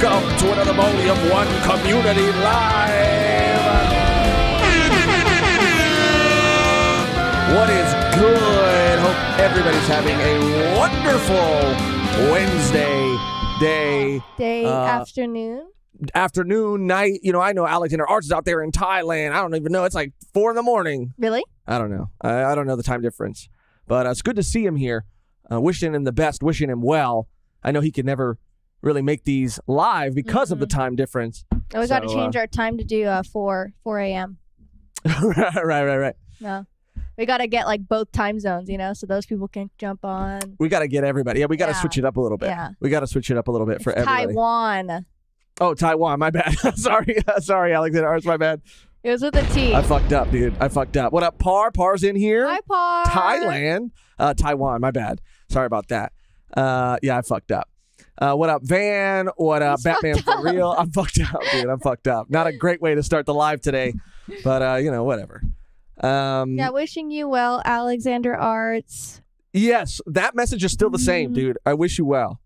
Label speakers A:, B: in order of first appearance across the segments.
A: Welcome to another Volume 1 Community Live. What is good? Hope everybody's having a wonderful Wednesday afternoon, night. You know, I know Alexander Arts is out there in Thailand. I don't even know. It's like 4 in the morning.
B: Really?
A: I don't know. I don't know the time difference. But it's good to see him here. Wishing him the best, wishing him well. I know he could never really make these live because of the time difference.
B: Oh, we got to change our time to do 4 a.m.
A: Right.
B: No. We got to get like both time zones, you know, so those people can jump on.
A: We got to get everybody. Yeah, we got to switch it up a little bit.
B: Yeah.
A: We got to switch it up a little bit for everybody.
B: Taiwan.
A: Oh, Taiwan. My bad. Sorry, Alexander Arts. My bad.
B: It was with a T.
A: I fucked up, dude. I fucked up. What up, Par? Par's in here.
B: Hi, Par.
A: Thailand. Taiwan. My bad. Sorry about that. Yeah, I fucked up. What up, Van? What up, Batman for real? I'm fucked up, dude. I'm fucked up. Not a great way to start the live today, but, whatever.
B: Yeah, wishing you well, Alexander Arts.
A: Yes, that message is still the same, dude. I wish you well.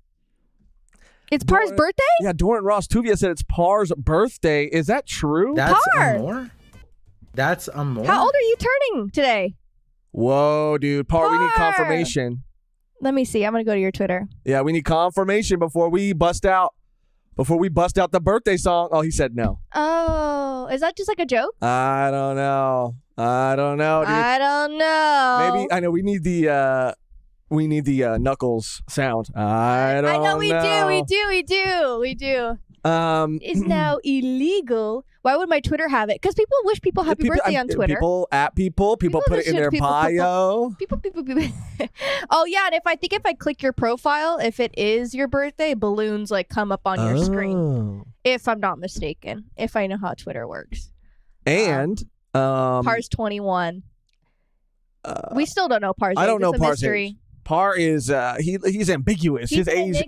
B: It's Par's birthday?
A: Yeah, Doran Ross Tuvia said it's Par's birthday. Is that true?
C: That's
B: Par.
C: Amor? That's Amor?
B: How old are you turning today?
A: Whoa, dude. Par, we need
B: Par.
A: confirmation.
B: Let me see. I'm going to go to your Twitter.
A: Yeah, we need confirmation before we bust out the birthday song. Oh, he said no.
B: Oh, is that just like a joke?
A: I don't know, dude.
B: I don't know.
A: Maybe I know we need the Knuckles sound. I know
B: we do. It's now illegal. Why would my Twitter have it? Because people wish people happy birthday on Twitter.
A: People put it in their bio.
B: People. Oh yeah, and if I click your profile, if it is your birthday, balloons like come up on your screen. If I'm not mistaken, if I know how Twitter works.
A: And
B: Par's 21. We still don't know Par's age.
A: I don't know
B: it's a
A: Par's
B: mystery.
A: age. Par is he's ambiguous.
B: He's
A: His age,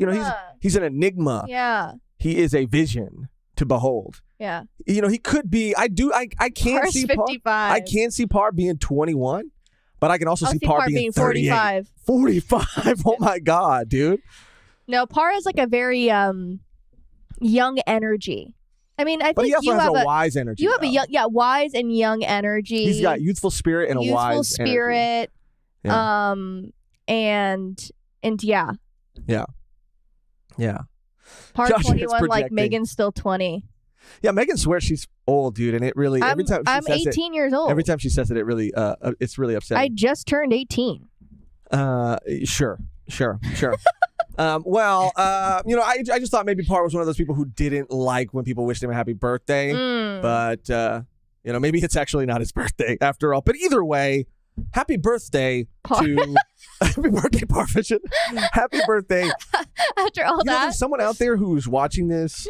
A: he's an enigma.
B: Yeah.
A: He is a vision to behold.
B: Yeah.
A: You know, he could be. I can't
B: Par's
A: see
B: 55.
A: Par. I can't see Par being 21, but I can also see Par being
B: 45.
A: 45. Oh my God, dude.
B: No, Par is like a very young energy. I mean, I think
A: but he also
B: you
A: has
B: have
A: a wise energy.
B: You have wise and young energy.
A: He's got youthful spirit and a wise
B: spirit.
A: energy.
B: And yeah. Par
A: Josh,
B: 21, like Megan's still 20.
A: Yeah, Megan swears she's old, dude, and it really every time she
B: I'm
A: says
B: 18 years old.
A: Every time she says it really it's really upsetting.
B: I just turned 18.
A: Sure. I just thought maybe Par was one of those people who didn't like when people wished him a happy birthday, but maybe it's actually not his birthday after all. But either way, happy birthday
B: Par.
A: to happy birthday, Parvision. Happy birthday.
B: After all that,
A: there's someone out there who's watching this,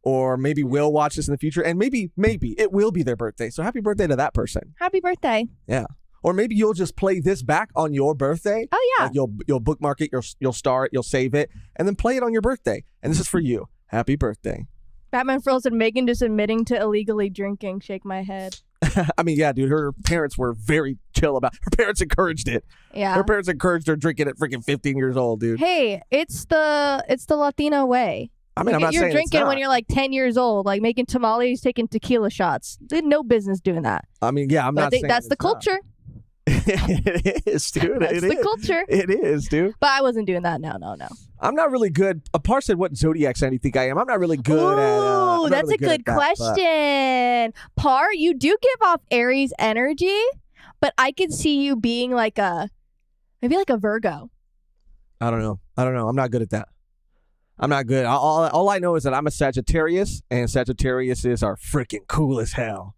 A: or maybe will watch this in the future, and maybe it will be their birthday. So happy birthday to that person.
B: Happy birthday.
A: Yeah. Or maybe you'll just play this back on your birthday.
B: Oh yeah.
A: Like you'll bookmark it, you'll star it, you'll save it, and then play it on your birthday. And this is for you. Happy birthday.
B: Batman Frills and Megan just admitting to illegally drinking. Shake my head.
A: I mean, yeah, dude, her parents were very chill about it. Her parents encouraged it.
B: Yeah.
A: Her parents encouraged her drinking at freaking 15 years old, dude.
B: Hey, it's the Latino way.
A: I mean, I'm not saying
B: you're drinking
A: it's not.
B: when you're like 10 years old, like making tamales, taking tequila shots. They had no business doing that.
A: I mean, yeah, I'm not saying
B: that's the culture.
A: It is, dude.
B: That's the culture.
A: It is, dude.
B: But I wasn't doing that. No.
A: I'm not really good. Par said, what zodiac sign do you think I am? I'm not really good at
B: Ooh, that's
A: really
B: a good question. Par, you do give off Aries energy, but I could see you being like maybe like a Virgo.
A: I don't know. I'm not good at that. I'm not good. All I know is that I'm a Sagittarius, and Sagittarius are freaking cool as hell.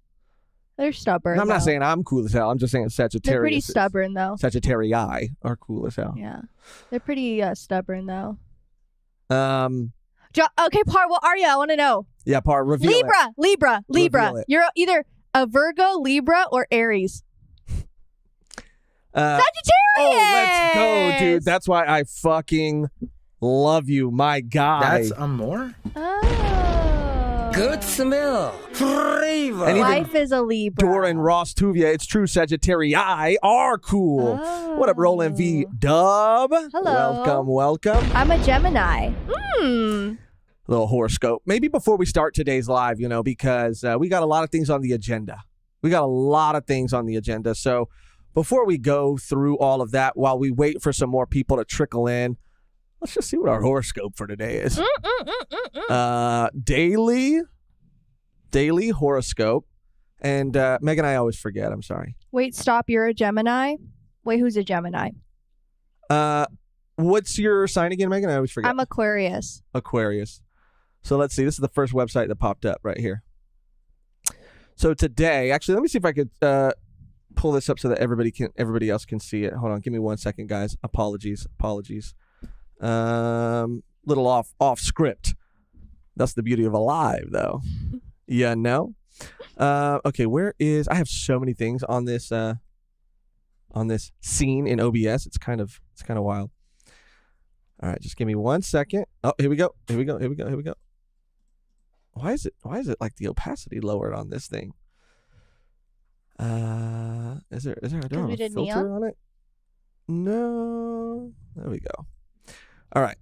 B: They're stubborn.
A: And I'm not saying I'm cool as hell. I'm just saying Sagittarius.
B: They're pretty stubborn, though.
A: Sagittarii are cool as hell.
B: Yeah. They're pretty stubborn, though.
A: Okay,
B: Par, what are you? I want to know.
A: Yeah, Par, reveal
B: Libra.
A: Reveal it.
B: You're either a Virgo, Libra, or Aries. Sagittarius!
A: Oh, let's go, dude. That's why I fucking love you, my guy.
C: That's Amor?
B: Oh.
D: Good smell. Flavor.
B: Life is a Libra.
A: Doran Ross Tuvia, it's true, Sagittarii are cool.
B: Oh.
A: What up, Roland V. Dub?
B: Hello.
A: Welcome.
B: I'm a Gemini.
A: little horoscope. Maybe before we start today's live, because we got a lot of things on the agenda. So before we go through all of that, while we wait for some more people to trickle in, let's just see what our horoscope for today is. Daily horoscope. And Megan, I always forget. I'm sorry.
B: Wait, stop. You're a Gemini? Wait, who's a Gemini?
A: What's your sign again, Megan? I always forget.
B: I'm Aquarius.
A: So let's see. This is the first website that popped up right here. So today, actually, let me see if I could pull this up so that everybody else can see it. Hold on. Give me 1 second, guys. Apologies. Little off script. That's the beauty of a live, though. Okay, I have so many things on this scene in OBS. It's kind of wild. All right, just give me 1 second. Oh, here we go. Why is it like the opacity lowered on this thing? Is there a filter on it? No. There we go. All right.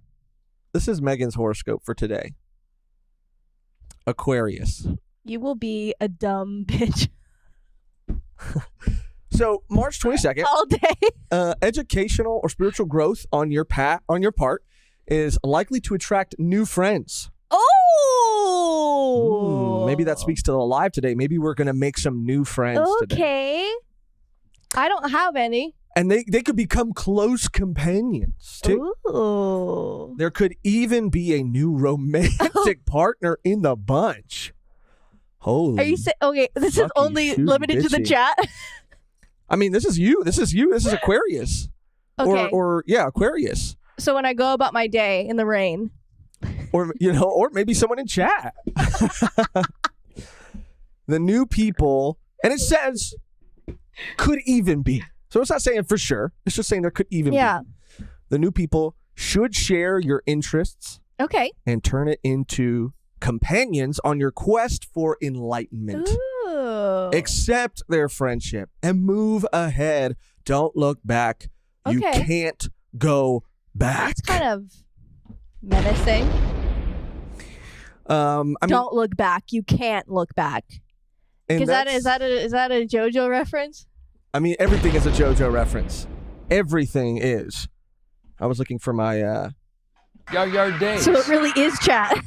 A: This is Megan's horoscope for today. Aquarius.
B: You will be a dumb bitch.
A: So March 22nd.
B: All day.
A: Educational or spiritual growth on your part is likely to attract new friends.
B: Oh.
A: Maybe that speaks to the live today. Maybe we're going to make some new friends today.
B: Okay. I don't have any.
A: And they could become close companions too.
B: Ooh.
A: There could even be a new romantic partner in the bunch. Holy.
B: Are you saying, okay, this is only limited to the chat?
A: I mean, this is you. This is Aquarius.
B: Okay.
A: Or Aquarius.
B: So when I go about my day in the rain.
A: Or maybe someone in chat. The new people, and it says could even be. So it's not saying for sure. It's just saying there could even be. The new people should share your interests.
B: Okay.
A: And turn it into companions on your quest for enlightenment.
B: Ooh.
A: Accept their friendship and move ahead. Don't look back. You can't go back.
B: That's kind of menacing. Don't look back. You can't look back. Is that a JoJo reference?
A: I mean, everything is a JoJo reference. Everything is. I was looking for my
D: Yard Days.
B: So it really is chat.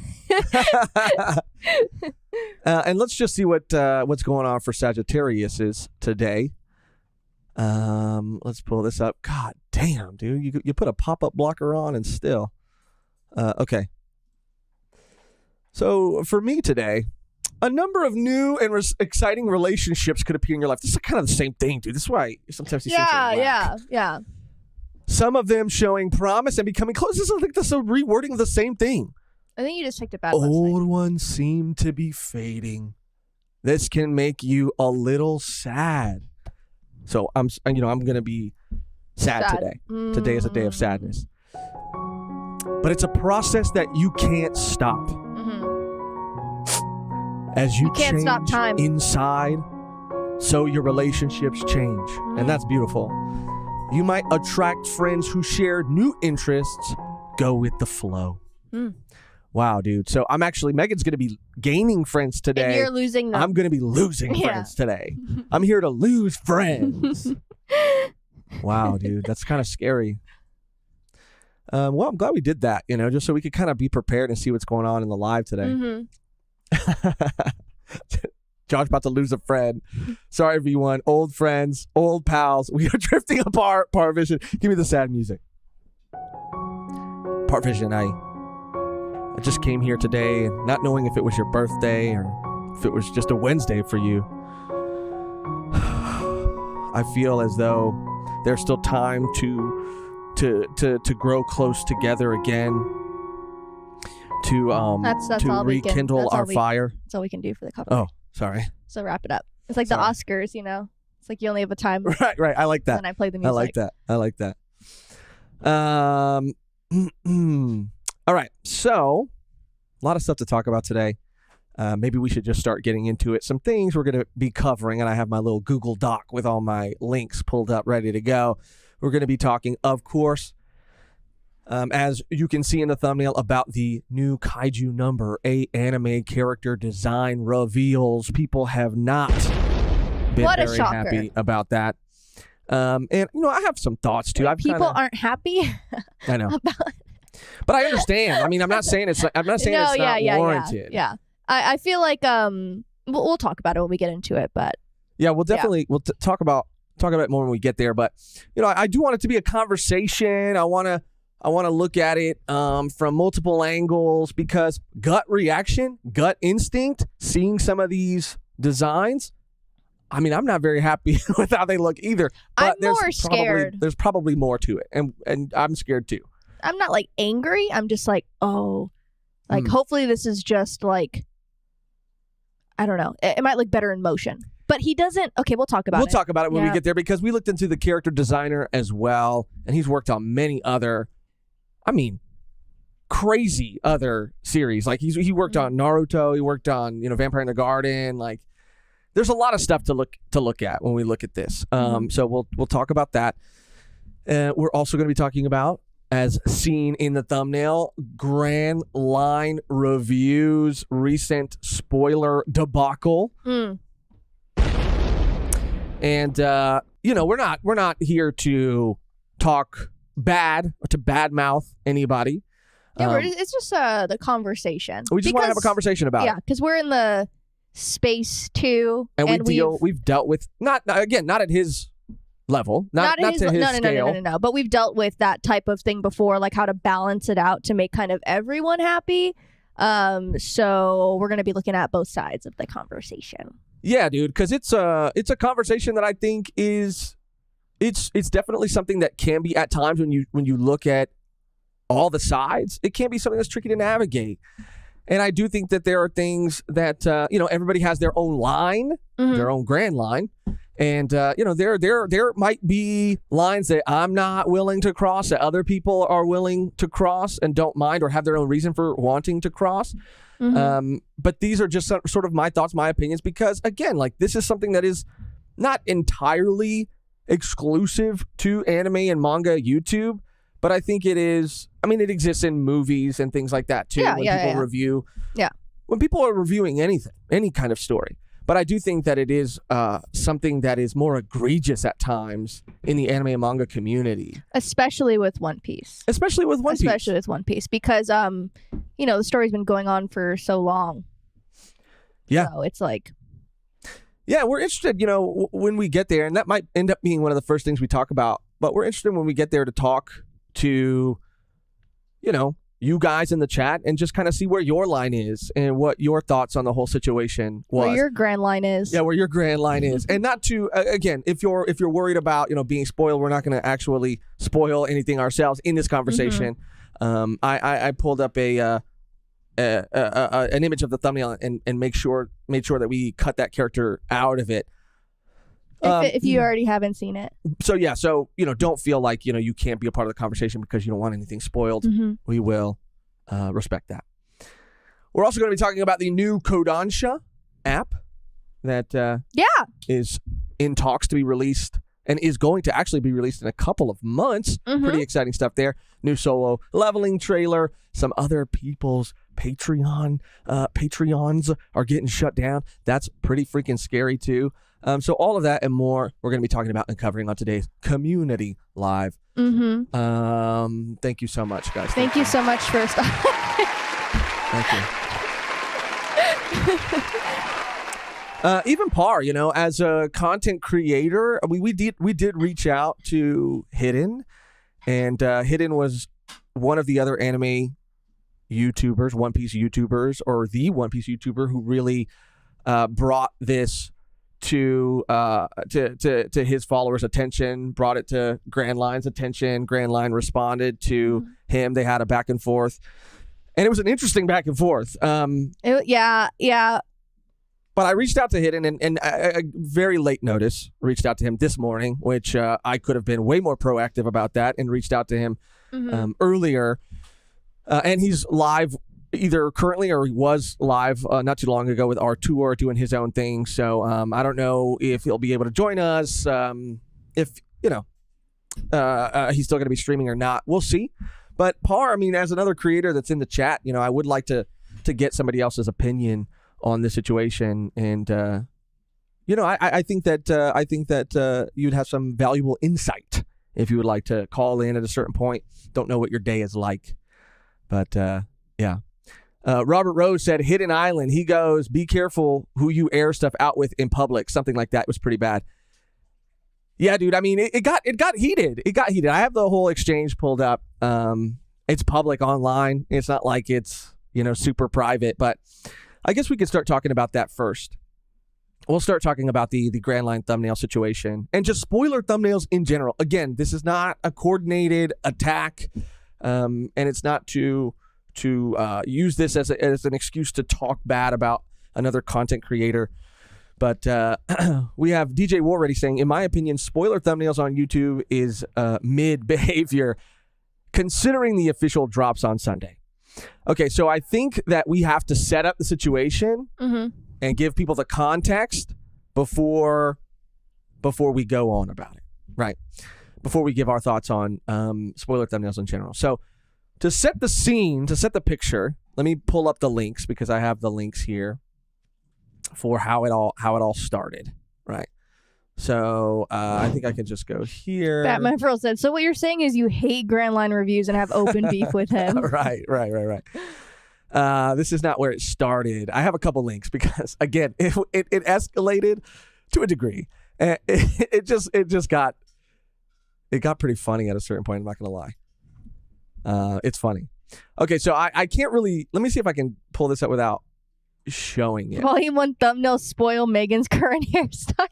A: And let's just see what's going on for Sagittarius is today. Let's pull this up. God damn, dude. You put a pop-up blocker on and still. Okay. So for me today, a number of new and exciting relationships could appear in your life. This is kind of the same thing, dude. This is why sometimes these things are whack.
B: Yeah.
A: Some of them showing promise and becoming close. This is like a rewording of the same thing.
B: I think you just picked a bad
A: Old
B: website.
A: ones seem to be fading. This can make you a little sad. So I'm going to be sad today. Today is a day of sadness. But it's a process that you can't stop. As you
B: can't
A: change
B: stop time.
A: Inside, so your relationships change. And that's beautiful. You might attract friends who share new interests. Go with the flow. Wow, dude. So Megan's going to be gaining friends today.
B: And you're losing them.
A: I'm going to be losing friends today. I'm here to lose friends. Wow, dude. That's kind of scary. Well, I'm glad we did that, just so we could kind of be prepared and see what's going on in the live today. Josh about to lose a friend. Sorry, everyone. Old friends, old pals. We are drifting apart. Part Vision. Give me the sad music. Part Vision, I just came here today not knowing if it was your birthday or if it was just a Wednesday for you. I feel as though there's still time to grow close together again. To rekindle our fire.
B: That's all we can do for the couple.
A: Oh, sorry.
B: So wrap it up. It's like the Oscars, It's like you only have a time.
A: Right. I like that.
B: And I play the music.
A: I like that. All right. So, a lot of stuff to talk about today. Maybe we should just start getting into it. Some things we're going to be covering, and I have my little Google Doc with all my links pulled up, ready to go. We're going to be talking, of course, as you can see in the thumbnail, about the new Kaiju number 8 anime character design reveals. People have not been
B: What a
A: very
B: shocker.
A: happy about that. And I have some thoughts too.
B: People aren't happy.
A: I know, but I understand. I mean, I'm not saying it's not warranted.
B: Yeah. I feel like we'll talk about it when we get into it, but
A: yeah, we'll definitely talk about it more when we get there. But I do want it to be a conversation. I want to look at it from multiple angles, because gut reaction, gut instinct, seeing some of these designs, I mean, I'm not very happy with how they look either. But
B: I'm more scared.
A: There's probably more to it, and I'm scared too.
B: I'm not like angry. I'm just like, hopefully this is just like, I don't know. It might look better in motion. But he doesn't. Okay, we'll talk about it.
A: We'll talk about it when we get there, because we looked into the character designer as well, and he's worked on many other, crazy other series. Like he worked on Naruto. He worked on Vampire in the Garden. Like, there's a lot of stuff to look at when we look at this. So we'll talk about that. We're also going to be talking about, as seen in the thumbnail, Grand Line Reviews recent spoiler debacle. And we're not here to talk bad or to badmouth anybody.
B: Yeah, it's just the conversation.
A: We just want to have a conversation about it.
B: Yeah, because we're in the space too,
A: and we've dealt with not at his level, not to his scale.
B: No. But we've dealt with that type of thing before, like how to balance it out to make kind of everyone happy. So we're gonna be looking at both sides of the conversation.
A: Yeah, dude, because it's a conversation that I think it's definitely something that can be, at times, when you look at all the sides, it can be something that's tricky to navigate. And I do think that there are things that everybody has their own line, their own grand line, and there might be lines that I'm not willing to cross that other people are willing to cross and don't mind or have their own reason for wanting to cross. But these are just sort of my thoughts, my opinions, because again, like, this is something that is not entirely exclusive to anime and manga YouTube, but I think it is. I mean, it exists in movies and things like that too. Review. Yeah. When people are reviewing anything, any kind of story. But I do think that it is something that is more egregious at times in the anime and manga community.
B: Especially with One Piece.
A: Especially with One Piece,
B: because the story's been going on for so long.
A: Yeah.
B: So it's like,
A: yeah, we're interested, when we get there, and that might end up being one of the first things we talk about, but we're interested when we get there to talk to, you guys in the chat and just kind of see where your line is and what your thoughts on the whole situation was.
B: Where your grand line is.
A: Yeah, where your grand line is. And not to, again, if you're worried about, being spoiled, we're not going to actually spoil anything ourselves in this conversation. I pulled up an image of the thumbnail and made sure that we cut that character out of it.
B: If you already haven't seen it.
A: So don't feel like, you can't be a part of the conversation because you don't want anything spoiled. We will respect that. We're also going to be talking about the new Kodansha app that is in talks to be released and is going to actually be released in a couple of months. Pretty exciting stuff there. New solo leveling trailer. Some other people's Patreons are getting shut down. That's pretty freaking scary too. So all of that and more we're going to be talking about and covering on today's Community Live. Thank you so much, guys.
B: Thank you so much for stopping.
A: Thank you. Even Par, as a content creator, we did reach out to Hidden, and Hidden was one of the other anime YouTubers, One Piece YouTubers, or the One Piece YouTuber who really brought this to his followers' attention, brought it to Grand Line's attention. Grand Line responded to him. They had a back and forth, and it was an interesting back and forth.
B: Yeah.
A: But I reached out to Hidden, and a very late notice reached out to him this morning, which I could have been way more proactive about that and reached out to him earlier. And he's live either currently or he was live not too long ago with R2 doing his own thing. So I don't know if he'll be able to join us, if, he's still going to be streaming or not. We'll see. But Par, I mean, as another creator that's in the chat, you know, I would like to get somebody else's opinion on this situation, and you know, I think that you'd have some valuable insight if you would like to call in at a certain point. Don't know what your day is like, but yeah. Robert Rose said, Hidden Island. He goes, be careful who you air stuff out with in public. Something like that was pretty bad. Yeah, dude. I mean, it got heated. It got heated. I have the whole exchange pulled up. It's public online. It's not like it's, you know, super private, but I guess we could start talking about that first. We'll start talking about the Grand Line thumbnail situation and just spoiler thumbnails in general. Again, this is not a coordinated attack, and it's not to use this as an excuse to talk bad about another content creator. But we have DJ War already saying, in my opinion, spoiler thumbnails on YouTube is mid behavior, considering the official drops on Sunday. Okay, so I think that we have to set up the situation and give people the context before we go on about it, right? Before we give our thoughts on spoiler thumbnails in general. So to set the scene, to set the picture, let me pull up the links because I have the links here for how it all started, right? So I think I can just go here.
B: Batman Pearl said, so what you're saying is you hate Grand Line reviews and have open beef with him.
A: Right. This is not where it started. I have a couple links because, again, it escalated to a degree. It got pretty funny at a certain point. I'm not going to lie. It's funny. Okay, so I can't really. Let me see if I can pull this up without showing it.
B: Volume 1 thumbnail spoil Megan's current hairstyle.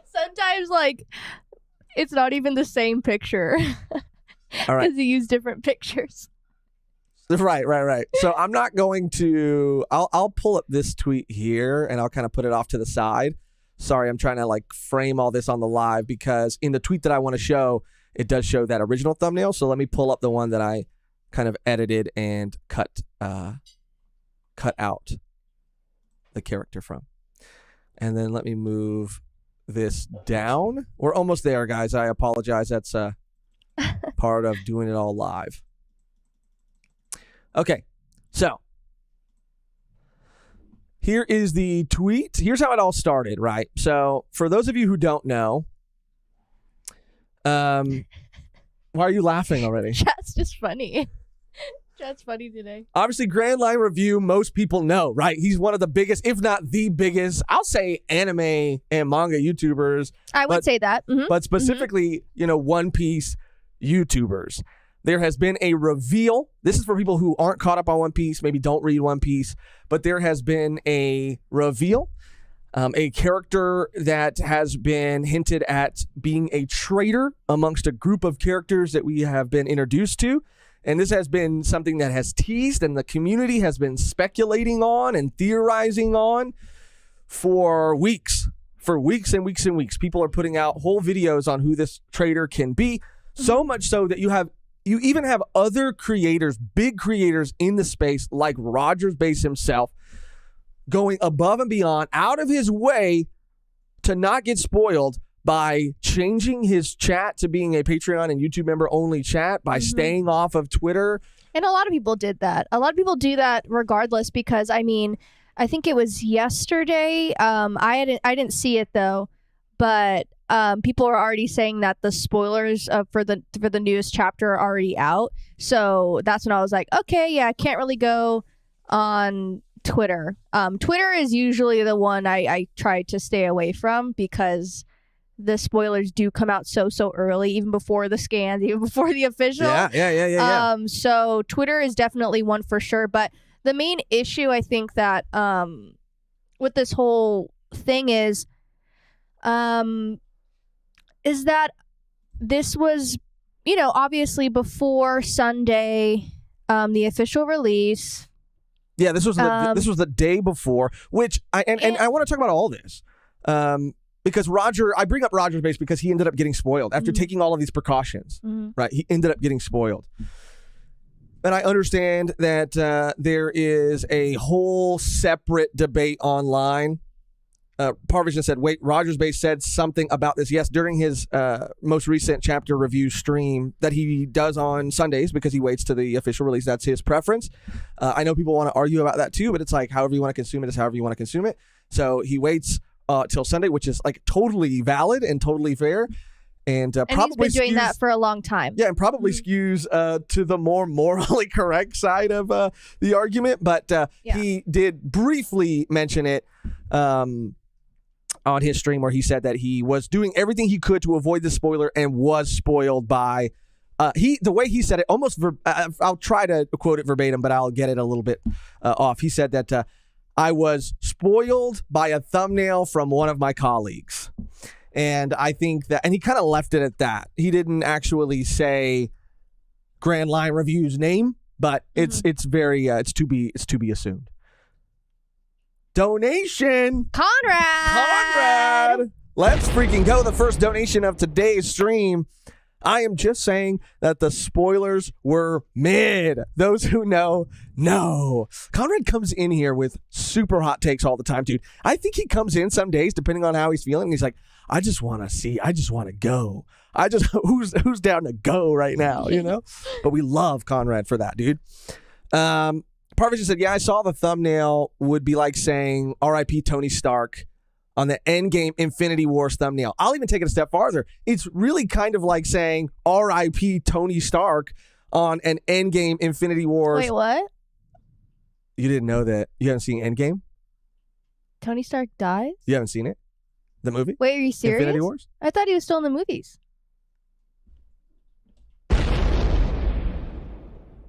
B: Sometimes, like, it's not even the same picture.
A: All right.
B: Because he used different pictures.
A: Right. So I'm not going to. I'll pull up this tweet here and I'll kind of put it off to the side. Sorry, I'm trying to like frame all this on the live because in the tweet that I want to show, it does show that original thumbnail. So let me pull up the one that I kind of edited and cut out the character from. And then let me move this down. We're almost there, guys. I apologize. That's part of doing it all live. Okay, so here is the tweet. Here's how it all started, right? So for those of you who don't know, why are you laughing already?
B: Chat's just funny. Chat's funny today.
A: Obviously, Grand Line Review, most people know, right? He's one of the biggest, if not the biggest, I'll say anime and manga YouTubers.
B: I would say that. Mm-hmm.
A: But specifically, you know, One Piece YouTubers. There has been a reveal. This is for people who aren't caught up on One Piece, maybe don't read One Piece, but there has been a reveal, a character that has been hinted at being a traitor amongst a group of characters that we have been introduced to. And this has been something that has teased and the community has been speculating on and theorizing on for weeks. For weeks and weeks and weeks. People are putting out whole videos on who this traitor can be. So much so that you even have other creators, big creators in the space, like Rogers Base himself, going above and beyond, out of his way to not get spoiled by changing his chat to being a Patreon and YouTube member only chat, by staying off of Twitter.
B: And a lot of people did that. A lot of people do that regardless because, I mean, I think it was yesterday. I didn't see it though, but people are already saying that the spoilers for the newest chapter are already out. So that's when I was like, okay, yeah, I can't really go on Twitter. Twitter is usually the one I try to stay away from because the spoilers do come out so early, even before the scans, even before the official.
A: Yeah.
B: So Twitter is definitely one for sure. But the main issue I think that with this whole thing is that this was, you know, obviously before Sunday, the official release.
A: Yeah, this was the day before, which I want to talk about all this. Because I bring up Rogers Base because he ended up getting spoiled after taking all of these precautions, right? He ended up getting spoiled. And I understand that there is a whole separate debate online Parvision said, wait, Rogers Bay said something about this. Yes, during his most recent chapter review stream that he does on Sundays because he waits to the official release. That's his preference. I know people want to argue about that too, but it's like however you want to consume it is however you want to consume it. So he waits till Sunday, which is like totally valid and totally fair. And probably
B: he's been doing that for a long time.
A: Yeah, and probably skews to the more morally correct side of the argument. But he did briefly mention it on his stream where he said that he was doing everything he could to avoid the spoiler and was spoiled by the way he said it almost I'll try to quote it verbatim, but I'll get it a little bit off. He said that I was spoiled by a thumbnail from one of my colleagues. And I think that, and he kind of left it at that. He didn't actually say Grand Line Review's name, but it's very it's to be assumed. Donation, Conrad. Let's freaking go. The first donation of today's stream. I am just saying that the spoilers were mid. Those who know. Conrad comes in here with super hot takes all the time, dude. I think he comes in some days, depending on how he's feeling, and he's like, I just want to see. I just want to go. Who's down to go right now, you know? But we love Conrad for that, dude. Parvision said, yeah, I saw the thumbnail would be like saying R.I.P. Tony Stark on the Endgame Infinity Wars thumbnail. I'll even take it a step farther. It's really kind of like saying R.I.P. Tony Stark on an Endgame Infinity Wars.
B: Wait, what?
A: You didn't know that? You haven't seen Endgame?
B: Tony Stark dies?
A: You haven't seen it? The movie?
B: Wait, are you serious?
A: Infinity Wars?
B: I thought he was still in the movies.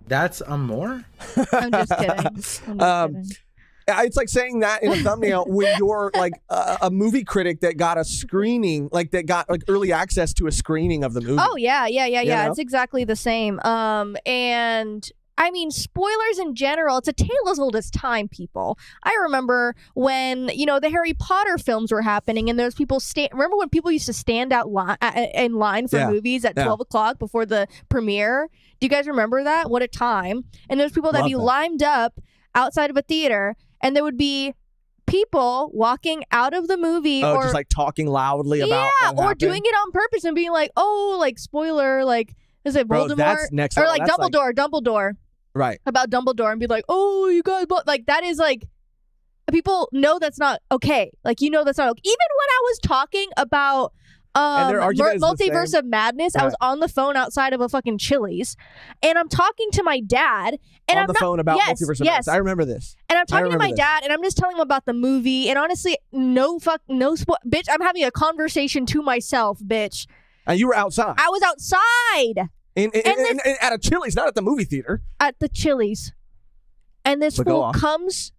C: That's a more?
B: I'm just kidding.
A: It's like saying that in a thumbnail when you're like a movie critic that got a screening, like that got like early access to a screening of the movie.
B: Oh, yeah.
A: You know?
B: It's exactly the same. And I mean, spoilers in general, it's a tale as old as time, people. I remember when, the Harry Potter films were happening and there's people remember when people used to stand out in line for movies at 12 o'clock before the premiere? Do you guys remember that? What a time. And there's people that'd be lined up outside of a theater and there would be people walking out of the movie or
A: just like talking loudly about
B: or doing it on purpose and being like, oh, like spoiler, like is it Voldemort?
A: That's next
B: or
A: level.
B: like
A: that's
B: Dumbledore.
A: Right.
B: About Dumbledore and be like, oh, you guys, like that is like, people know that's not okay. Like, that's not okay. Even when I was talking about Multiverse of Madness, I was on the phone outside of a fucking Chili's and I'm talking to my dad. And
A: on the phone about Multiverse of Madness. I remember this.
B: And I'm talking to my dad and I'm just telling him about the movie. And honestly, no bitch, I'm having a conversation to myself, bitch.
A: And you were outside.
B: I was outside.
A: At a Chili's, not at the movie theater.
B: At the Chili's. And this fool comes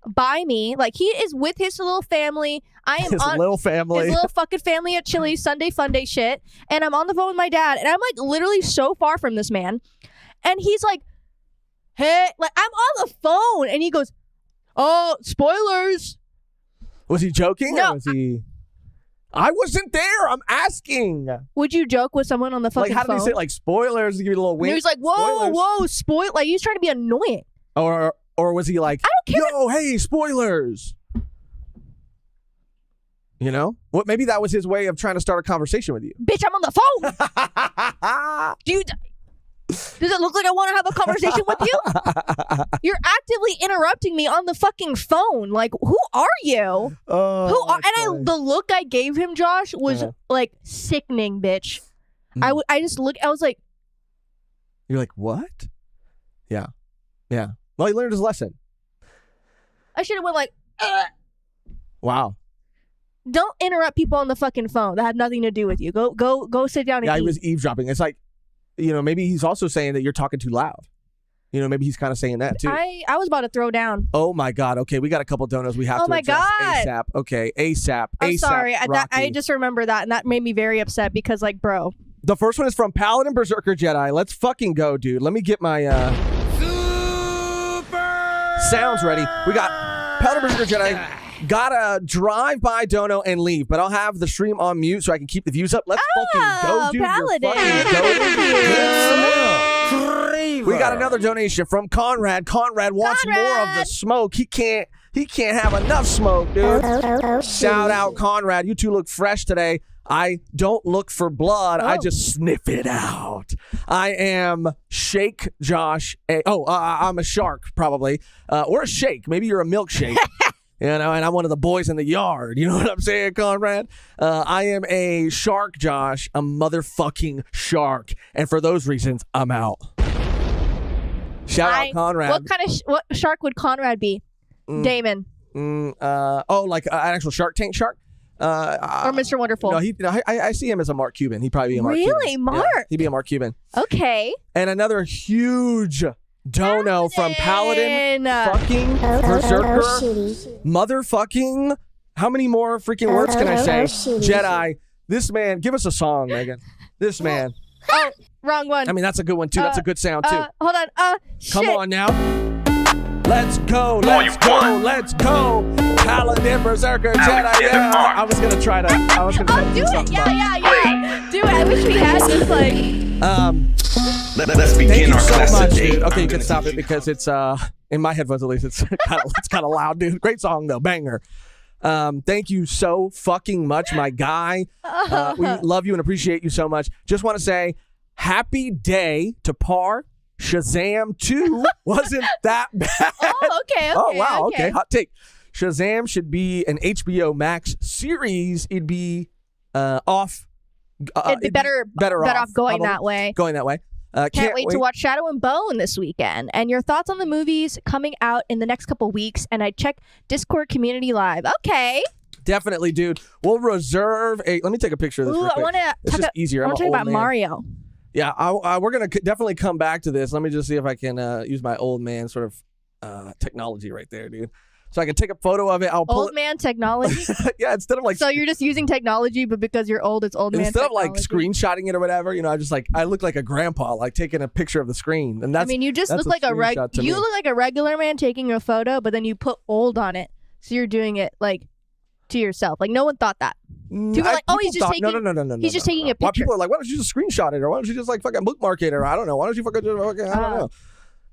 B: by me, like he is with his little family. I am
A: his little family.
B: His little fucking family at Chili's, Sunday fun day shit. And I'm on the phone with my dad. And I'm like literally so far from this man. And he's like, hey, like I'm on the phone. And he goes, oh, spoilers.
A: Was he joking?
B: No.
A: Or was he... I wasn't there. I'm asking.
B: Would you joke with someone on the fucking phone?
A: Like, how did he say, like, spoilers? Give you a little wink?
B: And he was like, whoa, spoil. Like, he was trying to be annoying.
A: Or was he like,
B: I don't care.
A: Yo, hey, spoilers. You know? What? Maybe that was his way of trying to start a conversation with you.
B: Bitch, I'm on the phone. Dude, does it look like I want to have a conversation with you? You're actively interrupting me on the fucking phone. Like, who are you? The look I gave him, Josh, was like sickening, bitch. I was like,
A: you're like, what? Yeah. Well, he learned his lesson.
B: I should have went like,
A: wow.
B: Don't interrupt people on the fucking phone. That had nothing to do with you. Go sit down and eat.
A: He was eavesdropping. It's like, maybe he's also saying that you're talking too loud. Maybe he's kind of saying that too.
B: I was about to throw down.
A: Oh my God. Okay, we got a couple donuts we have to address ASAP. Okay, ASAP.
B: I'm sorry. I just remember that, and that made me very upset because, like, bro.
A: The first one is from Paladin Berserker Jedi. Let's fucking go, dude. Let me get my sounds ready. We got Paladin Berserker Jedi. Gotta drive by Dono and leave, but I'll have the stream on mute so I can keep the views up. Let's fucking go, dude.
B: Paladin.
A: We got another donation from Conrad. Conrad wants more of the smoke. He can't He can't have enough smoke, dude. Shout out Conrad. You two look fresh today. I don't look for blood. I just sniff it out. I am Shake Josh. I'm a shark, probably. Or a shake. Maybe you're a milkshake. And I'm one of the boys in the yard. You know what I'm saying, Conrad? I am a shark, Josh. A motherfucking shark. And for those reasons, I'm out. Shout out Conrad.
B: What kind of what shark would Conrad be? Damon.
A: Like an actual Shark Tank shark?
B: Or Mr. Wonderful.
A: No, I see him as a Mark Cuban. He'd probably be a Mark Cuban.
B: Really? Mark?
A: Yeah, he'd be a Mark Cuban.
B: Okay.
A: And another huge dono from Paladin, fucking Berserker, motherfucking, how many more freaking words can I say? Jedi. This man, give us a song, Megan. This man.
B: Oh, wrong one.
A: I mean, that's a good one, too. That's a good sound, too.
B: Hold on.
A: Come on now. Let's go. Paladin, Berserker, Jedi. Yeah, I was going to try to.
B: Do it. Yeah. Do it. I wish we had this, like.
E: Let's begin our class
A: much,
E: today.
A: Dude. Okay, you can stop it because it's in my headphones at least it's kind of loud, dude. Great song though, banger. Thank you so fucking much, my guy. We love you and appreciate you so much. Just want to say happy day to Par. Shazam 2 wasn't that bad.
B: Oh, okay.
A: Oh wow, okay. Hot take. Shazam should be an HBO Max series. It'd be off.
B: It'd be better off going that way.
A: Going that way.
B: Can't wait to watch Shadow and Bone this weekend. And your thoughts on the movies coming out in the next couple weeks. And I check Discord Community Live. Okay.
A: Definitely, dude. We'll reserve a. Let me take a picture of this.
B: Ooh, I want to.
A: It's just easier.
B: I want to talk about Mario.
A: Yeah, we're gonna definitely come back to this. Let me just see if I can use my old man sort of technology right there, dude. So I can take a photo of it. I'll pull
B: old man technology.
A: Yeah, instead of like.
B: So you're just using technology, but because you're old, it's old man.
A: Instead
B: technology.
A: of like screenshotting it or whatever, I look like a grandpa, like taking a picture of the screen, and that's.
B: I mean, you just look like a look like a regular man taking a photo, but then you put old on it, so you're doing it like to yourself. Like no one thought that. People are like, he's just taking.
A: No.
B: He's just taking a picture.
A: Why people are like, why don't you just screenshot it, or why don't you just like fucking bookmark it, or I don't know, why don't you fucking just I don't know.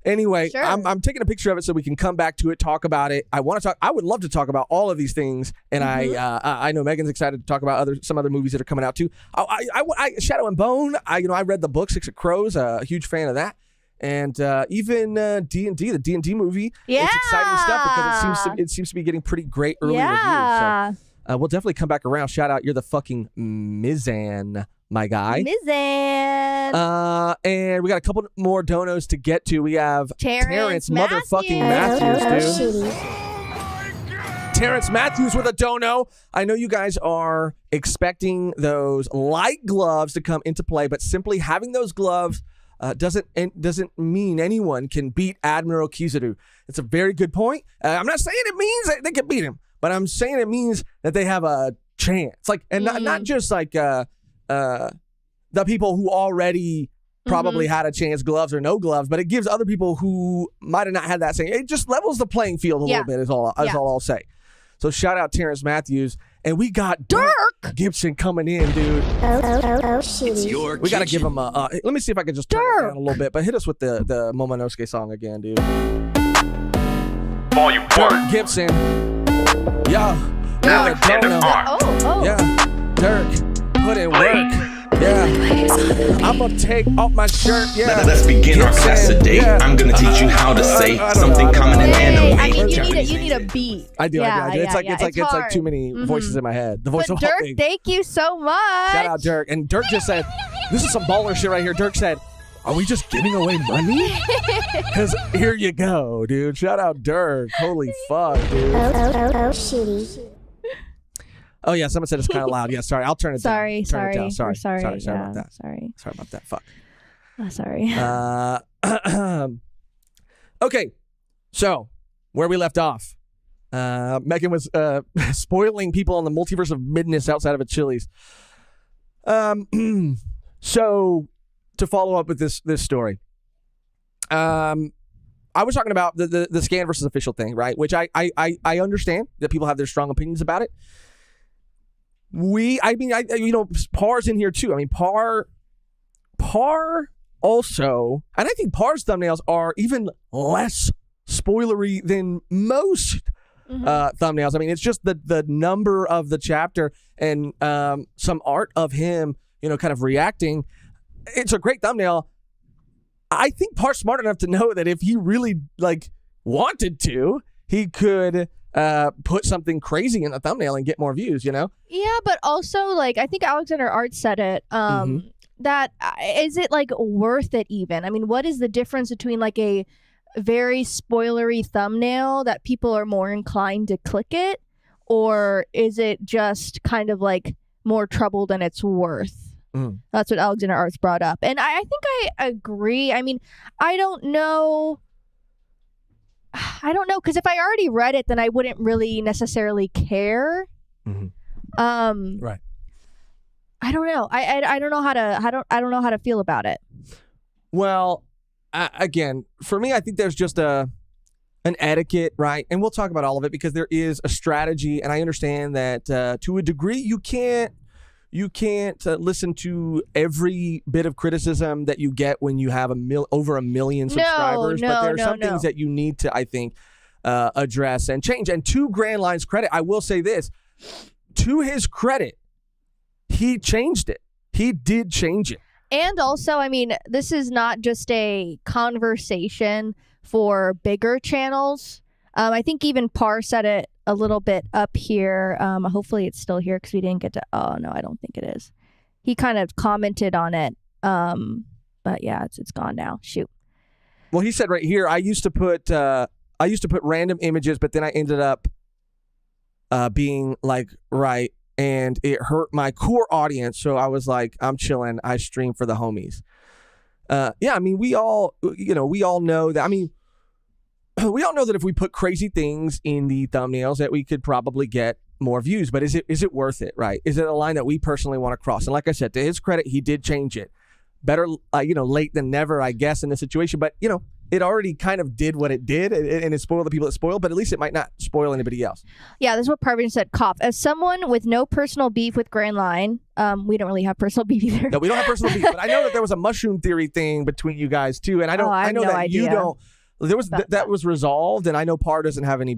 A: Anyway,
B: sure.
A: I'm taking a picture of it so we can come back to it, talk about it. I would love to talk about all of these things, and I know Megan's excited to talk about some other movies that are coming out too. I Shadow and Bone. I read the book Six of Crows. A huge fan of that, and even D&D, the D&D movie.
B: Yeah,
A: it's exciting stuff because it seems to be getting pretty great early reviews. So we'll definitely come back around. Shout out, you're the fucking Mizan, my guy.
B: Mizan.
A: And we got a couple more donos to get to. We have Terrence motherfucking Matthews, dude. Terrence Matthews with a dono. I know you guys are expecting those light gloves to come into play, but simply having those gloves doesn't mean anyone can beat Admiral Kizaru. It's a very good point. I'm not saying it means that they can beat him, but I'm saying it means that they have a chance. Like, and not just like the people who already probably had a chance, gloves or no gloves, but it gives other people who might have not had that same. It just levels the playing field a little bit. Is all I'll say. So shout out Terrence Matthews, and we got Dirk Gibson coming in, dude. We got to give him a. Let me see if I can just turn it down a little bit, but hit us with the Momonosuke song again, dude.
E: Volume
A: Dirk Gibson. Yeah. Yeah. Dirk, put in work. Yeah. I'm gonna take off my shirt. Yeah.
E: Let's begin our class today.
A: Yeah.
E: I'm gonna teach you how to say something common in anime.
B: I mean, you need a beat.
A: I do. It's like too many voices in my head. The voice of
B: Dirk, thank you so much.
A: Shout out Dirk. And Dirk just said, this is some baller shit right here. Dirk said, are we just giving away money? Because here you go, dude. Shout out Dirk. Holy fuck, dude.
B: Shitty.
A: Oh yeah, someone said it's kind of loud. Yeah, sorry. I'll turn it down.
B: Sorry
A: Sorry about that. Sorry about that. Fuck.
B: Sorry.
A: Okay, so where we left off, Megan was spoiling people on the multiverse of midness outside of a Chili's. So to follow up with this story, I was talking about the scan versus official thing, right? Which I understand that people have their strong opinions about it. Par's in here too. I mean, Par also, and I think Par's thumbnails are even less spoilery than most thumbnails. I mean, it's just the number of the chapter and some art of him, kind of reacting. It's a great thumbnail. I think Par's smart enough to know that if he really wanted to, he could put something crazy in the thumbnail and get more views. Yeah,
B: but also I think Alexander Art said it. That is it worth it even? I mean, what is the difference between a very spoilery thumbnail that people are more inclined to click it, or is it just kind of more trouble than it's worth? That's what Alexander Arts brought up, and I think I agree. I mean, I don't know because if I already read it, then I wouldn't really necessarily care.
A: Right.
B: I don't know. I don't know how to I don't know how to feel about it.
A: Well, again, for me, I think there's just an etiquette, right? And we'll talk about all of it because there is a strategy, and I understand that to a degree you can't listen to every bit of criticism that you get when you have over 1 million subscribers. But there are some things that you need to, I think, address and change. And to Grand Line's credit, I will say this: to his credit, he changed it. He did change it.
B: And also, I mean, this is not just a conversation for bigger channels. I think even Par said it a little bit up here. Hopefully it's still here because we didn't get to... Oh, no, I don't think it is. He kind of commented on it. But yeah, it's gone now. Shoot.
A: Well, he said right here, I used to put random images, but then I ended up being right, and it hurt my core audience. So I was like, I'm chilling. I stream for the homies. Yeah, I mean, we all know that. I mean, we all know that if we put crazy things in the thumbnails that we could probably get more views, but is it worth it, right? Is it a line that we personally want to cross? And like I said, to his credit, he did change it. Better, late than never, I guess, in this situation. But, it already kind of did what it did, and it spoiled the people it spoiled, but at least it might not spoil anybody else.
B: Yeah, this is what Parvin said. Cough. As someone with no personal beef with Grand Line, we don't really have personal beef either.
A: No, we don't have personal beef, but I know that there was a mushroom theory thing between you guys, too, and I know that idea. You don't. There was that was resolved, and I know Par doesn't have any,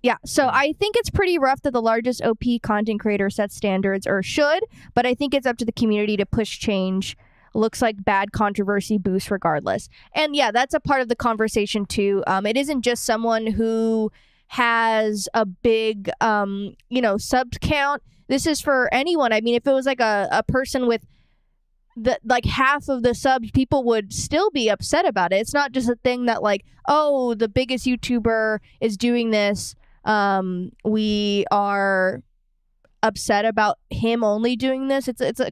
B: Yeah, so I think it's pretty rough that the largest OP content creator sets standards, or should, but I think it's up to the community to push change. Looks like bad controversy boost regardless. And yeah, that's a part of the conversation too. It isn't just someone who has a big, sub count. This is for anyone. I mean, if it was a person with half of the subs, people would still be upset about it. It's not just a thing that oh, the biggest YouTuber is doing this. We are upset about him only doing this. It's a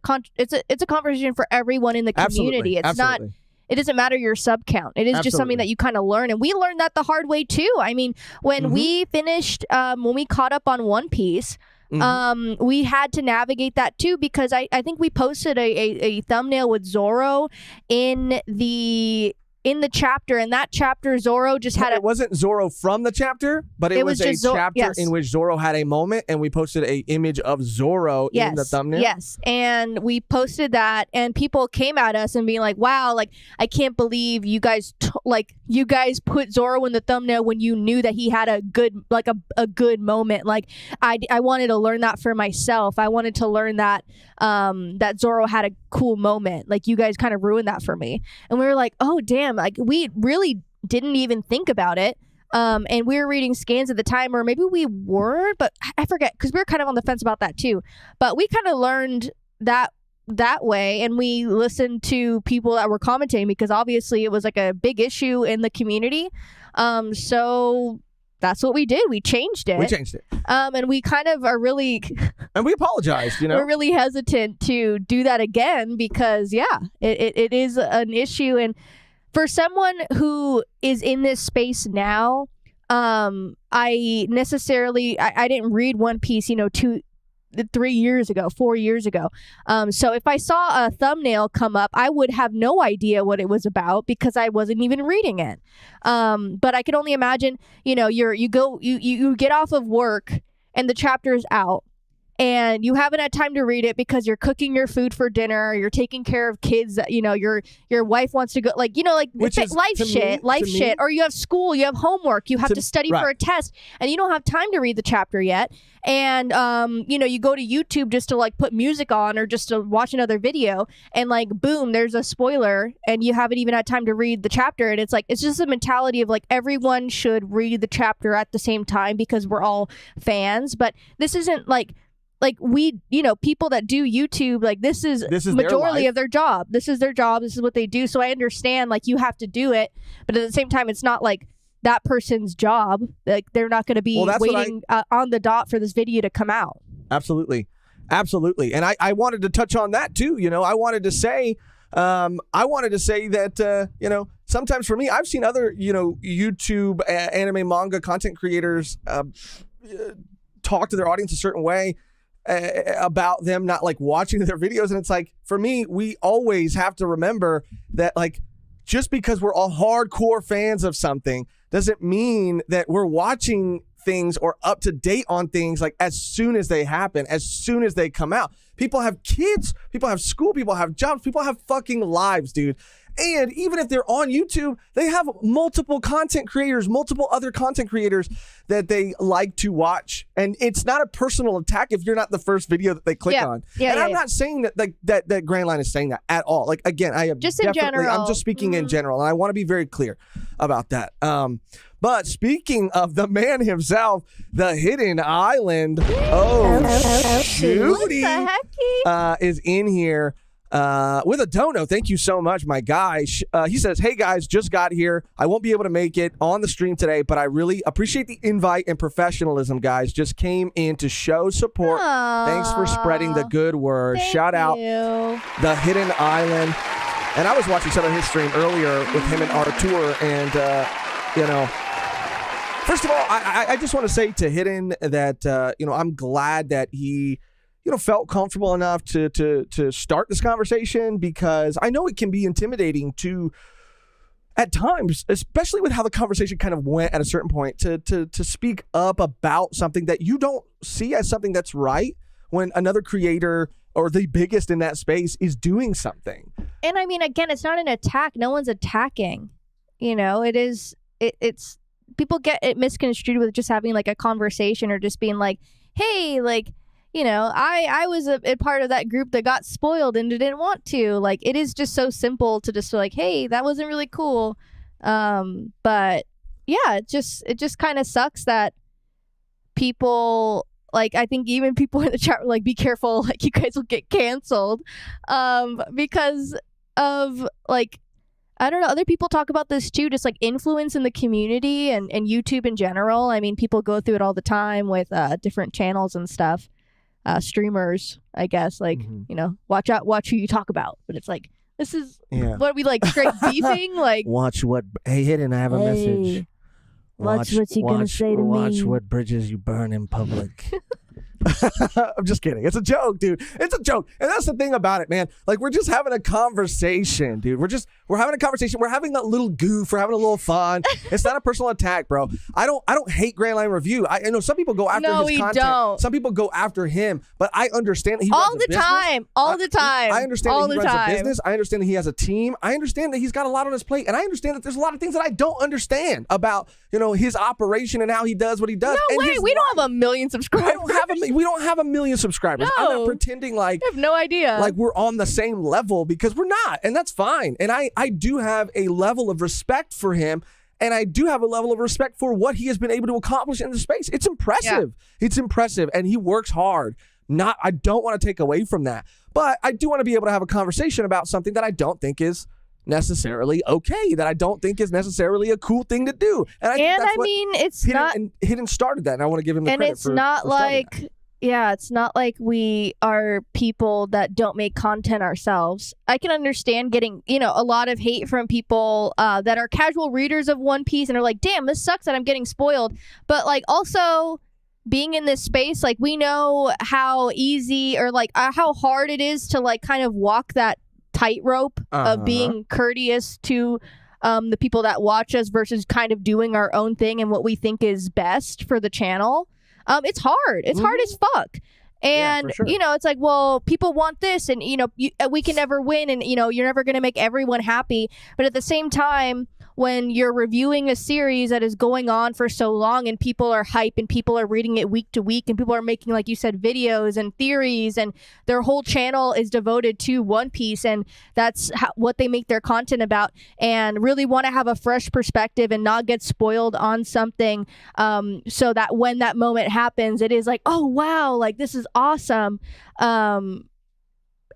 B: conversation for everyone in the community.
A: Absolutely.
B: It doesn't matter your sub count. It is just something that you kind of learn, and we learned that the hard way too. I mean, when we finished, when we caught up on One Piece, we had to navigate that too, because I think we posted a thumbnail with Zoro in the chapter, and that chapter Zoro just had
A: it wasn't Zoro from the chapter, but it was a chapter in which Zoro had a moment, and we posted a image of Zoro in the thumbnail.
B: Yes, and we posted that, and people came at us and being like, wow, I can't believe you guys you guys put Zoro in the thumbnail when you knew that he had a good a good moment. I wanted to learn that for myself. I wanted to learn that that Zoro had a cool moment. You guys kind of ruined that for me. And we were like, oh damn, we really didn't even think about it. And we were reading scans at the time, or maybe we weren't, but I forget, because we were kind of on the fence about that too. But we kind of learned that way, and we listened to people that were commenting, because obviously it was a big issue in the community. So that's what we did. We changed it. And we kind of are really...
A: and we apologized,
B: We're really hesitant to do that again, because, yeah, it is an issue. And for someone who is in this space now, I didn't read One Piece, 3 years ago, 4 years ago. So if I saw a thumbnail come up, I would have no idea what it was about, because I wasn't even reading it. But I could only imagine, you get off of work and the chapter is out, and you haven't had time to read it because you're cooking your food for dinner, you're taking care of kids that, you know, your wife wants to go, like, you know, like life shit, or you have school, you have homework, you have to study for a test, and you don't have time to read the chapter yet. And you know, you go to YouTube just to like put music on or just to watch another video, and like boom, there's a spoiler, and you haven't even had time to read the chapter. And it's like, it's just a mentality of like everyone should read the chapter at the same time because we're all fans. But this isn't like we, you know, people that do YouTube, like this is majority of their job. This is their job. This is what they do. So I understand like you have to do it, but at the same time, it's not like that person's job. Like they're not going to be waiting on the dot for this video to come out.
A: Absolutely. And I wanted to touch on that too. You know, I wanted to say that, you know, sometimes for me, I've seen other, you know, YouTube anime manga content creators talk to their audience a certain way about them not like watching their videos. And it's like, for me, we always have to remember that like, just because we're all hardcore fans of something doesn't mean that we're watching things or up to date on things like as soon as they happen, as soon as they come out. People have kids, people have school, people have jobs, people have fucking lives, dude. And even if they're on YouTube, they have multiple content creators, multiple other content creators that they like to watch. And it's not a personal attack if you're not the first video that they click on. And I'm not saying that like that Grand Line is saying that at all. Like, again, I am
B: just in general.
A: I'm just speaking in general, and I want to be very clear about that. But speaking of the man himself, the Hidden Island, Shooty is in here with a dono. Thank you so much, my guy. He says, hey guys, just got here. I won't be able to make it on the stream today, but I really appreciate the invite and professionalism, guys. Just came in to show support. Thanks for spreading the good word. Shout out the Hidden Island. And I was watching some of his stream earlier with him and Artur, and you know, first of all, I just want to say to Hidden that you know, I'm glad that he, you know, felt comfortable enough to start this conversation, because I know it can be intimidating to, at times, especially with how the conversation kind of went at a certain point, to speak up about something that you don't see as something that's right when another creator or the biggest in that space is doing something.
B: And I mean, again, it's not an attack. No one's attacking. You know, it's people get it misconstrued with just having like a conversation or just being like, hey, like, you know, I was a part of that group that got spoiled and didn't want to. Like, it is just so simple to just be like, hey, that wasn't really cool. But yeah, it just kind of sucks that people, like, I think even people in the chat were like, be careful, like you guys will get canceled. Because of like, I don't know, other people talk about this too, just like influence in the community and YouTube in general. I mean, people go through it all the time with different channels and stuff. Streamers, I guess, like, you know, watch who you talk about. But it's like, this is what are we like straight beefing? Like,
A: watch what, hey, Hidden, I have a message.
B: Watch what you're gonna say to me.
A: Watch what bridges you burn in public. I'm just kidding. It's a joke, dude. It's a joke. And that's the thing about it, man. Like, we're just having a conversation, dude. We're having a conversation. We're having a little goof. We're having a little fun. It's not a personal attack, bro. I don't hate Grand Line Review. I know some people go after his content. Don't. Some people go after him, but I understand that he runs a business. All the time. I understand that he runs a business. I understand that he has a team. I understand that he's got a lot on his plate, and I understand that there's a lot of things that I don't understand about, you know, his operation and how he does what he does.
B: No way. We don't have a million subscribers.
A: We don't have a million subscribers.
B: No.
A: I'm not pretending like
B: I have no idea.
A: Like we're on the same level, because we're not, and that's fine. And I do have a level of respect for him, and I do have a level of respect for what he has been able to accomplish in the space. It's impressive. Yeah. It's impressive, and he works hard. I don't want to take away from that, but I do want to be able to have a conversation about something that I don't think is necessarily okay, that I don't think is necessarily a cool thing to do. And I think that's
B: it's not
A: Hidden started that, and I want to give him the credit
B: and it's
A: for
B: not
A: for
B: like
A: that.
B: Yeah, it's not like we are people that don't make content ourselves. I can understand getting, you know, a lot of hate from people that are casual readers of One Piece and are like, damn, this sucks that I'm getting spoiled. But like, also being in this space, like, we know how easy or like how hard it is to like kind of walk that tightrope of being courteous to the people that watch us versus kind of doing our own thing and what we think is best for the channel. It's hard. It's hard as fuck. And,
A: for sure.
B: it's like, well, people want this and, we can never win and, you're never going to make everyone happy. But at the same time, when you're reviewing a series that is going on for so long and people are hype and people are reading it week to week and people are making, like you said, videos and theories and their whole channel is devoted to One Piece and that's what they make their content about and really want to have a fresh perspective and not get spoiled on something so that when that moment happens, it is like, oh, wow, like this is awesome. And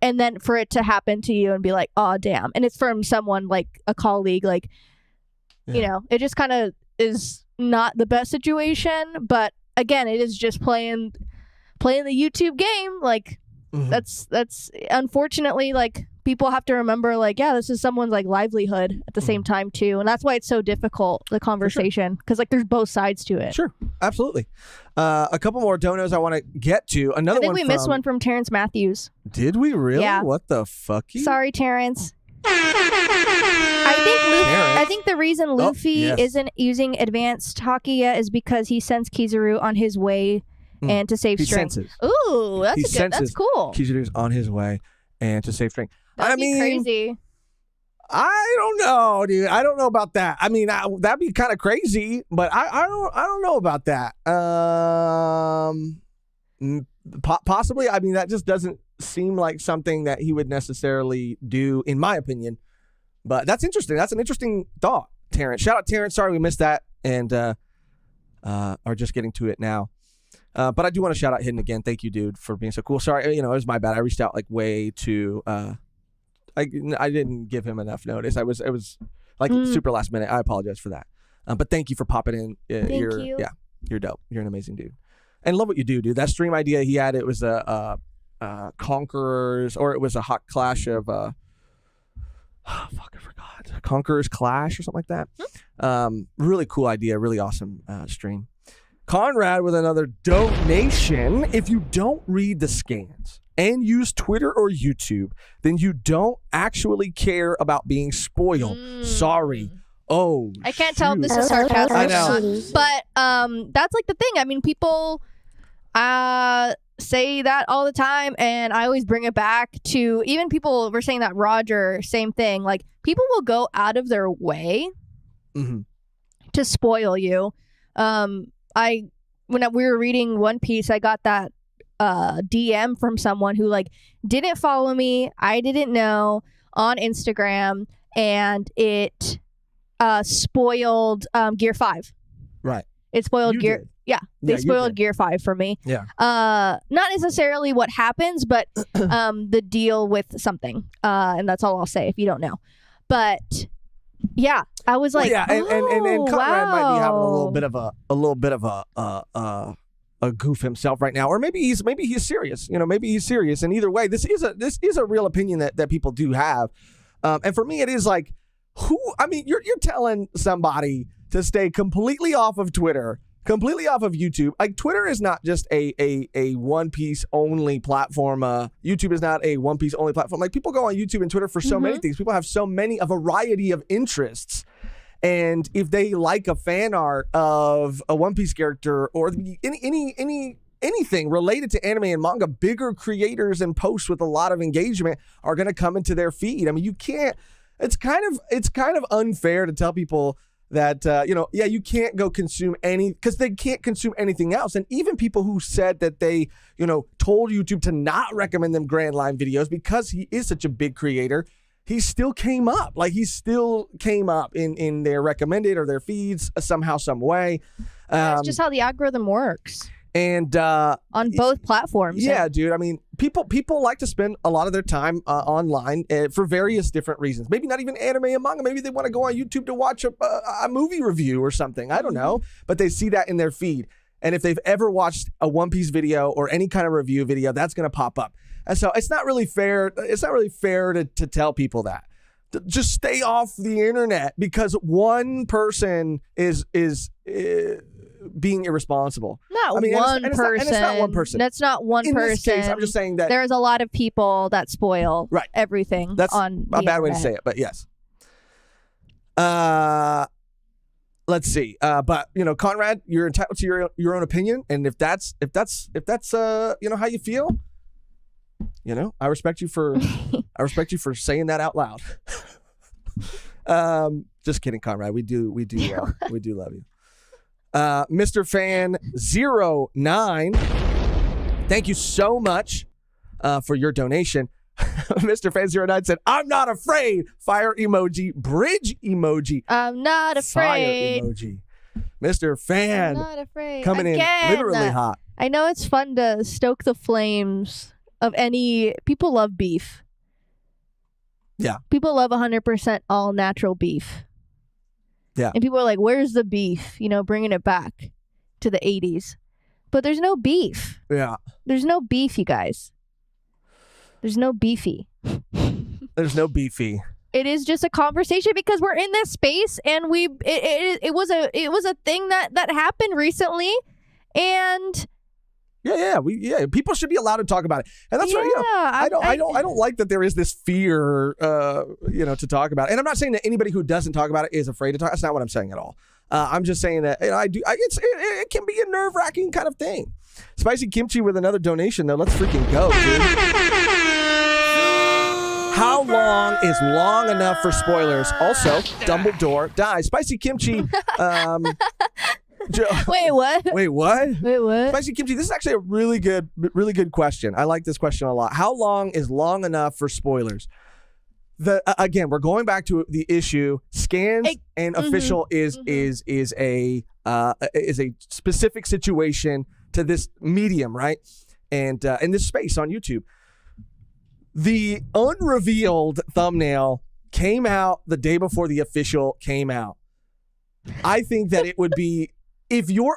B: then for it to happen to you and be like, oh, damn. And it's from someone like a colleague, like, it just kind of is not the best situation. But again, it is just playing the YouTube game. Like that's unfortunately like people have to remember like, yeah, this is someone's like livelihood at the same time too. And that's why it's so difficult, the conversation, because like there's both sides to it.
A: Sure. Absolutely. A couple more donos I want to get to. Another
B: I think
A: one
B: we missed one from Terrence Matthews.
A: Did we really?
B: Yeah.
A: What the fuck?
B: Sorry, Terrence. I think the reason Luffy isn't using advanced haki yet is because he sends Kizaru on his way and to save String.
A: Senses.
B: Ooh, that's cool.
A: Kizaru's on his way and to save String.
B: That'd be crazy.
A: I don't know, dude. I don't know about that. I mean, that'd be kind of crazy, but I don't know about that. Possibly. I mean, that just doesn't seem like something that he would necessarily do, in my opinion. But that's interesting. That's an interesting thought, Terrence. Shout out, Terrence. Sorry we missed that and are just getting to it now. But I do want to shout out Hidden again. Thank you, dude, for being so cool. Sorry, it was my bad. I reached out like way too. I didn't give him enough notice. It was like super last minute. I apologize for that. But thank you for popping in.
B: Thank you.
A: Yeah, you're dope. You're an amazing dude. And love what you do, dude. That stream idea he had, it was a Conquerors, or it was a hot clash of I forgot. Conquerors Clash or something like that. Really cool idea. Really awesome stream. Conrad with another donation. If you don't read the scans and use Twitter or YouTube, then you don't actually care about being spoiled. Sorry. Oh,
B: I can't tell if this is sarcasm
A: I
B: or
A: know.
B: not. But that's like the thing. I mean, people say that all the time, and I always bring it back to even people were saying that Roger, same thing. Like people will go out of their way to spoil you. When we were reading One Piece, I got that DM from someone who like didn't follow me. I didn't know on Instagram, and it spoiled Gear 5.
A: Right.
B: It spoiled
A: You
B: Gear.
A: did.
B: Yeah, they
A: Yeah, you
B: spoiled
A: did.
B: Gear 5 for me.
A: Yeah.
B: Not necessarily what happens, but the deal with something. And that's all I'll say if you don't know. But yeah, I was like,
A: and Conrad might be having a little bit of a goof himself right now, or maybe he's serious. Maybe he's serious. And either way, this is a real opinion that people do have. And for me, it is like, you're telling somebody to stay completely off of Twitter, completely off of YouTube. Like Twitter is not just a One Piece only platform. YouTube is not a One Piece only platform. Like people go on YouTube and Twitter for so many things. People have a variety of interests. And if they like a fan art of a One Piece character or anything related to anime and manga, bigger creators and posts with a lot of engagement are going to come into their feed. I mean, you can't. It's kind of unfair to tell people that you can't go consume because they can't consume anything else. And even people who said that they told YouTube to not recommend them Grand Line videos because he is such a big creator, he still came up. Like he still came up in their recommended or their feeds somehow, some way.
B: That's just how the algorithm works.
A: And
B: on both platforms.
A: Yeah, dude. I mean, people like to spend a lot of their time online for various different reasons. Maybe not even anime and manga. Maybe they want to go on YouTube to watch a movie review or something. I don't know. But they see that in their feed. And if they've ever watched a One Piece video or any kind of review video, that's going to pop up. And so it's not really fair. It's not really fair to tell people that. Just stay off the internet because one person is being irresponsible.
B: Not one person.
A: And it's not one person.
B: That's not one person.
A: In this case, I'm just saying that
B: there's a lot of people that spoil everything.
A: That's
B: on
A: a
B: the
A: bad way to
B: internet.
A: say it, but yes. let's see. But Conrad, you're entitled to your own opinion, and if that's how you feel, I respect you for saying that out loud. Just kidding, Conrad. We do love you. Mr. Fan 09, thank you so much for your donation. Mr. Fan 09 said, "I'm not afraid." Fire emoji, bridge emoji.
B: I'm not afraid.
A: Fire emoji. Mr. Fan,
B: I'm not afraid.
A: coming in literally hot.
B: I know it's fun to stoke the flames of any. People love beef.
A: Yeah.
B: People love 100% all natural beef.
A: Yeah.
B: And people are like, "Where's the beef?" Bringing it back to the 80s. But there's no beef.
A: Yeah.
B: There's no beef, you guys. There's no beefy.
A: There's no beefy.
B: It is just a conversation because we're in this space, and it was a thing that happened recently, and
A: people should be allowed to talk about it, and that's what I don't like that there is this fear to talk about it. And I'm not saying that anybody who doesn't talk about it is afraid to talk. That's not what I'm saying at all. I'm just saying that it can be a nerve-wracking kind of thing. Spicy Kimchi with another donation though. Let's freaking go, dude. How long is long enough for spoilers? Also, Dumbledore dies. Spicy Kimchi.
B: Wait, what?
A: Wait, what?
B: Wait, what?
A: Spicy Kimchi, this is actually a really good question. I like this question a lot. How long is long enough for spoilers? Again, we're going back to the issue. Scans and official is a specific situation to this medium, right? And in this space on YouTube. The unrevealed thumbnail came out the day before the official came out. I think that it would be, if your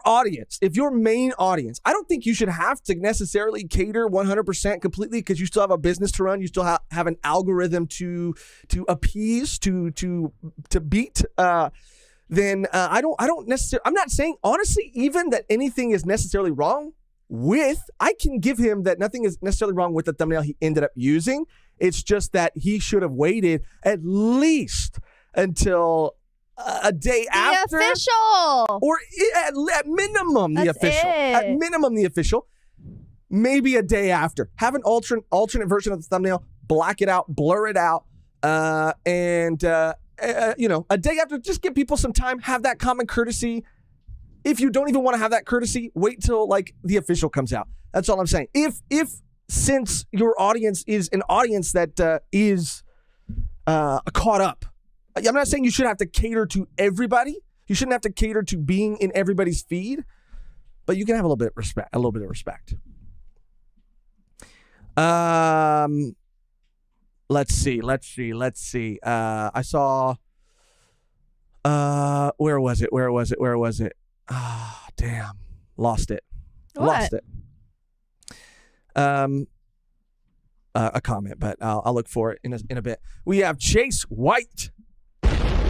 A: main audience, I don't think you should have to necessarily cater 100% completely, because you still have a business to run. You still have an algorithm to appease, to beat. Then I don't necessarily, I'm not saying honestly even that anything is necessarily wrong with, I can give him that nothing is necessarily wrong with the thumbnail he ended up using. It's just that he should have waited at least until a day after.
B: The official.
A: Or at minimum the official. At minimum the official. Maybe a day after. Have an alternate version of the thumbnail. Black it out. Blur it out. And a day after. Just give people some time. Have that common courtesy. If you don't even want to have that courtesy, wait till the official comes out. That's all I'm saying. If since your audience is an audience that is caught up. I'm not saying you should have to cater to everybody. You shouldn't have to cater to being in everybody's feed, but you can have a little bit of respect. Let's see. I saw. Where was it? Ah, damn. Lost it.
B: What?
A: Lost it. A comment, but I'll look for it in a bit. We have Chase White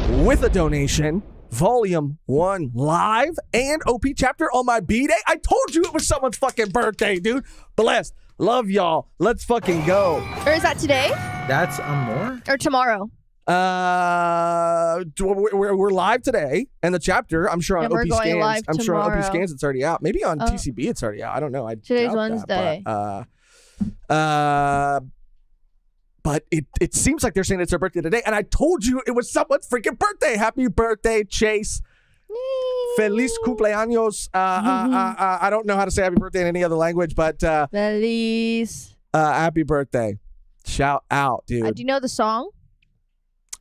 A: with a donation, Volume 1 live and OP chapter on my B-Day. I told you it was someone's fucking birthday, dude. Blessed. Love y'all. Let's fucking go.
B: Or is that today?
C: That's more?
B: Or tomorrow?
A: We're live today, and the chapter, I'm sure on
B: we're
A: OP
B: going
A: Scans.
B: live
A: I'm sure on OP
B: tomorrow.
A: Scans it's already out. Maybe on TCB it's already out. I don't know.
B: Today's Wednesday.
A: But it seems like they're saying it's their birthday today, and I told you it was someone's freaking birthday. Happy birthday, Chase. Feliz cumpleaños. I don't know how to say happy birthday in any other language, but
B: Feliz.
A: Happy birthday. Shout out, dude.
B: Do you know the song?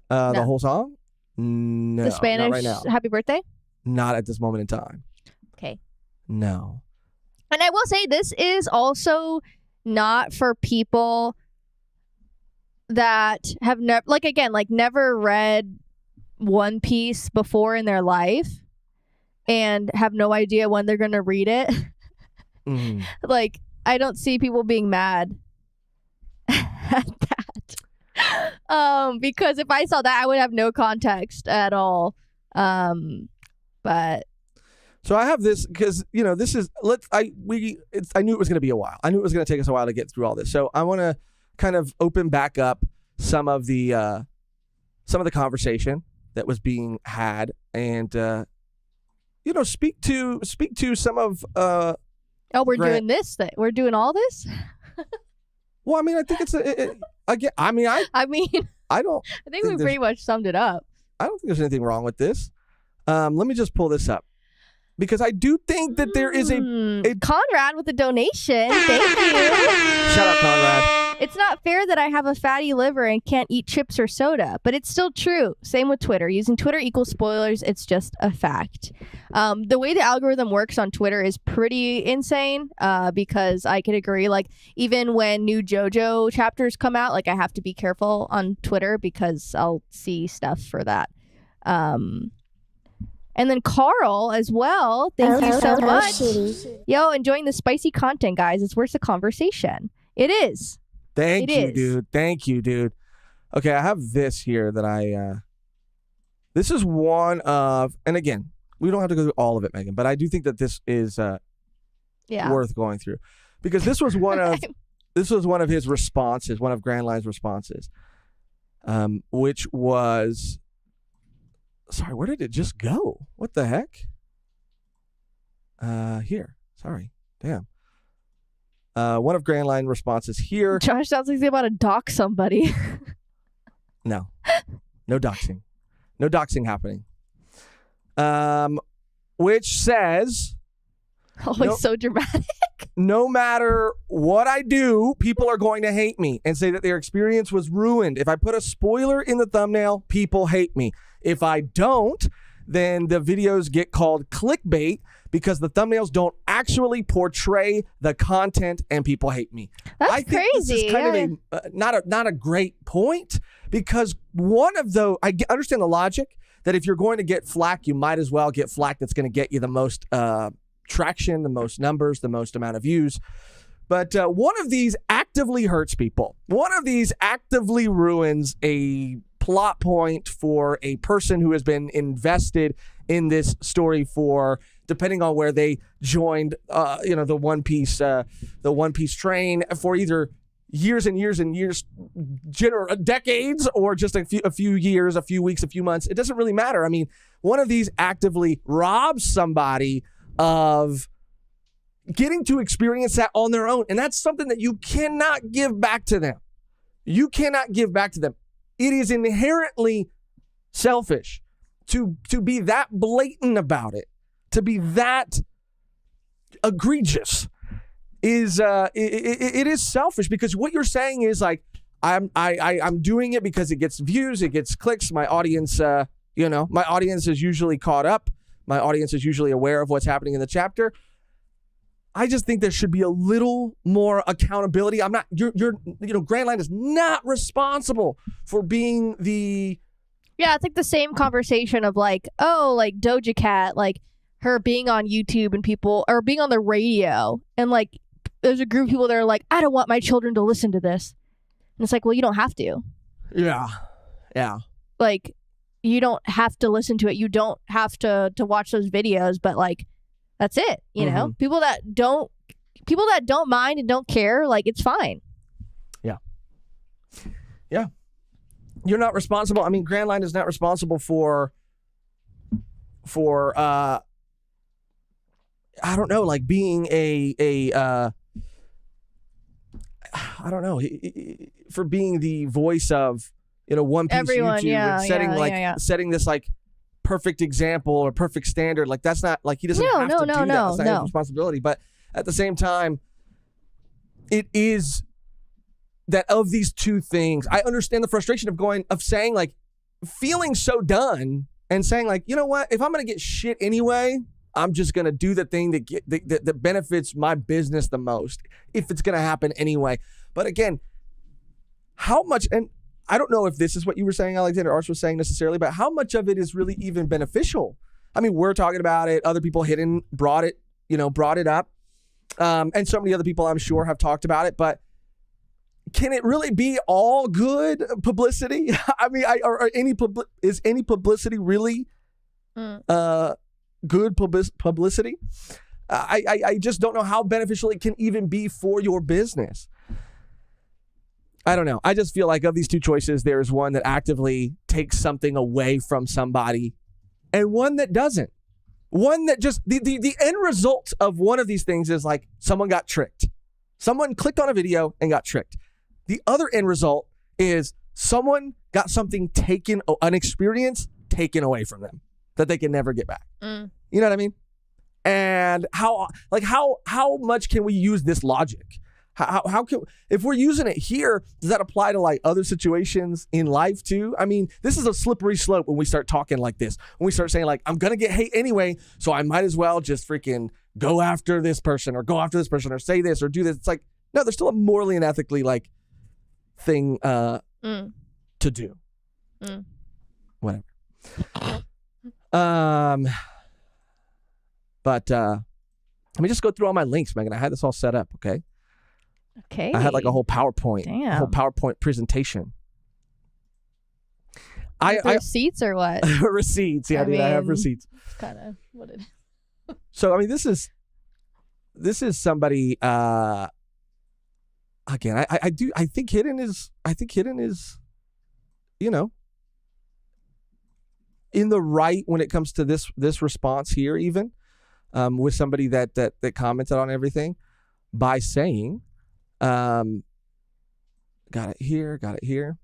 A: The
B: No.
A: whole song? No.
B: The Spanish
A: not right now.
B: happy birthday?
A: Not at this moment in time.
B: Okay.
A: No.
B: And I will say this is also not for people that have never read One Piece before in their life and have no idea when they're going to read it.
A: Mm.
B: I don't see people being mad at that. Because if I saw that, I would have no context at all. But
A: So I have this because this is I knew it was going to be a while. I knew it was going to take us a while to get through all this. So I want to kind of open back up some of the conversation that was being had, and speak to some of
B: Oh, we're
A: Grant-
B: doing this thing. We're doing all this?
A: well, I mean, I think it's again, I mean,
B: I mean,
A: I don't
B: I think we pretty much summed it up.
A: I don't think there's anything wrong with this. Let me just pull this up because I do think that there is a
B: Conrad with a donation. Thank you.
A: shout out Conrad.
B: It's not fair that I have a fatty liver and can't eat chips or soda, but it's still true. Same with Twitter. Using Twitter equals spoilers. It's just a fact. The way the algorithm works on Twitter is pretty insane because I could agree. Like, even when new JoJo chapters come out, like, I have to be careful on Twitter because I'll see stuff for that. And then Carl as well. Thank you so much. Yo, enjoying the spicy content, guys. It's worth the conversation. It is.
A: Thank
B: It
A: you,
B: is.
A: dude. Thank you, dude. Okay, I have this here that this is one of, and again, we don't have to go through all of it, Megan, but I do think that this is worth going through because this was one of his responses, one of Grand Line's responses, which was, sorry, where did it just go? What the heck? Here. Sorry. Damn. One of Grand Line responses here.
B: Josh sounds like he's about to dock somebody.
A: No doxing. No doxing happening. Which says,
B: Oh,
A: Nope.
B: he's so dramatic.
A: no matter what I do, people are going to hate me and say that their experience was ruined. If I put a spoiler in the thumbnail, people hate me. If I don't, then the videos get called clickbait because the thumbnails don't actually portray the content and people hate me.
B: That's
A: I think
B: crazy.
A: this is kind of not a great point because one of the, understand the logic that if you're going to get flack, you might as well get flack that's going to get you the most traction, the most numbers, the most amount of views. But one of these actively hurts people. One of these actively ruins a plot point for a person who has been invested in this story for, depending on where they joined, the One Piece train for either years and years and years, decades, or just a few years, a few weeks, a few months. It doesn't really matter. I mean, one of these actively robs somebody of getting to experience that on their own. And that's something that you cannot give back to them. You cannot give back to them. It is inherently selfish to be that blatant about it, to be that egregious. It is selfish because what you're saying is like, I'm doing it because it gets views, it gets clicks. My audience, my audience is usually caught up. My audience is usually aware of what's happening in the chapter. I just think there should be a little more accountability. I'm not, Grand Line is not responsible for being the.
B: Yeah, it's like the same conversation of like, oh, like Doja Cat, like her being on YouTube and people, or being on the radio, and like there's a group of people that are like, I don't want my children to listen to this. And it's like, well, you don't have to.
A: Yeah.
B: Like, you don't have to listen to it. You don't have to watch those videos, but like, that's it. You know, people that don't mind and don't care, like, it's fine.
A: Yeah. You're not responsible. I mean, Grand Line is not responsible for I don't know, like being I don't know, for being the voice of, One Piece
B: Everyone,
A: YouTube and setting this like perfect example or perfect standard. Like that's not like he doesn't have to do that. That's not his responsibility. But at the same time, it is that of these two things, I understand the frustration of saying like feeling so done and saying like, you know what, if I'm going to get shit anyway, I'm just going to do the thing that benefits my business the most if it's going to happen anyway. But again, how much, and I don't know if this is what you were saying, Alexander Arts was saying necessarily, but how much of it is really even beneficial? I mean, we're talking about it. Other people brought it up. And so many other people I'm sure have talked about it, but can it really be all good publicity? I mean, is any publicity really good publicity? I just don't know how beneficial it can even be for your business. I don't know. I just feel like of these two choices, there is one that actively takes something away from somebody and one that doesn't. One that just the end result of one of these things is like someone got tricked. Someone clicked on a video and got tricked. The other end result is someone got something taken, an experience taken away from them that they can never get back. You know what I mean? And how much can we use this logic? How can, if we're using it here, does that apply to like other situations in life too? I mean, this is a slippery slope when we start talking like this. When we start saying like, I'm going to get hate anyway, so I might as well just freaking go after this person or say this or do this. It's like, no, there's still a morally and ethically like thing to do. Whatever. But let me just go through all my links, Megan. I had this all set up, okay?
B: Okay.
A: I had like a whole PowerPoint, presentation.
B: Receipts or what?
A: Receipts, yeah, I have receipts.
B: It's kind of what it is.
A: So I mean, this is somebody. Again, I think Hidden is, you know, in the right when it comes to this response here, even with somebody that commented on everything by saying. Got it here.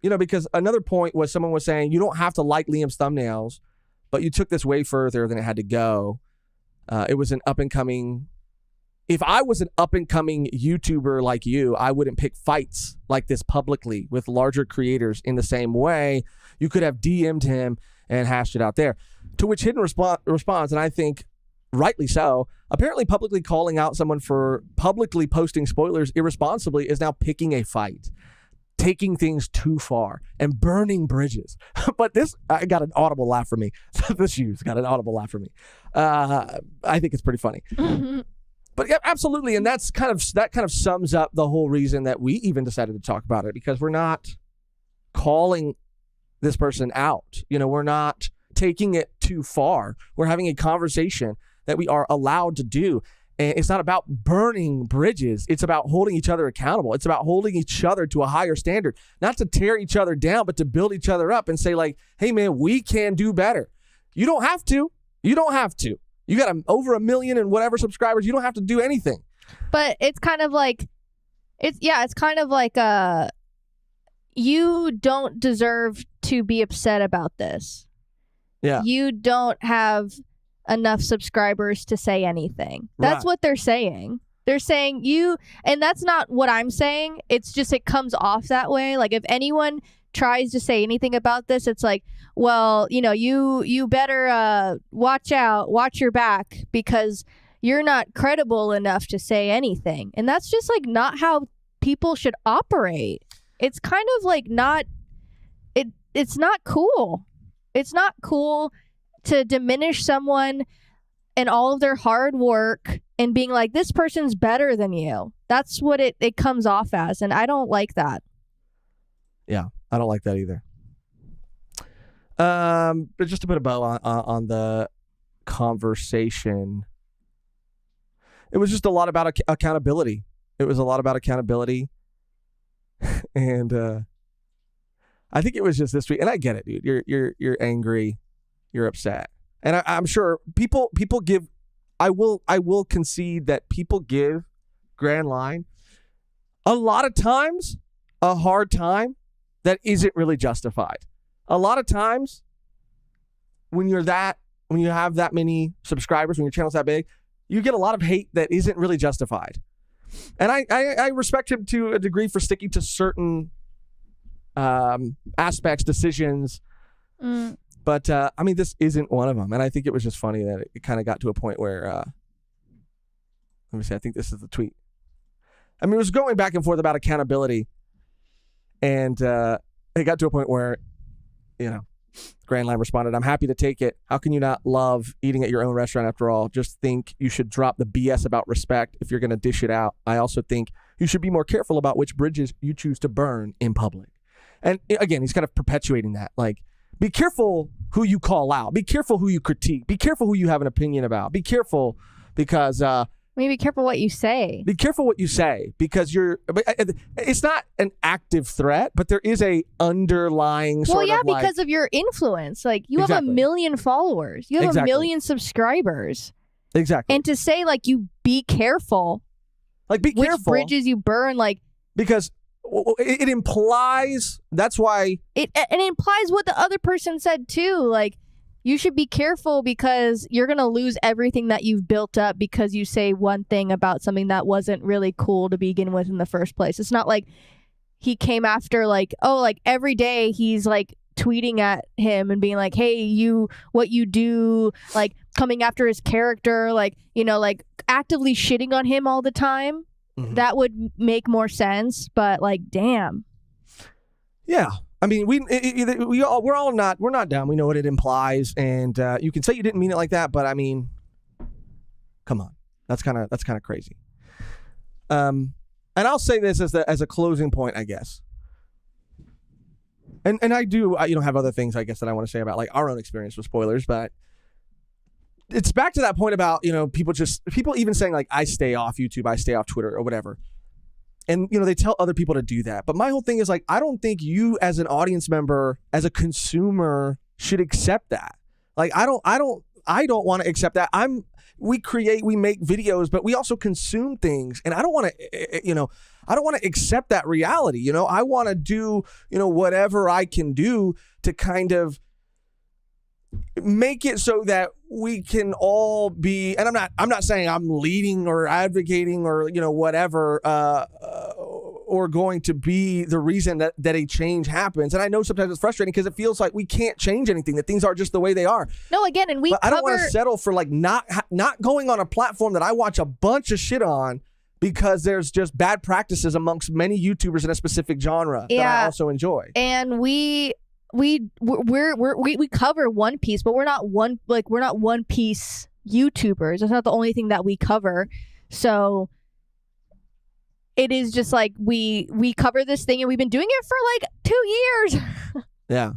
A: You know, because another point was someone was saying, you don't have to like Liam's thumbnails, but you took this way further than it had to go. It was an up-and-coming... If I was an up-and-coming YouTuber like you, I wouldn't pick fights like this publicly with larger creators in the same way. You could have DM'd him and hashed it out there. To which Hidden responds, and I think rightly so, apparently publicly calling out someone for publicly posting spoilers irresponsibly is now picking a fight, taking things too far, and burning bridges. But this, I got an audible laugh from me. This shoes got an audible laugh from me. I think it's pretty funny. But yeah, absolutely, and that kind of sums up the whole reason that we even decided to talk about it, because we're not calling this person out. You know, we're not taking it too far. We're having a conversation that we are allowed to do. And it's not about burning bridges. It's about holding each other accountable. It's about holding each other to a higher standard, not to tear each other down, but to build each other up and say like, hey man, we can do better. You don't have to. You got over 1 million and whatever subscribers. You don't have to do anything.
B: But it's kind of like, you don't deserve to be upset about this.
A: Yeah.
B: You don't have enough subscribers to say anything. That's what they're saying. They're saying you, and that's not what I'm saying. It's just, it comes off that way. Like if anyone tries to say anything about this, it's like, well, you know, you better watch your back because you're not credible enough to say anything. And that's just like not how people should operate. It's kind of like it's not cool. It's not cool to diminish someone and all of their hard work and being like, this person's better than you. That's what it comes off as. And I don't like that.
A: Yeah, I don't like that either. But just to put a bow on the conversation, it was just a lot about accountability. And I think it was just this week, and I get it, dude. You're angry, you're upset, and I'm sure people give. I will concede that people give Grand Line a lot of times a hard time that isn't really justified. A lot of times when you have that many subscribers, when your channel's that big, you get a lot of hate that isn't really justified. And I respect him to a degree for sticking to certain aspects, decisions. But I mean, this isn't one of them. And I think it was just funny that it kind of got to a point where, let me see, I think this is the tweet. I mean, it was going back and forth about accountability. And it got to a point where, you know, Grand Line responded, "I'm happy to take it. How can you not love eating at your own restaurant after all? Just think you should drop the BS about respect if you're going to dish it out. I also think you should be more careful about which bridges you choose to burn in public." And again, he's kind of perpetuating that. Like, be careful who you call out. Be careful who you critique. Be careful who you have an opinion about. Be careful because
B: Maybe be careful what you say.
A: Be careful what you say because it's not an active threat, but there is a underlying sort of
B: because of your influence. Like you have 1 million followers. You have 1 million subscribers.
A: Exactly.
B: And to say like you be careful.
A: Like be careful.
B: Which bridges you burn, like
A: because it implies that's why
B: it implies what the other person said too. Like you should be careful because you're going to lose everything that you've built up because you say one thing about something that wasn't really cool to begin with in the first place. It's not like he came after like, oh, like every day he's like tweeting at him and being like, hey, what you do, like coming after his character, like, you know, like actively shitting on him all the time. Mm-hmm. That would make more sense. But like, damn.
A: Yeah. I mean, we're not dumb. We know what it implies, and you can say you didn't mean it like that, but I mean, come on, that's kind of crazy. And I'll say this as a closing point, I guess. And I do have other things I guess that I want to say about like our own experience with spoilers, but it's back to that point about people even saying like I stay off YouTube, I stay off Twitter or whatever. And, they tell other people to do that. But my whole thing is like, I don't think you as an audience member, as a consumer should accept that. Like, I don't want to accept that. We make videos, but we also consume things. And I don't want to, accept that reality. I want to do, whatever I can do to kind of make it so that we can all be, and I'm not saying I'm leading or advocating or whatever or going to be the reason that a change happens. And I know sometimes it's frustrating because it feels like we can't change anything, that things are just the way they are.
B: No, again, and
A: I don't want to settle for like not going on a platform that I watch a bunch of shit on because there's just bad practices amongst many YouTubers in a specific genre that I also enjoy.
B: And we cover One Piece, but we're not One Piece YouTubers. That's not the only thing that we cover. So it is just like we cover this thing and we've been doing it for like 2 years.
A: Yeah.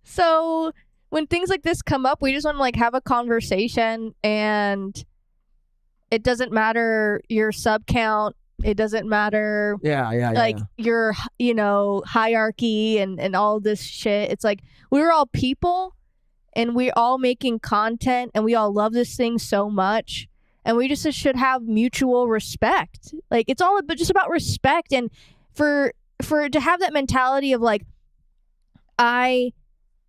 B: So when things like this come up, we just want to like have a conversation, and it doesn't matter your sub count. It doesn't matter your hierarchy and all this shit. It's like we're all people and we're all making content and we all love this thing so much, and we just should have mutual respect. Like it's all just about respect, and for to have that mentality of like I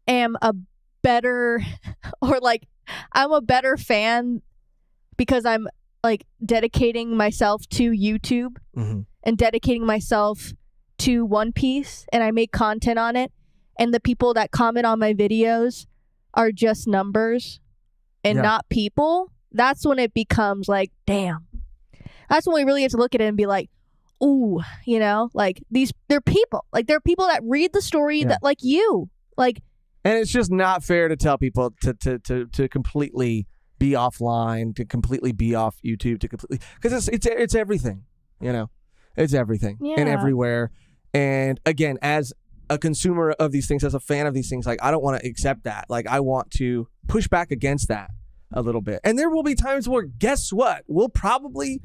B: am a better or like I'm a better fan because I'm like dedicating myself to YouTube and dedicating myself to One Piece, and I make content on it, and the people that comment on my videos are just numbers and not people. That's when it becomes like, damn. That's when we really have to look at it and be like, ooh, like they're people. Like they're people that read the story that like you. Like,
A: and it's just not fair to tell people to completely be offline, to completely be off YouTube, to completely, because it's everything, it's everything and everywhere. And again, as a consumer of these things, as a fan of these things, like I don't want to accept that. Like I want to push back against that a little bit. And there will be times where, guess what? We'll probably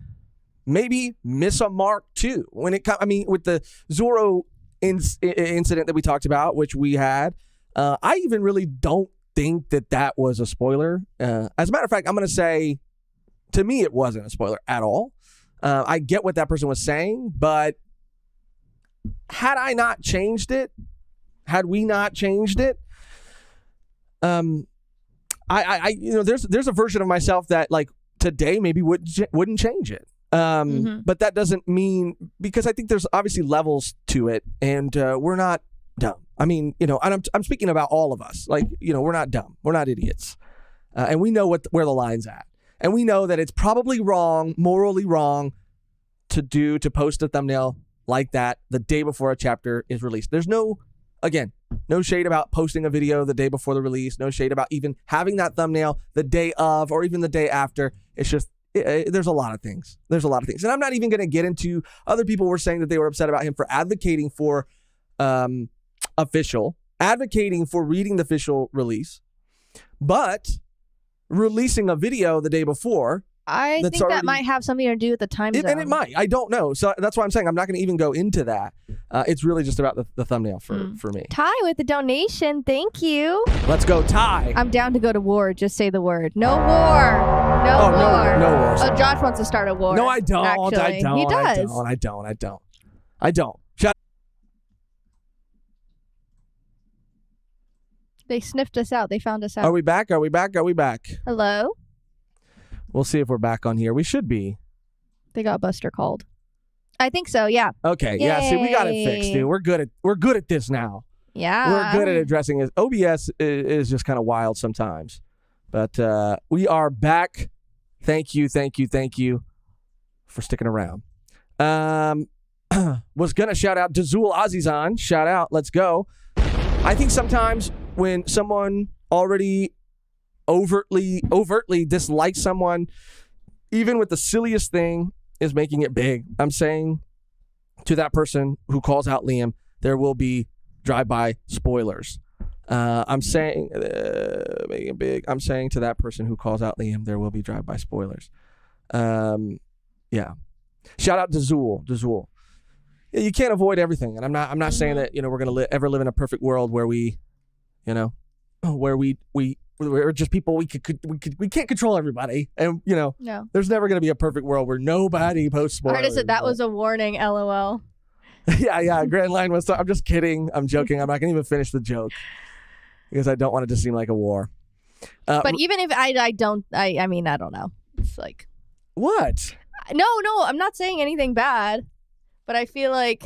A: maybe miss a mark too. When it comes, I mean, with the Zoro incident that we talked about, which we had, I even really don't think that was a spoiler. As a matter of fact, I'm going to say, to me, it wasn't a spoiler at all. I get what that person was saying, but had I not changed it, had we not changed it, there's a version of myself that like today maybe wouldn't change it. But that doesn't mean, because I think there's obviously levels to it, and we're not dumb. I mean, and I'm speaking about all of us. Like, we're not dumb. We're not idiots. And we know where the line's at. And we know that it's probably wrong, morally wrong to post a thumbnail like that the day before a chapter is released. There's no shade about posting a video the day before the release. No shade about even having that thumbnail the day of or even the day after. It's just, there's a lot of things. And I'm not even going to get into, other people were saying that they were upset about him for advocating for advocating for reading the official release, but releasing a video the day before
B: I
A: That's
B: think
A: already-
B: that might have something to do with the time zone.
A: And it might. I don't know. So that's why I'm saying I'm not going to even go into that. It's really just about the thumbnail for me.
B: Ty with the donation. Thank you.
A: Let's go, Ty.
B: I'm down to go to war. Just say the word. No war. No war.
A: No war.
B: Oh, Josh wants to start a war.
A: No, I don't.
B: Actually.
A: I don't.
B: He does.
A: I don't. Shut.
B: They sniffed us out. They found us out.
A: Are we back?
B: Hello?
A: We'll see if we're back on here. We should be.
B: They got Buster called. I think so, yeah.
A: Okay. Yeah, see, we got it fixed,
B: Yay.
A: dude. We're good at this now.
B: Yeah.
A: We're good at addressing it. OBS is just kind of wild sometimes. But we are back. Thank you for sticking around. Was going to shout out Dazul Azizan. Shout out. Let's go. I think sometimes when someone already overtly dislikes someone, even with the silliest thing, is making it big. I'm saying to that person who calls out Liam, there will be drive-by spoilers. I'm saying making it big. I'm saying to that person who calls out Liam, there will be drive-by spoilers. Yeah. Shout out to Zool. Yeah, you can't avoid everything, and I'm not saying that we're gonna ever live in a perfect world where we, we're just people. We can't control everybody, and
B: No.
A: there's never gonna be a perfect world where nobody posts spoilers.
B: Artist said that was a warning, LOL.
A: Yeah. Grand Line was. I'm just kidding. I'm joking. I'm not gonna even finish the joke because I don't want it to seem like a war.
B: But even if I don't know. It's like
A: What?
B: no, I'm not saying anything bad, but I feel like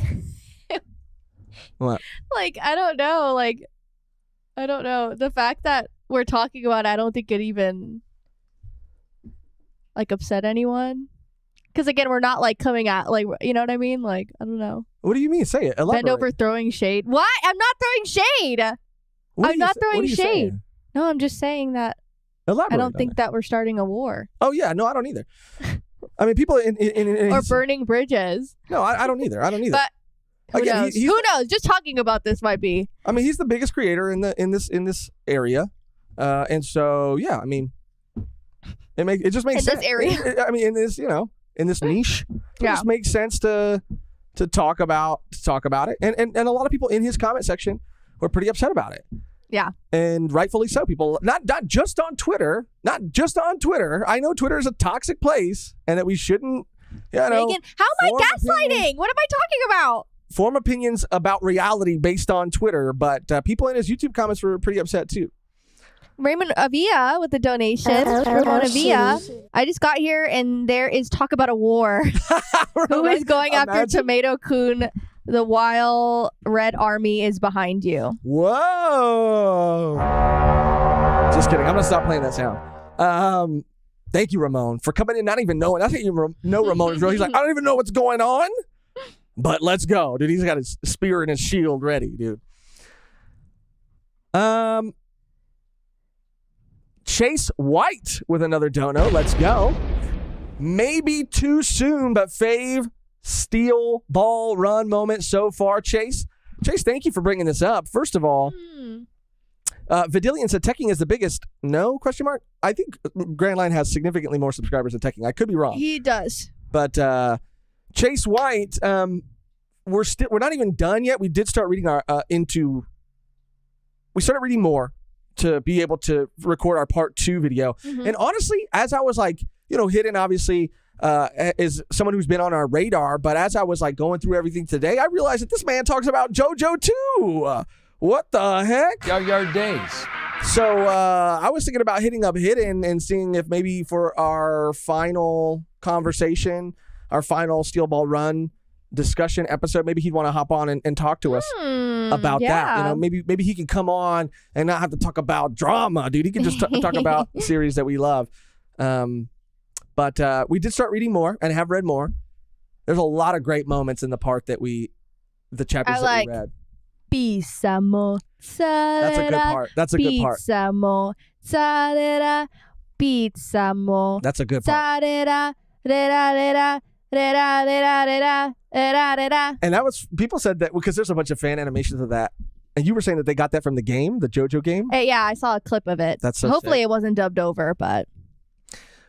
A: What?
B: like I don't know. The fact that we're talking about it, I don't think it even upset anyone. Because again, we're not coming at you know what I mean? I don't know.
A: What do you mean? Say it. Elaborate.
B: Bend over throwing shade. What? I'm not throwing shade.
A: What are
B: I'm
A: you
B: not
A: sa- what
B: throwing
A: are you
B: shade.
A: saying?
B: No, I'm just saying that
A: Elaborate.
B: I don't
A: on
B: think
A: it.
B: that we're starting a war
A: Oh yeah, no, I don't either. I mean, people in
B: or
A: his-
B: burning bridges.
A: No, I don't either.
B: But who
A: Again,
B: knows?
A: he's-
B: Who knows? Just talking about this might be.
A: I mean, he's the biggest creator in this area, and so yeah, I mean, it just makes
B: In
A: sense.
B: this area.
A: I mean, in this in this niche, it
B: Yeah.
A: just makes sense to talk about it, and a lot of people in his comment section were pretty upset about it.
B: Yeah.
A: And rightfully so. People not just on Twitter. I know Twitter is a toxic place, and that we shouldn't.
B: Mehgan, how am I
A: form
B: gaslighting? What am I talking about?
A: form opinions about reality based on Twitter, but people in his YouTube comments were pretty upset too.
B: Raymond Avia with the donation. Ramon Avia. I just got here and there is talk about a war. Who is going after
A: Imagine-
B: Tomato Kun? The Wild Red Army is behind you.
A: Whoa! Just kidding. I'm gonna stop playing that sound. Thank you, Ramon, for coming in not even knowing. I think you know Ramon is real. He's like, I don't even know what's going on, but let's go, dude. He's got his spear and his shield ready, dude. Chase White with another dono. Let's go. Maybe too soon, but fave steel ball run moment so far. Chase, thank you for bringing this up. First of all, Vidilian said Teching is the biggest. No? Question mark. I think Grand Line has significantly more subscribers than Teching. I could be wrong.
B: He does.
A: But Chase White, we're not even done yet. We did start reading we started reading more to be able to record our part 2 video. And honestly, as I was hidden obviously is someone who's been on our radar, but as I was going through everything today, I realized that this man talks about JoJo too. What the heck?
D: Yard days.
A: So I was thinking about hitting up Hidden and seeing if maybe for our final conversation, our final Steel Ball Run discussion episode, maybe he'd want to hop on and talk to us about that. Maybe he can come on and not have to talk about drama, dude. He can just talk about series that we love. But we did start reading more and have read more. There's a lot of great moments in the part that the chapters that we read.
B: Pizza mozzarella.
A: That's a good part. That's a good part.
B: Pizza mozzarella. Pizza mozzarella.
A: That's a good part. And that was, people said that because there's a bunch of fan animations of that. And you were saying that they got that from the game, the JoJo game?
B: Yeah, I saw a clip of it.
A: That's so
B: Hopefully
A: sick.
B: it wasn't dubbed over, but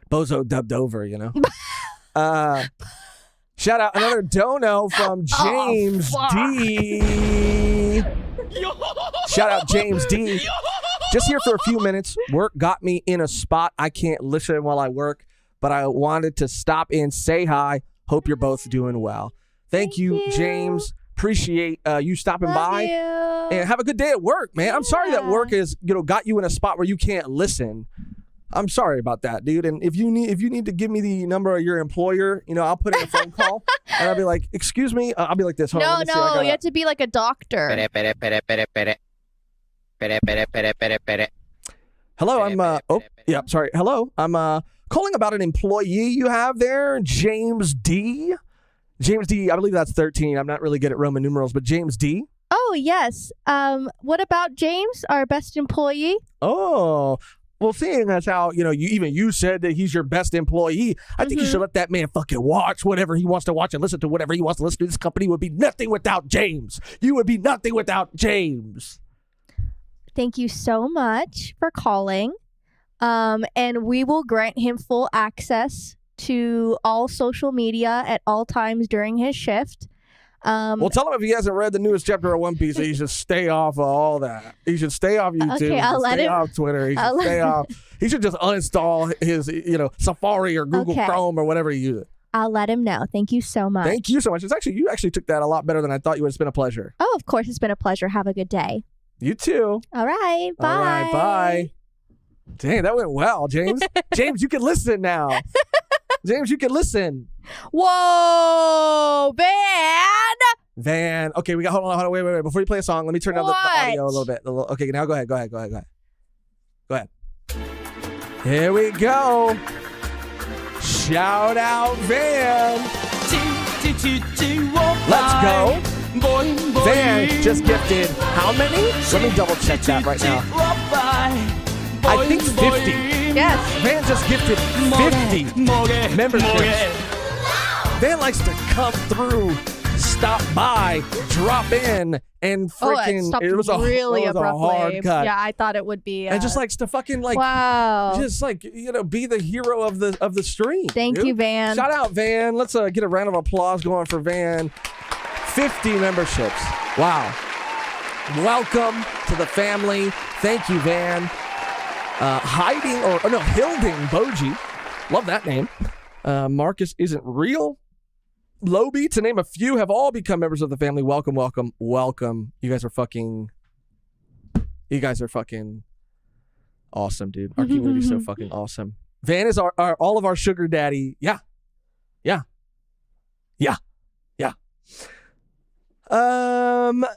A: Bozo dubbed over, you know. Shout out another dono from James D. Shout out James D. Just here for a few minutes. Work got me in a spot I can't listen while I work, but I wanted to stop in, say hi. Hope you're both doing well. Thank you, James. Appreciate you stopping by. And have a good day at work, man. I'm sorry that work is, got you in a spot where you can't listen. I'm sorry about that, dude. And if you need to give me the number of your employer, I'll put in a phone call and I'll be like, excuse me. I'll be like this. Hold on,
B: No, you have to be like a doctor.
A: Hello, I'm sorry. Hello, I'm calling about an employee you have there, James D. James D. I believe that's 13. I'm not really good at Roman numerals, but James D.
B: Oh yes. What about James, our best employee?
A: Oh. Well, seeing as how, you said that he's your best employee, I think you should let that man fucking watch whatever he wants to watch and listen to whatever he wants to listen to. This company would be nothing without James. You would be nothing without James.
B: Thank you so much for calling. And we will grant him full access to all social media at all times during his shift.
A: Well, tell him if he hasn't read the newest chapter of One Piece, he should stay off of all that. He should stay off YouTube.
B: Okay, I'll let him.
A: Off Twitter. He should stay off. He should just uninstall his, Safari or Google Chrome or whatever he uses.
B: I'll let him know. Thank you so much.
A: Thank you so much. You actually took that a lot better than I thought you would. It's been a pleasure.
B: Oh, of course, it's been a pleasure. Have a good day.
A: You too.
B: All right. Bye.
A: All right. Bye. Dang, that went well, James. James, you can listen now. James, you can listen.
B: Whoa,
A: Van. Okay, hold on. Wait. Before you play a song, let me turn down the audio a little bit. Okay, now go ahead. Go ahead. Here we go. Shout out, Van. Let's go. Van just gifted how many? Let me double check that right now. I think 50.
B: Yes.
A: Van just gifted 50 memberships. Van likes to come through, stop by, drop in, and freaking.
B: It was
A: really
B: abruptly.
A: a hard cut.
B: Yeah, I thought it would be.
A: And just likes to fucking
B: wow.
A: Just be the hero of the stream.
B: Thank you, Van.
A: Shout out, Van. Let's get a round of applause going for Van. 50 memberships. Wow. Welcome to the family. Thank you, Van. Hilding Boji. Love that name. Marcus Isn't Real. Loby, to name a few, have all become members of the family. Welcome. You guys are fucking awesome, dude. Our community is so fucking awesome. Van is our all of our sugar daddy. Yeah.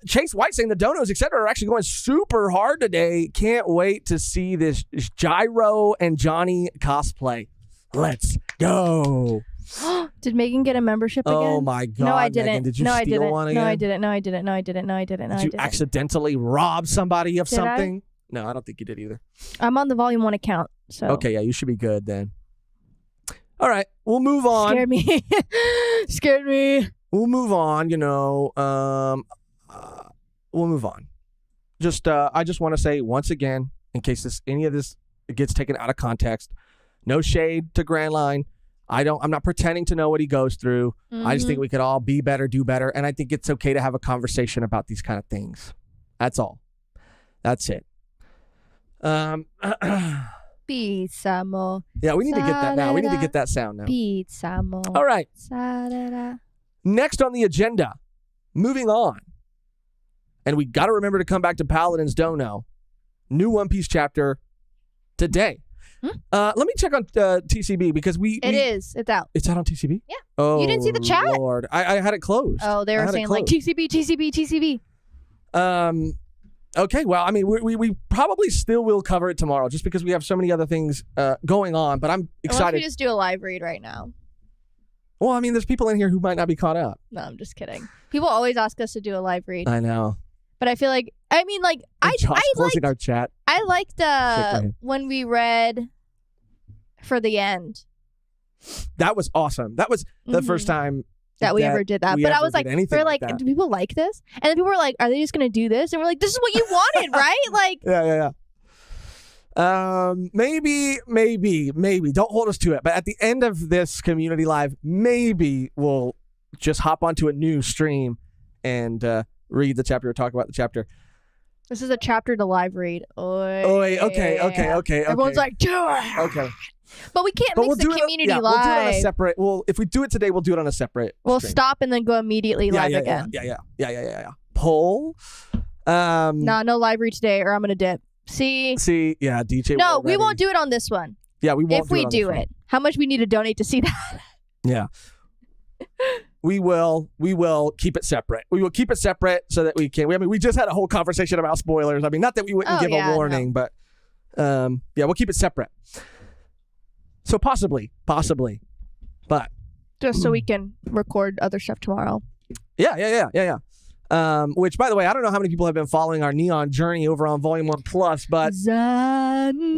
A: Chase White saying the donos, etc., are actually going super hard today. Can't wait to see this Gyro and Johnny cosplay. Let's go.
B: Did Mehgan get a membership again?
A: Oh my God.
B: No, I didn't.
A: Mehgan, did you steal one again?
B: No, I didn't.
A: Did you accidentally rob somebody of something? No, I don't think you did either.
B: I'm on the Volume 1 account. So
A: okay, yeah, you should be good then. All right, we'll move on.
B: Scared me.
A: We'll move on, we'll move on. I just want to say once again, in case any of this gets taken out of context, no shade to Grand Line. I'm not pretending to know what he goes through. I just think we could all be better, do better. And I think it's okay to have a conversation about these kind of things. That's all. That's it.
B: Pizza mo.
A: Yeah, we need to get that now. We need to get that sound now.
B: Pizza mo.
A: All right.
B: Sa-da-da.
A: Next on the agenda, moving on. And we got to remember to come back to Paladin's Dono. New One Piece chapter today. Let me check on TCB because
B: it's out.
A: It's out on TCB?
B: Yeah.
A: Oh,
B: you didn't see the chat?
A: Lord. I had it closed.
B: Oh, they were saying like TCB.
A: Okay, well, I mean, we probably still will cover it tomorrow just because we have so many other things going on, but I'm excited.
B: Unless we just do a live read right now.
A: Well, I mean, there's people in here who might not be caught up.
B: No, I'm just kidding. People always ask us to do a live read.
A: I know.
B: But I feel like, I
A: closing our chat.
B: I liked when we read for the end.
A: That was awesome. That was the first time
B: that we ever did that. But I was like, we're like, do people like this? And then people were like, are they just going to do this? And we're like, this is what you wanted, right? Like,
A: yeah. Maybe. Don't hold us to it. But at the end of this community live, maybe we'll just hop onto a new stream and read the chapter or talk about the chapter.
B: This is a chapter to live read.
A: Okay.
B: Everyone's like, do it.
A: Okay.
B: But we can't mix the community live.
A: We'll do it on a separate. Well, if we do it today, we'll do it on a separate.
B: We'll
A: stream.
B: stop and then go immediately live again.
A: Yeah. Poll.
B: No live read today, or I'm gonna dip. See,
A: yeah, DJ.
B: No, we won't do it on this one.
A: Yeah, we won't.
B: If we do it, how much we need to donate to see that?
A: Yeah. We will keep it separate. We will keep it separate so that we can. We just had a whole conversation about spoilers. I mean, not that we wouldn't give a warning, but we'll keep it separate. So possibly, but
B: just so we can record other stuff tomorrow.
A: Yeah. Which, by the way, I don't know how many people have been following our Neon Journey over on Volume 1 Plus, but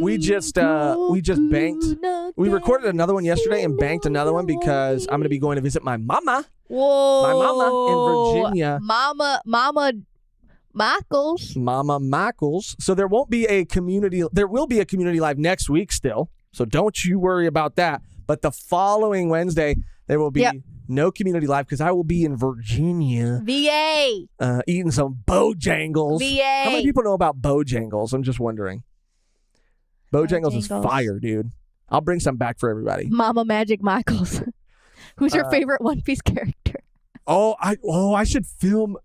A: we just banked. We recorded another one yesterday and banked another one because I'm going to be going to visit my mama.
B: Whoa.
A: My mama in Virginia.
B: Mama Michaels.
A: Mama Michaels. So there will be a community live next week still. So don't you worry about that. But the following Wednesday, there will be no community live because I will be in Virginia.
B: VA.
A: Eating some Bojangles.
B: VA.
A: How many people know about Bojangles? I'm just wondering. Bojangles is fire, dude. I'll bring some back for everybody.
B: Mama Magic Michaels. Who's your favorite One Piece character?
A: I should film.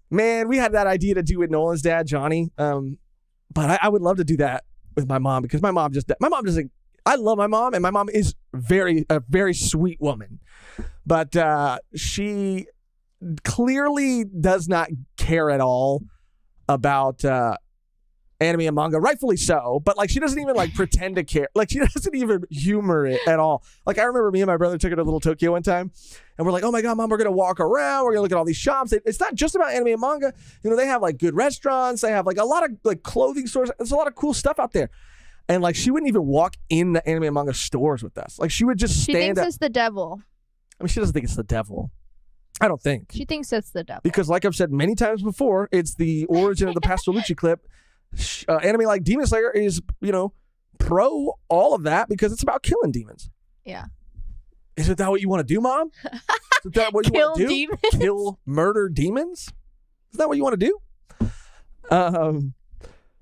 A: Man, we had that idea to do with Nolan's dad, Johnny. But I would love to do that with my mom because my mom doesn't. I love my mom, and my mom is a very sweet woman. But she clearly does not care at all about anime and manga, rightfully so. But like, she doesn't even like pretend to care. Like, she doesn't even humor it at all. Like, I remember me and my brother took her to Little Tokyo one time, and we're like, "Oh my god, Mom, we're gonna walk around. We're gonna look at all these shops. It's not just about anime and manga. You know, they have like good restaurants. They have like a lot of like clothing stores. There's a lot of cool stuff out there." And like, she wouldn't even walk in the anime and manga stores with us. Like, she would just stand. She
B: thinks it's the devil.
A: I mean, she doesn't think it's the devil. I don't think.
B: She thinks it's the devil.
A: Because like I've said many times before, it's the origin of the Pastalucci clip. Anime like Demon Slayer is, pro all of that because it's about killing demons.
B: Yeah.
A: Is it that what you want to do, Mom? Is that what you want to do?
B: Demons?
A: Kill, murder demons? Is that what you want to do?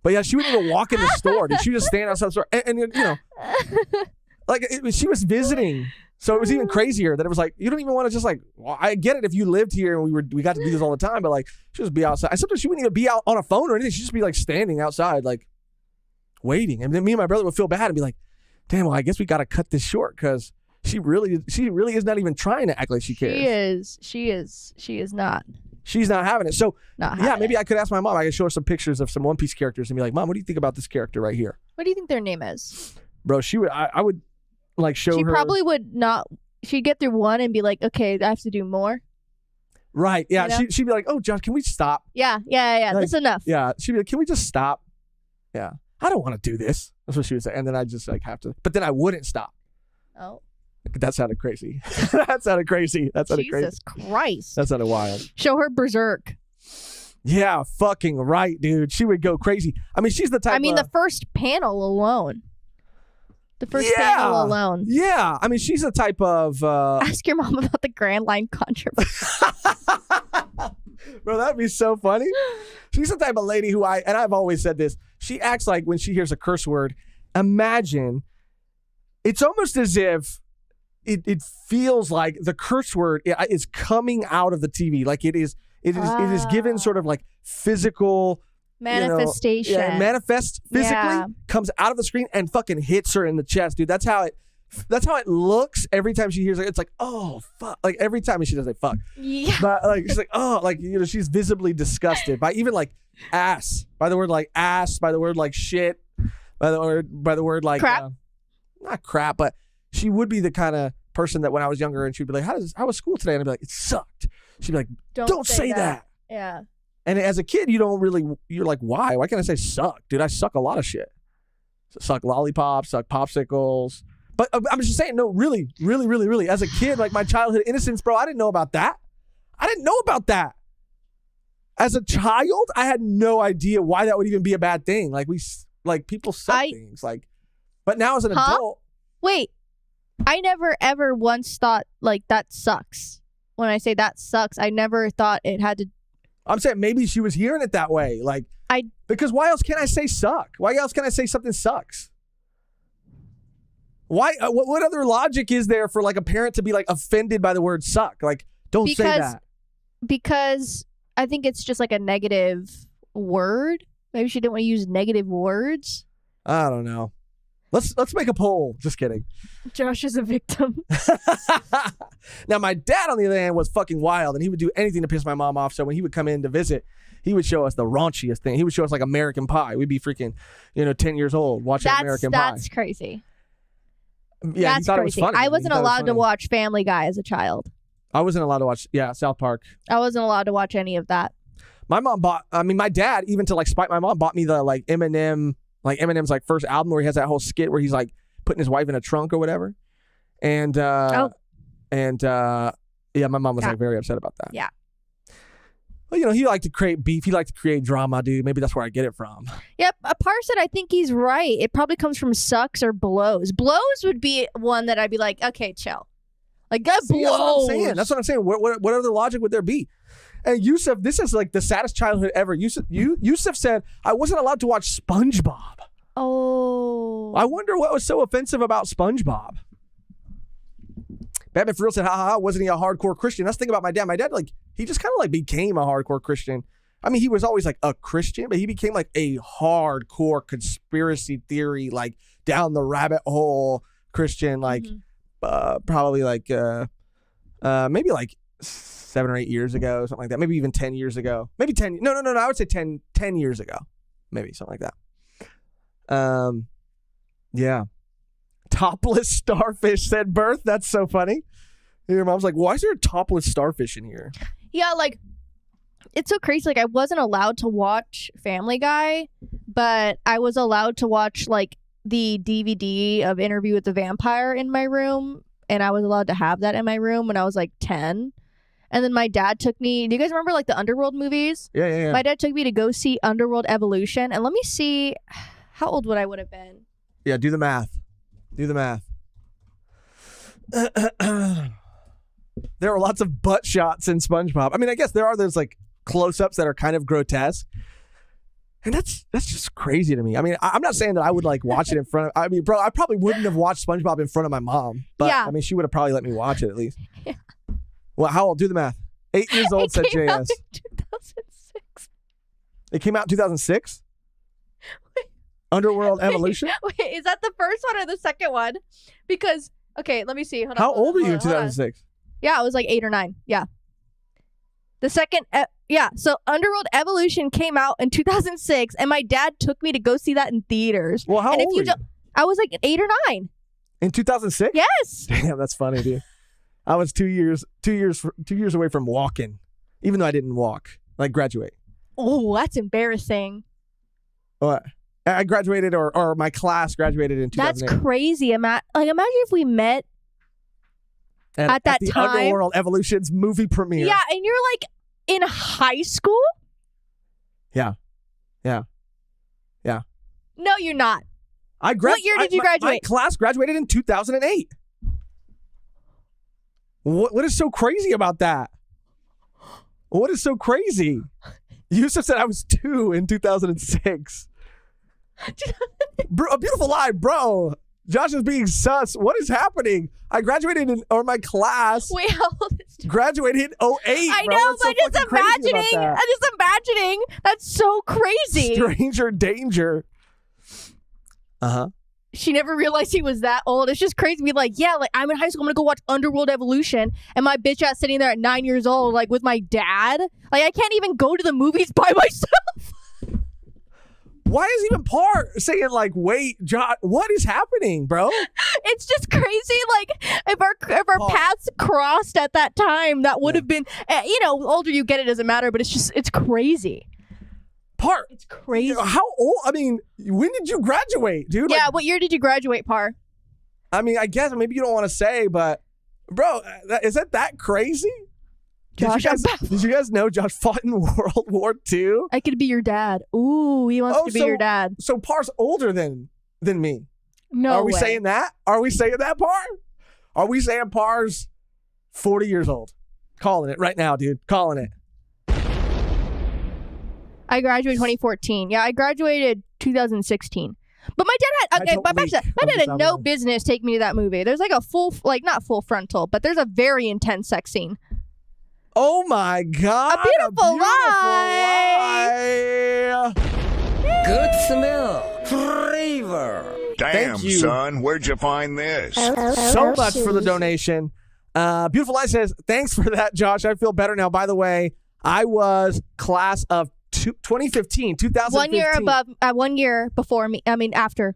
A: But yeah, she wouldn't even walk in the store. She would just stand outside the store. And like she was visiting. So it was even crazier that it was like, you don't even want to just like, well, I get it if you lived here and we got to do this all the time, but like, she would just be outside. Sometimes she wouldn't even be out on a phone or anything. She'd just be like standing outside, like waiting. And then me and my brother would feel bad and be like, damn, well, I guess we got to cut this short because she really is not even trying to act like she cares.
B: She is not.
A: She's not having it. So maybe I could ask my mom. I could show her some pictures of some One Piece characters and be like, Mom, what do you think about this character right here?
B: What do you think their name is?
A: Bro, I would like show her.
B: She probably would not. She'd get through one and be like, okay, I have to do more.
A: Right. Yeah. You know? She'd be like, oh, Josh, can we stop?
B: Yeah. Like, that's enough.
A: Yeah. She'd be like, can we just stop? Yeah. I don't want to do this. That's what she would say. And then I just like have to. But then I wouldn't stop.
B: Oh.
A: That sounded crazy. That sounded crazy.
B: Jesus Christ.
A: That sounded wild.
B: Show her Berserk.
A: Yeah, fucking right, dude. She would go crazy. I mean, she's the type.
B: I mean, the first panel alone. Panel alone.
A: Yeah. I mean, she's the type of.
B: Ask your mom about the Grand Line controversy.
A: Bro, that'd be so funny. She's the type of lady who I've always said this. She acts like when she hears a curse word, imagine. It's almost as if it feels like the curse word is coming out of the TV. Like it is given sort of like physical
B: manifestation.
A: Manifests physically, comes out of the screen and fucking hits her in the chest, dude. That's how it looks every time she hears it. It's like, oh fuck. Like every time she does say fuck.
B: Yeah.
A: But like she's like, oh, like she's visibly disgusted by even like ass. By the word like ass, by the word like shit, by the word like
B: crap.
A: Not crap, but she would be the kind of person that when I was younger and she'd be like, how was school today? And I'd be like, it sucked. She'd be like, don't say that.
B: Yeah.
A: And as a kid, you're like, why? Why can't I say suck? Dude, I suck a lot of shit. Suck lollipops, suck popsicles. But I'm just saying, no, really, really, really, really. As a kid, like my childhood innocence, bro, I didn't know about that. As a child, I had no idea why that would even be a bad thing. Like Like people suck
B: I-
A: things. Like, but now as an
B: Huh?
A: adult,
B: Wait, I never ever once thought like that sucks. When I say that sucks, I never thought it had to.
A: I'm saying maybe she was hearing it that way. Like,
B: I-
A: because why else can I say suck? Why else can I say something sucks? Why? What other logic is there for like a parent to be like offended by the word suck? Like, don't say that.
B: Because I think it's just like a negative word. Maybe she didn't want to use negative words.
A: I don't know. Let's make a poll. Just kidding.
B: Josh is a victim.
A: Now, my dad, on the other hand, was fucking wild, and he would do anything to piss my mom off. So when he would come in to visit, he would show us the raunchiest thing. He would show us like American Pie. We'd be freaking, 10 years old watching American Pie.
B: That's crazy.
A: Yeah, he
B: That's
A: thought
B: crazy.
A: it was funny.
B: I
A: He
B: wasn't
A: thought it was
B: allowed to
A: funny.
B: watch Family Guy as a child.
A: I wasn't allowed to watch, South Park.
B: I wasn't allowed to watch any of that.
A: My dad, even to like spite my mom, bought me the like Eminem's like first album where he has that whole skit where he's like putting his wife in a trunk or whatever. And my mom was like very upset about that.
B: Yeah.
A: Well, he liked to create beef. He liked to create drama, dude. Maybe that's where I get it from.
B: Yep. Parson, I think he's right. It probably comes from sucks or blows. Blows would be one that I'd be like, okay, chill. Like, that
A: See,
B: blows.
A: That's what I'm saying. What other logic would there be? And Yusuf, this is like the saddest childhood ever. Yusuf said, I wasn't allowed to watch SpongeBob.
B: Oh.
A: I wonder what was so offensive about SpongeBob. Batman for real said, wasn't he a hardcore Christian? That's the thing about my dad. My dad, like, he just kind of like became a hardcore Christian. I mean, he was always like a Christian, but he became like a hardcore conspiracy theory, like down the rabbit hole Christian, like probably like maybe like 7 or 8 years ago, something like that. Maybe even 10 years ago. Maybe 10. No. I would say 10 years ago. Maybe something like that. Yeah. Topless starfish said birth. That's so funny. Your mom's like, why is there a topless starfish in here?
B: Yeah, like, it's so crazy. Like, I wasn't allowed to watch Family Guy, but I was allowed to watch, like, the DVD of Interview with the Vampire in my room, and I was allowed to have that in my room when I was, like, 10. And then my dad took me... Do you guys remember, like, the Underworld movies?
A: Yeah.
B: My dad took me to go see Underworld Evolution, and let me see... How old would I would have been?
A: Yeah, do the math. There are lots of butt shots in SpongeBob. I mean, I guess there are those like close-ups that are kind of grotesque. And that's just crazy to me. I mean, I'm not saying that I would like watch it in front of... I mean, bro, I probably wouldn't have watched SpongeBob in front of my mom. But
B: Yeah.
A: I mean, she would have probably let me watch it at least.
B: Yeah.
A: Well, how old? Do the math. 8 years old, said
B: It came out
A: JS.
B: in 2006.
A: It came out in 2006? Underworld Evolution?
B: Wait, is that the first one or the second one? Because, okay, let me see. Hold on,
A: How
B: hold on,
A: old were you
B: hold
A: in
B: on, hold on.
A: 2006?
B: Yeah, I was like 8 or 9. Yeah. The second, so Underworld Evolution came out in 2006, and my dad took me to go see that in theaters.
A: Well, how
B: and
A: old were you?
B: I was like 8 or 9.
A: In 2006?
B: Yes.
A: Damn, that's funny, dude. I was 2 years away from walking, even though I didn't walk, like graduate.
B: Oh, that's embarrassing.
A: What? I graduated, or my class graduated in 2008.
B: That's crazy. Imagine if we met at that
A: the
B: time.
A: Underworld Evolution's movie premiere.
B: Yeah, and you're like in high school?
A: Yeah.
B: No, you're not.
A: What
B: year did you
A: My
B: graduate?
A: class graduated in 2008. What is so crazy about that? What is so crazy? Yusuf said I was 2 in 2006. Bro, a beautiful lie, bro. Josh is being sus. What is happening? I graduated my class
B: Wait, how old is
A: graduated in 08.
B: I
A: bro.
B: know,
A: What's so
B: but just
A: fucking crazy about
B: imagining.
A: that?
B: I'm just imagining. That's so crazy.
A: Stranger danger. Uh-huh.
B: She never realized he was that old. It's just crazy to be like, yeah, like I'm in high school, I'm gonna go watch Underworld Evolution, and my bitch ass sitting there at 9 years old, like with my dad. Like I can't even go to the movies by myself.
A: Why is even Par saying like, wait, John, what is happening, bro?
B: It's just crazy. Like if our paths crossed at that time, that would have been, older you get, it doesn't matter. But it's crazy.
A: Par,
B: It's crazy.
A: how old? I mean, when did you graduate, dude?
B: Yeah.
A: Like,
B: What year did you graduate, Par?
A: I mean, I guess maybe you don't want to say, but bro, is that crazy?
B: Josh,
A: Did you guys know Josh fought in World War II?
B: I could be your dad. Ooh, he wants to be your dad.
A: So Par's older than me.
B: No
A: Are we
B: way.
A: saying that? Are we saying that, Par? Are we saying Par's 40 years old? Calling it right now, dude. Calling it.
B: I graduated 2014. Yeah, I graduated 2016. But my dad had my dad had no business taking me to that movie. There's like a full, like not full frontal, but there's a very intense sex scene.
A: Oh my God.
B: A beautiful
A: lie.
D: Good smell. Flavor.
F: Damn,
A: Thank you.
F: son, where'd you find this?
A: So much for the donation. Beautiful Lie says, thanks for that, Josh. I feel better now. By the way, I was class of 2015.
B: 1 year before me. After.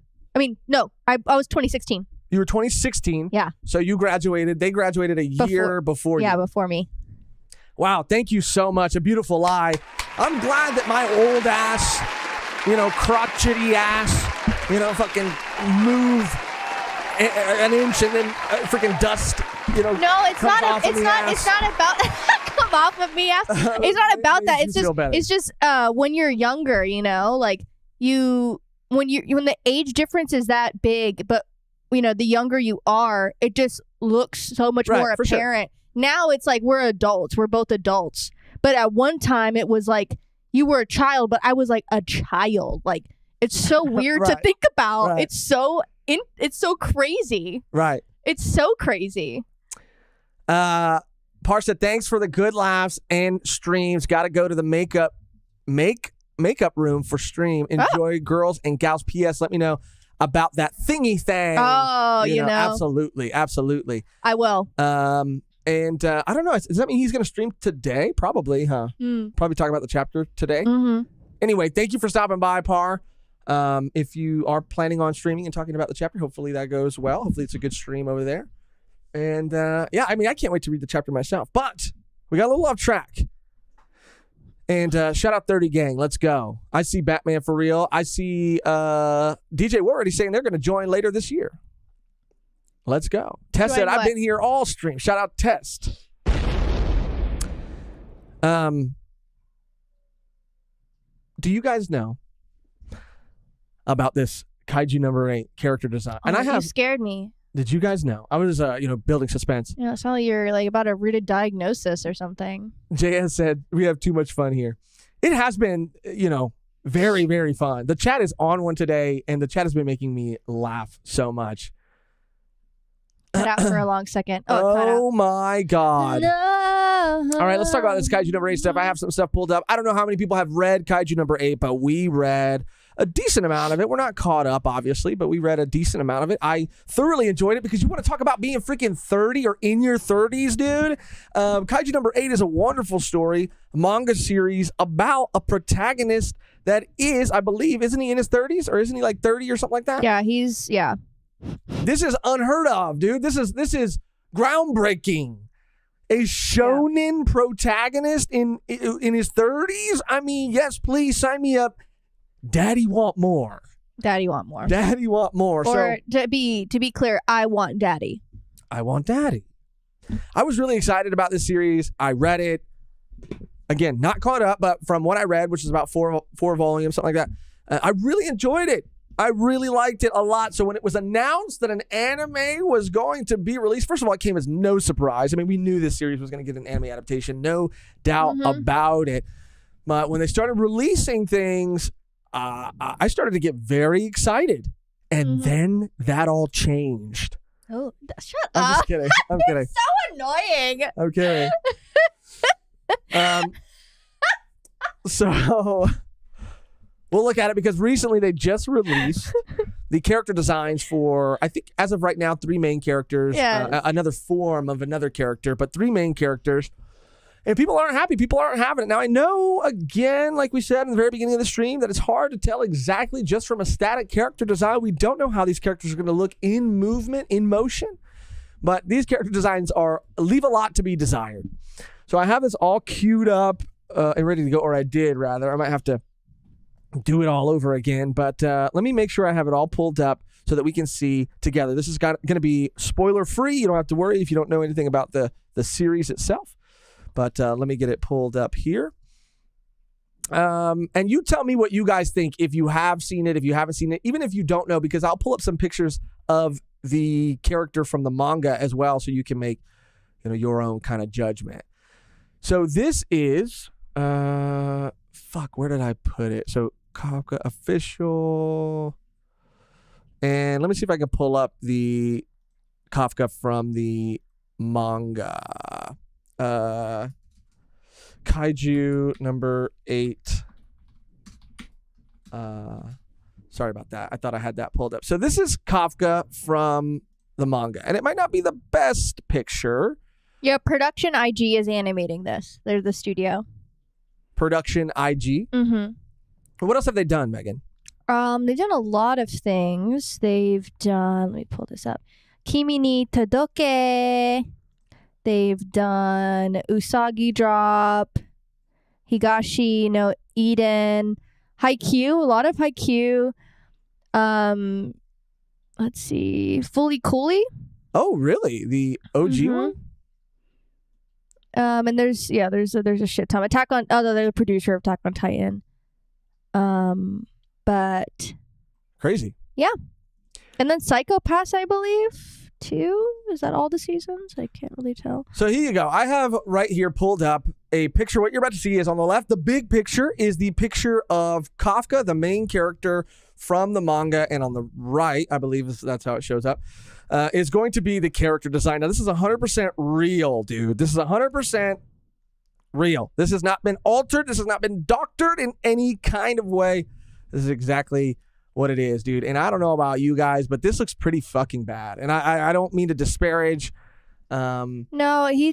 B: No, I was 2016.
A: You were 2016.
B: Yeah.
A: So you graduated. They graduated a year before you.
B: Yeah, before me.
A: Wow. Thank you so much. A beautiful lie. I'm glad that my old ass, crotchety ass, fucking move an inch and then freaking dust,
B: No, it's not about come off of me ass. It's not about that. It's just when you're younger, like when the age difference is that big, but the younger you are, it just looks so much more apparent. Sure. Now it's like we're adults. We're both adults. But at one time it was like you were a child, but I was like a child. Like it's so weird to think about. Right. It's so crazy.
A: Right.
B: It's so crazy.
A: Par said, thanks for the good laughs and streams. Got to go to the makeup room for stream. Enjoy girls and gals. P.S. Let me know about that thingy thing.
B: Oh,
A: Absolutely.
B: I will.
A: And I don't know. Does that mean he's going to stream today? Probably, huh? Probably talk about the chapter today.
B: Mm-hmm.
A: Anyway, thank you for stopping by, Par. If you are planning on streaming and talking about the chapter, hopefully that goes well. Hopefully it's a good stream over there. And I can't wait to read the chapter myself. But we got a little off track. And shout out 30 Gang. Let's go. I see Batman for real. I see DJ Warready saying they're going to join later this year. Let's go. Tess said, I've been here all stream. Shout out Test. Do you guys know about this Kaiju number 8 character design?
B: And you scared me.
A: Did you guys know? I was, building suspense.
B: Yeah, it sounded like you're like about a rooted diagnosis or something.
A: JS said, we have too much fun here. It has been, very, very fun. The chat is on one today, and the chat has been making me laugh so much.
B: Cut out for a long second.
A: Oh my God.
B: No.
A: All right, let's talk about this Kaiju number 8 stuff. I have some stuff pulled up. I don't know how many people have read Kaiju number 8, but we read a decent amount of it. We're not caught up, obviously, but we read a decent amount of it. I thoroughly enjoyed it because you want to talk about being freaking 30 or in your 30s, dude. Kaiju number 8 is a wonderful story, manga series about a protagonist that is, I believe, isn't he in his 30s or isn't he like 30 or something like that?
B: Yeah,
A: This is unheard of, dude. This is groundbreaking. A shonen protagonist in his 30s? I mean, yes, please sign me up. Daddy want more.
B: Daddy want more.
A: Or
B: to be clear, I want daddy.
A: I want daddy. I was really excited about this series. I read it. Again, not caught up, but from what I read, which is about four volumes, something like that, I really enjoyed it. I really liked it a lot. So when it was announced that an anime was going to be released, first of all, it came as no surprise. I mean, we knew this series was going to get an anime adaptation, no doubt about it. But when they started releasing things, I started to get very excited. And then that all changed.
B: Oh, shut up.
A: I'm just kidding. I'm kidding.
B: It's so annoying.
A: I'm kidding. So we'll look at it because recently they just released the character designs for, I think as of right now, 3 main characters, another form of another character, but 3 main characters. And people aren't happy. People aren't having it. Now, I know, again, like we said in the very beginning of the stream, that it's hard to tell exactly just from a static character design. We don't know how these characters are going to look in movement, in motion. But these character designs leave a lot to be desired. So I have this all queued up and ready to go, or I did, rather. I might have to do it all over again. But let me make sure I have it all pulled up so that we can see together. This is going to be spoiler-free. You don't have to worry if you don't know anything about the series itself. But let me get it pulled up here. And you tell me what you guys think, if you have seen it, if you haven't seen it, even if you don't know, because I'll pull up some pictures of the character from the manga as well, so you can make your own kind of judgment. So this is where did I put it? So Kafka official, and let me see if I can pull up the Kafka from the manga. Kaiju number 8. Sorry about that. I thought I had that pulled up. So this is Kafka from the manga, and it might not be the best picture.
B: Yeah, Production IG is animating this. They're the studio.
A: Production IG.
B: Mm-hmm.
A: What else have they done, Megan?
B: They've done a lot of things. They've done. Let me pull this up. Kimi ni Todoke. They've done Usagi Drop, Higashi no Eden, Haikyuu, a lot of Haikyuu. Let's see, Fully Cooley.
A: Oh, really? The OG one?
B: And there's a shit ton. They're the producer of Attack on Titan. But
A: Crazy.
B: yeah, and then Psycho Pass, I believe. 2? Is that all the seasons? I can't really tell.
A: So here you go. I have right here pulled up a picture. What you're about to see is on the left. The big picture is the picture of Kafka, the main character from the manga. And on the right, I believe that's how it shows up, is going to be the character design. Now, this is 100% real, dude. This is 100% real. This has not been altered. This has not been doctored in any kind of way. This is exactly what it is, dude. And I don't know about you guys, but this looks pretty fucking bad. And I don't mean to disparage.
B: No, they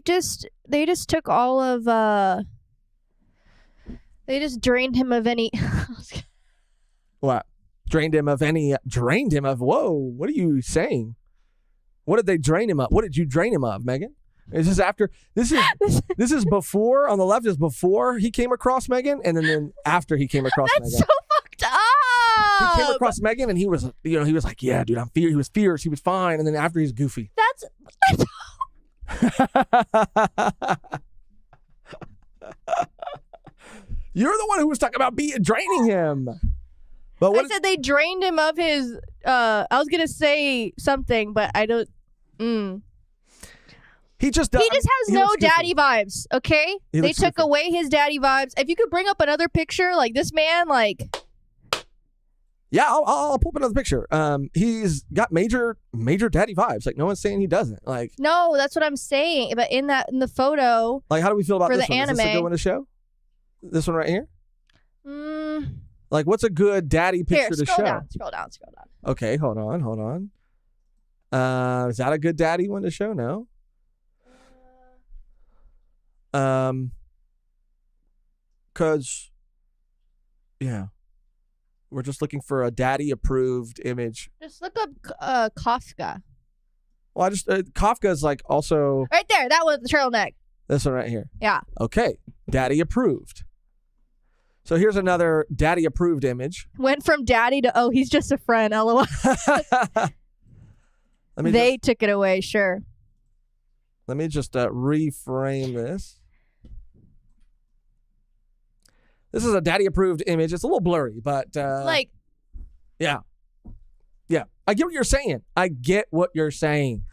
B: just took all of they just drained him of any
A: What? Drained him of whoa, what are you saying? What did they drain him of? What did you drain him of, Megan? Is this after this is before, on the left is before he came across Megan, and then after he came across
B: That's
A: Megan.
B: so fucked up.
A: He came across Megan and he was like, yeah, dude, he was fierce, he was fine, and then after he's goofy.
B: That's
A: You're the one who was talking about draining him. But
B: I said they drained him of his I was gonna say something, but I don't
A: He just
B: has no daddy vibes, okay? They took away his daddy vibes. If you could bring up another picture, like this man, like...
A: Yeah, I'll pull up another picture. He's got major daddy vibes. Like, no one's saying he doesn't. Like,
B: no, that's what I'm saying. But in the photo...
A: Like, how do we feel about
B: for
A: this
B: the
A: one?
B: anime.
A: Is this a good one to show? This one right here?
B: Mm.
A: Like, what's a good daddy picture to show?
B: Scroll down.
A: Okay, hold on. Is that a good daddy one to show? No? Because, yeah. We're just looking for a daddy-approved image.
B: Just look up Kafka.
A: Well, Kafka's like also...
B: Right there, that one with the turtleneck.
A: This one right here.
B: Yeah.
A: Okay, daddy-approved. So here's another daddy-approved image.
B: Went from daddy to, oh, he's just a friend, LOL. They took it away, sure.
A: Let me just reframe this. This is a daddy-approved image. It's a little blurry, but... Yeah. I get what you're saying.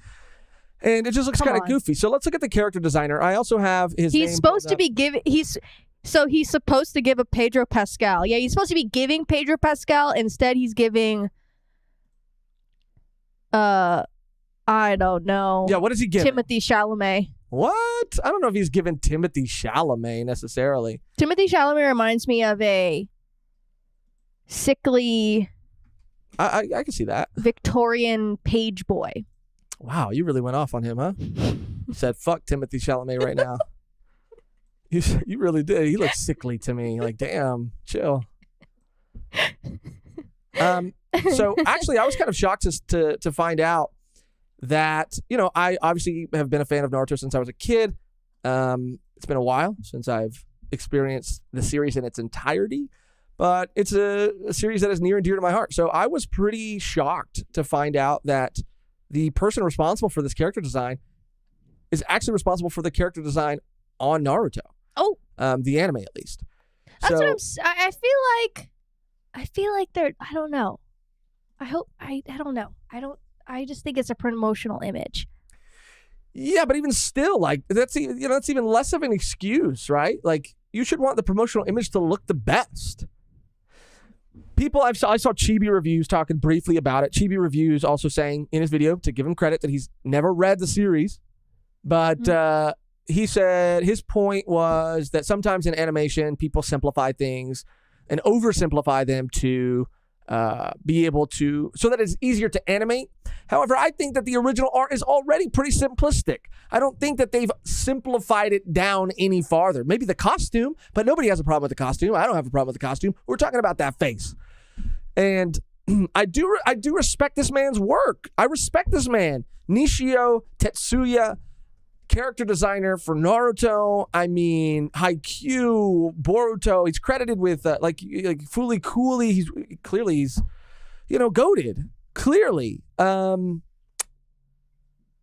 A: And it just looks kind of goofy. So let's look at the character designer. I also have his name.
B: He's supposed to be giving... He's supposed to give a Pedro Pascal. Yeah, he's supposed to be giving Pedro Pascal. Instead, he's giving... I don't know.
A: Yeah, what does he give?
B: Timothy Chalamet.
A: What? I don't know if he's given Timothy Chalamet necessarily.
B: Timothy Chalamet reminds me of a sickly...
A: I can see that.
B: Victorian page boy.
A: Wow, you really went off on him, huh? You said, fuck Timothy Chalamet right now. You really did. He looks sickly to me. Like, damn, chill. So actually, I was kind of shocked to find out that, I obviously have been a fan of Naruto since I was a kid. It's been a while since I've experienced the series in its entirety, but it's a series that is near and dear to my heart. So I was pretty shocked to find out that the person responsible for this character design is actually responsible for the character design on Naruto.
B: Oh,
A: The anime at least.
B: that's
A: So,
B: what I feel like they're. I don't know. I don't know. I just think it's a promotional image.
A: yeah, but even still, like that's even less of an excuse, right? Like you should want the promotional image to look the best. I saw Chibi Reviews talking briefly about it. Chibi Reviews also saying in his video, to give him credit, that he's never read the series, but he said his point was that sometimes in animation people simplify things and oversimplify them to be able to, so that it's easier to animate. However, I think that the original art is already pretty simplistic. I don't think that they've simplified it down any farther. Maybe the costume, but nobody has a problem with the costume. I don't have a problem with the costume. We're talking about that face. And I do respect this man's work. I respect this man. Nishio Tetsuya, character designer for Naruto. I mean, Haikyuu, Boruto. He's credited with like Fooly Cooley. He's goated. Clearly. And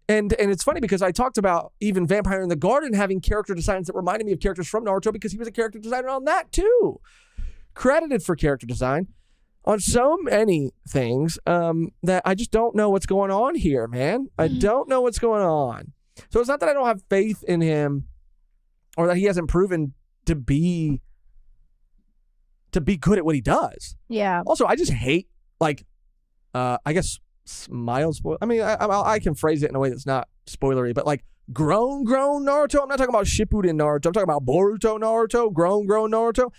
A: it's funny because I talked about even Vampire in the Garden having character designs that reminded me of characters from Naruto because he was a character designer on that too. Credited for character design on so many things that I just don't know what's going on here, man. I don't know what's going on. So it's not that I don't have faith in him or that he hasn't proven to be good at what he does.
B: Yeah.
A: Also, I just hate, like, I guess mild spoil. I mean, I can phrase it in a way that's not spoilery, but like grown Naruto. I'm not talking about Shippuden Naruto. I'm talking about Boruto Naruto, grown Naruto.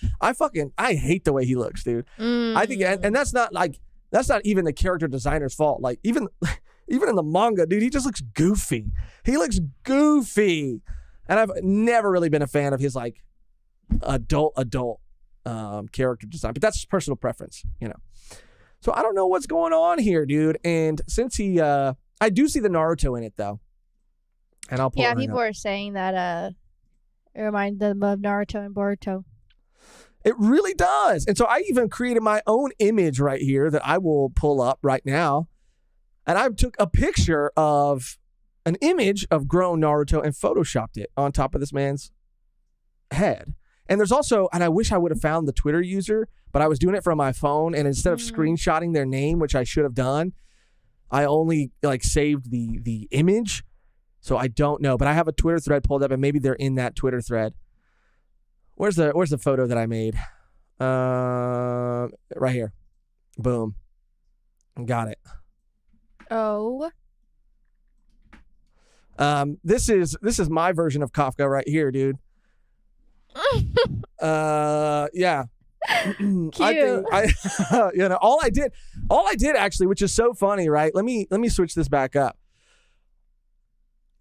A: I hate the way he looks, dude. I think, and that's not even the character designer's fault. Like even in the manga, dude, he just looks goofy. He looks goofy, and I've never really been a fan of his like adult character design. But that's just personal preference, you know. So I don't know what's going on here, dude. And since I do see the Naruto in it though, and I'll pull. Yeah,
B: people are saying that it reminds them of Naruto and Boruto.
A: It really does. And so I even created my own image right here that I will pull up right now. And I took a picture of an image of grown Naruto and photoshopped it on top of this man's head. And there's also, and I wish I would have found the Twitter user, but I was doing it from my phone, and instead of screenshotting their name, which I should have done, I only like saved the image. So I don't know, but I have a Twitter thread pulled up, and maybe they're in that Twitter thread. Where's the photo that I made? Right here. Boom. Got it.
B: Oh.
A: This is my version of Kafka right here, dude. Yeah.
B: Cute.
A: I think all I did actually, which is so funny, right? Let me switch this back up.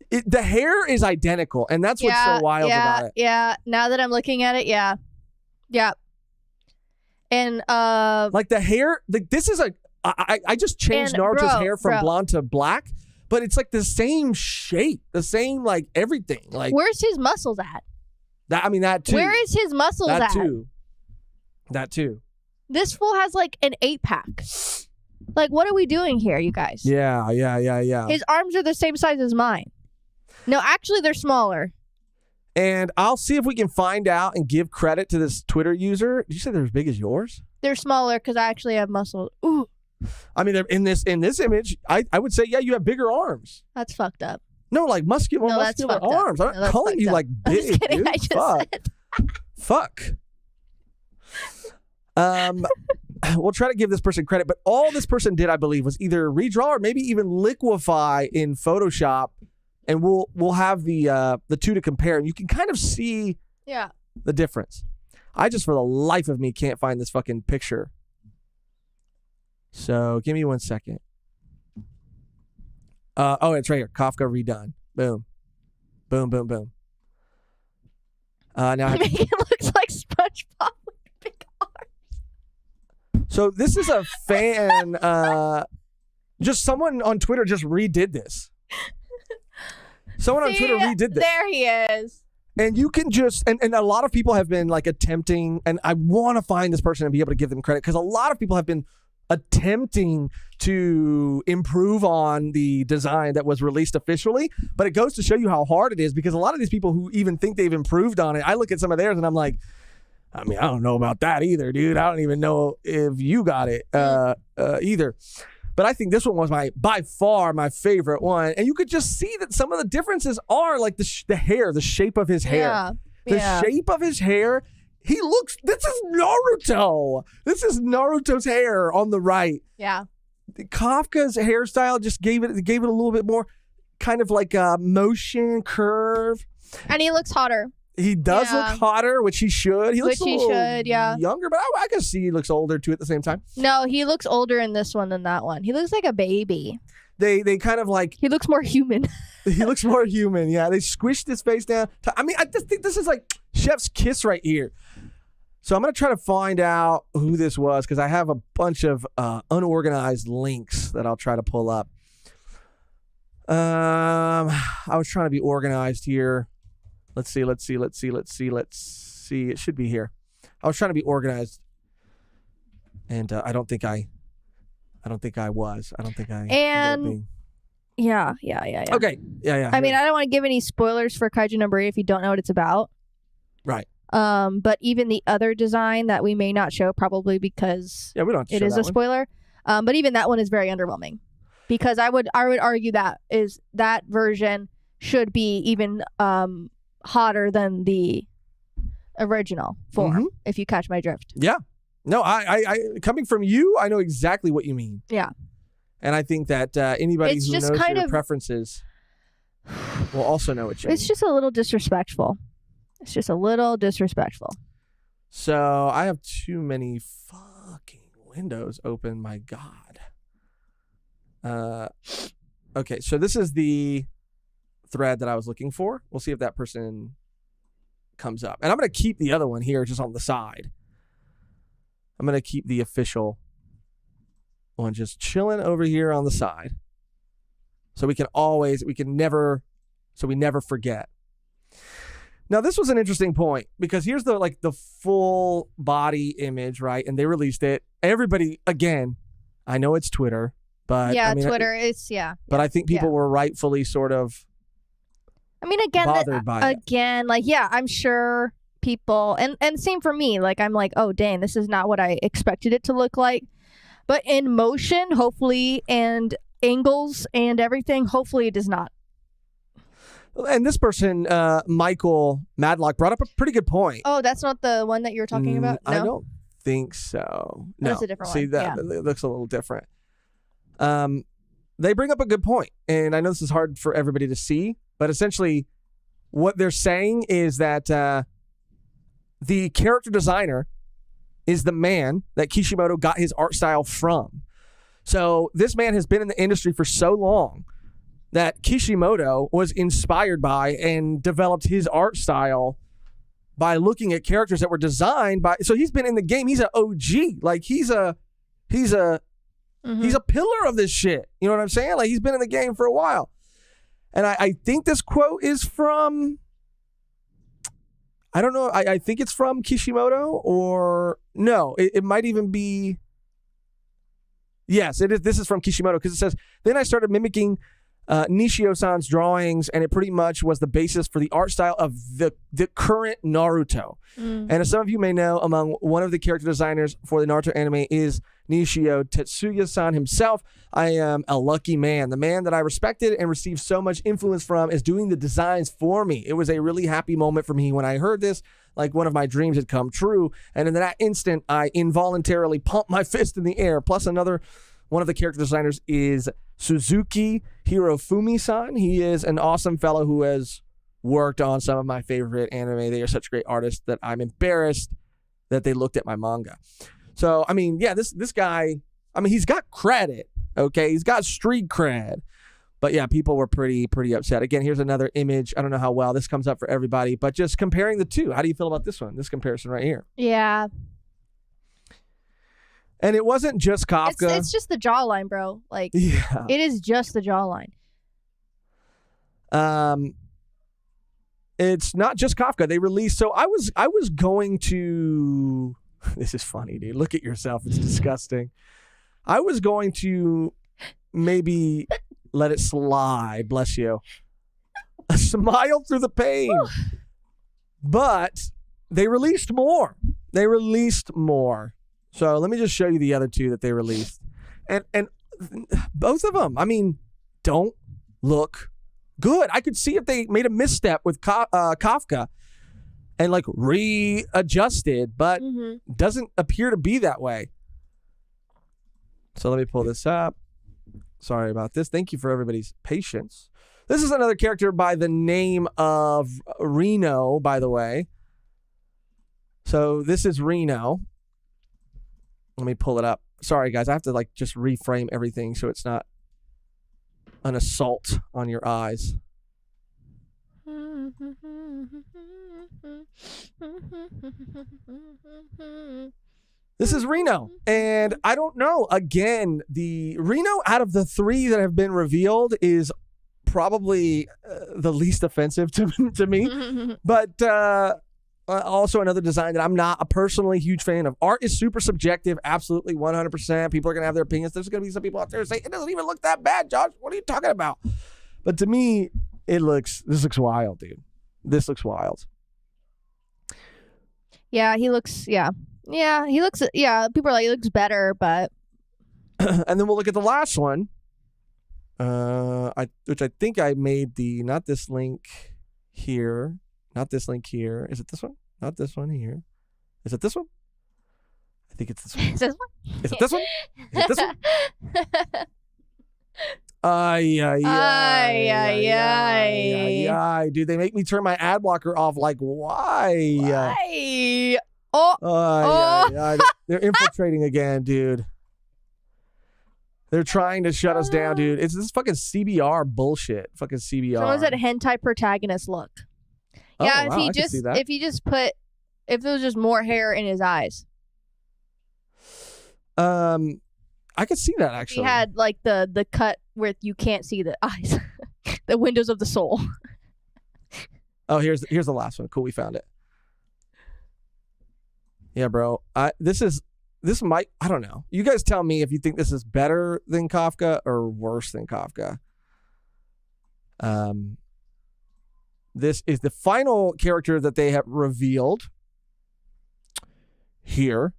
A: The hair is identical, and that's what's so wild about it.
B: Yeah. Now that I'm looking at it, yeah. And
A: like the hair, this is I just changed Naruto's hair from blonde to black, but it's like the same shape, the same like everything. Like
B: where's his muscles at?
A: That too.
B: Where is his muscles at?
A: That too.
B: This fool has like an 8-pack. Like, what are we doing here, you guys?
A: Yeah.
B: His arms are the same size as mine. No, actually, they're smaller.
A: And I'll see if we can find out and give credit to this Twitter user. Did you say they're as big as yours?
B: They're smaller because I actually have muscles. Ooh.
A: I mean, in this image, I would say, yeah, you have bigger arms.
B: That's fucked up.
A: No, like muscular arms. I'm not calling you like big,
B: I'm kidding,
A: dude. Fuck. We'll try to give this person credit, but all this person did, I believe, was either redraw or maybe even liquefy in Photoshop, and we'll have the two to compare, and you can kind of see the difference. I just, for the life of me, can't find this fucking picture. So give me 1 second. It's right here. Kafka redone. Boom. Boom, boom, boom. Now
B: it looks like SpongeBob with big arms.
A: So this is a fan. Just someone on Twitter just redid this. Someone on Twitter redid this.
B: There he is.
A: And you can just, and a lot of people have been like attempting, and I want to find this person and be able to give them credit because a lot of people have been attempting to improve on the design that was released officially, but it goes to show you how hard it is, because a lot of these people who even think they've improved on it, I look at some of theirs and I'm like, I mean, I don't know about that either, dude. I don't even know if you got it either. But I think this one was by far my favorite one. And you could just see that some of the differences are like the hair, the shape of his hair. The shape of his hair. This is Naruto. This is Naruto's hair on the right.
B: Yeah.
A: Kafka's hairstyle just gave it a little bit more kind of like a motion curve.
B: And he looks hotter.
A: He does look hotter, which he should. He looks younger, but I can see he looks older too at the same time.
B: No, he looks older in this one than that one. He looks like a baby.
A: They kind of like...
B: He looks more human.
A: He looks more human, yeah. They squished his face down. I mean, I just think this is like chef's kiss right here. So I'm going to try to find out who this was, because I have a bunch of unorganized links that I'll try to pull up. I was trying to be organized here. Let's see. It should be here. I was trying to be organized, and I don't think I was. I don't think I.
B: And yeah.
A: Okay. Yeah.
B: I mean, I don't want to give any spoilers for Kaiju No. 8 if you don't know what it's about.
A: Right.
B: But even the other design that we may not show, probably because
A: we don't have to
B: it
A: show
B: is
A: that
B: a spoiler. But even that one is very underwhelming, because I would argue that version should be even hotter than the original form, if you catch my drift.
A: Yeah. No, I coming from you, I know exactly what you mean.
B: Yeah.
A: And I think that anybody who knows your preferences will also know what you mean.
B: It's just a little disrespectful. So
A: I have too many fucking windows open. My God. Okay, so this is the thread that I was looking for. We'll see if that person comes up. And I'm going to keep the other one here just on the side. I'm going to keep the official one just chilling over here on the side. So we never forget. Now, this was an interesting point, because here's the full body image, right? And they released it. Everybody, again, I know it's Twitter, but
B: Twitter is
A: But I think people were rightfully sort of bothered by it.
B: I'm sure people, and same for me. Like, I'm like, oh dang, this is not what I expected it to look like. But in motion, hopefully, and angles and everything, hopefully it does not.
A: And this person, Michael Madlock, brought up a pretty good point.
B: Oh, that's not the one that you were talking about? No?
A: I don't think so. No.
B: That's a different one.
A: See, that it looks a little different. They bring up a good point, and I know this is hard for everybody to see, but essentially what they're saying is that the character designer is the man that Kishimoto got his art style from. So this man has been in the industry for so long that Kishimoto was inspired by and developed his art style by looking at characters that were designed by. So he's been in the game. He's an OG. Like he's a pillar of this shit. You know what I'm saying? Like he's been in the game for a while. And I think this quote is from, I don't know. I think it's from Kishimoto, or no, it might even be. Yes, it is. This is from Kishimoto, because it says, then I started mimicking Nishio-san's drawings, and it pretty much was the basis for the art style of the current Naruto. And as some of you may know, among one of the character designers for the Naruto anime is Nishio Tetsuya-san himself. I am a lucky man. The man that I respected and received so much influence from is doing the designs for me. It was a really happy moment for me when I heard this, like one of my dreams had come true. And in that instant, I involuntarily pumped my fist in the air. Plus another one of the character designers is Suzuki Hirofumi-san. He is an awesome fellow who has worked on some of my favorite anime. They are such great artists that I'm embarrassed that they looked at my manga. So, I mean, yeah, this guy, I mean, he's got credit, okay? He's got street cred. But yeah, people were pretty upset. Again, here's another image. I don't know how well this comes up for everybody, but just comparing the two. How do you feel about this one? This comparison right here.
B: Yeah.
A: And it wasn't just Kafka.
B: It's just the jawline, bro. Like, yeah. It is just the jawline.
A: It's not just Kafka. They released. So I was going to. This is funny, dude. Look at yourself. It's disgusting. I was going to maybe let it slide. Bless you. Smile through the pain. But they released more. So let me just show you the other two that they released. And both of them, I mean, don't look good. I could see if they made a misstep with Kafka and like readjusted, but doesn't appear to be that way. So let me pull this up. Sorry about this. Thank you for everybody's patience. This is another character by the name of Reno, by the way. So this is Reno. Let me pull it up. Sorry, guys. I have to like just reframe everything so it's not an assault on your eyes. This is Reno, and I don't know. Again, the Reno out of the three that have been revealed is probably the least offensive to me. But also another design that I'm not a personally huge fan of. Art is super subjective, absolutely 100%. People are going to have their opinions. There's going to be some people out there who say, it doesn't even look that bad, Josh. What are you talking about? But to me, this looks wild, dude. This looks wild.
B: Yeah, he looks, people are like, he looks better, but.
A: And then we'll look at the last one, which I think I made not this link here. Not this link here. Is it this one? Not this one here. Is it this one? I think it's this one.
B: Is this one?
A: Is it this one? Is it this one? Dude, they make me turn my ad blocker off. Like, why? They're infiltrating again, dude. They're trying to shut us down, dude. It's this fucking CBR bullshit. Fucking CBR.
B: Someone said hentai protagonist look. Yeah,
A: wow,
B: if there was just more hair in his eyes.
A: I could see that actually.
B: He had like the cut where you can't see the eyes, the windows of the soul.
A: Oh, here's the last one. Cool, we found it. Yeah, bro. This might, I don't know. You guys tell me if you think this is better than Kafka or worse than Kafka. This is the final character that they have revealed here.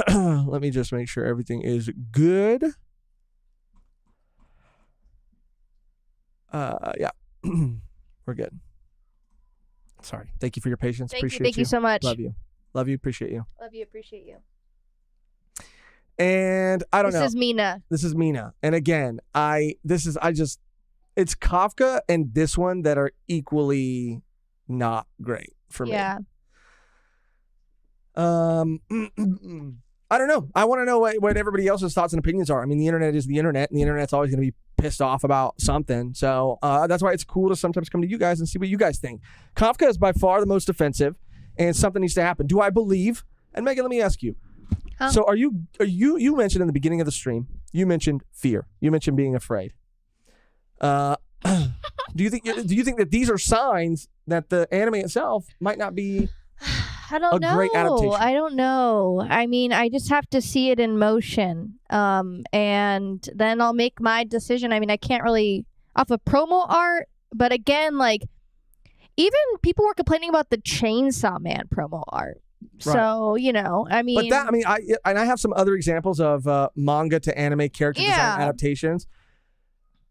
A: Let me just make sure everything is good. Yeah. We're good. Sorry. Thank you for your patience.
B: Thank you so much.
A: Love you. Love you. Appreciate you.
B: Love you. Appreciate you.
A: And I don't know.
B: This is Mina.
A: And again, it's Kafka and this one that are equally not great for me.
B: Yeah.
A: I don't know. I want to know what everybody else's thoughts and opinions are. I mean, the internet is the internet, and the internet's always going to be pissed off about something. So that's why it's cool to sometimes come to you guys and see what you guys think. Kafka is by far the most offensive, and something needs to happen. Do I believe? And Mehgan, let me ask you. So are you mentioned in the beginning of the stream, you mentioned fear. You mentioned being afraid. Do you think that these are signs that the anime itself might not be great adaptation?
B: I don't know. I mean, I just have to see it in motion, and then I'll make my decision. I mean, I can't really off of promo art, but again, like even people were complaining about the Chainsaw Man promo art. Right. So I mean,
A: but I have some other examples of manga to anime character design adaptations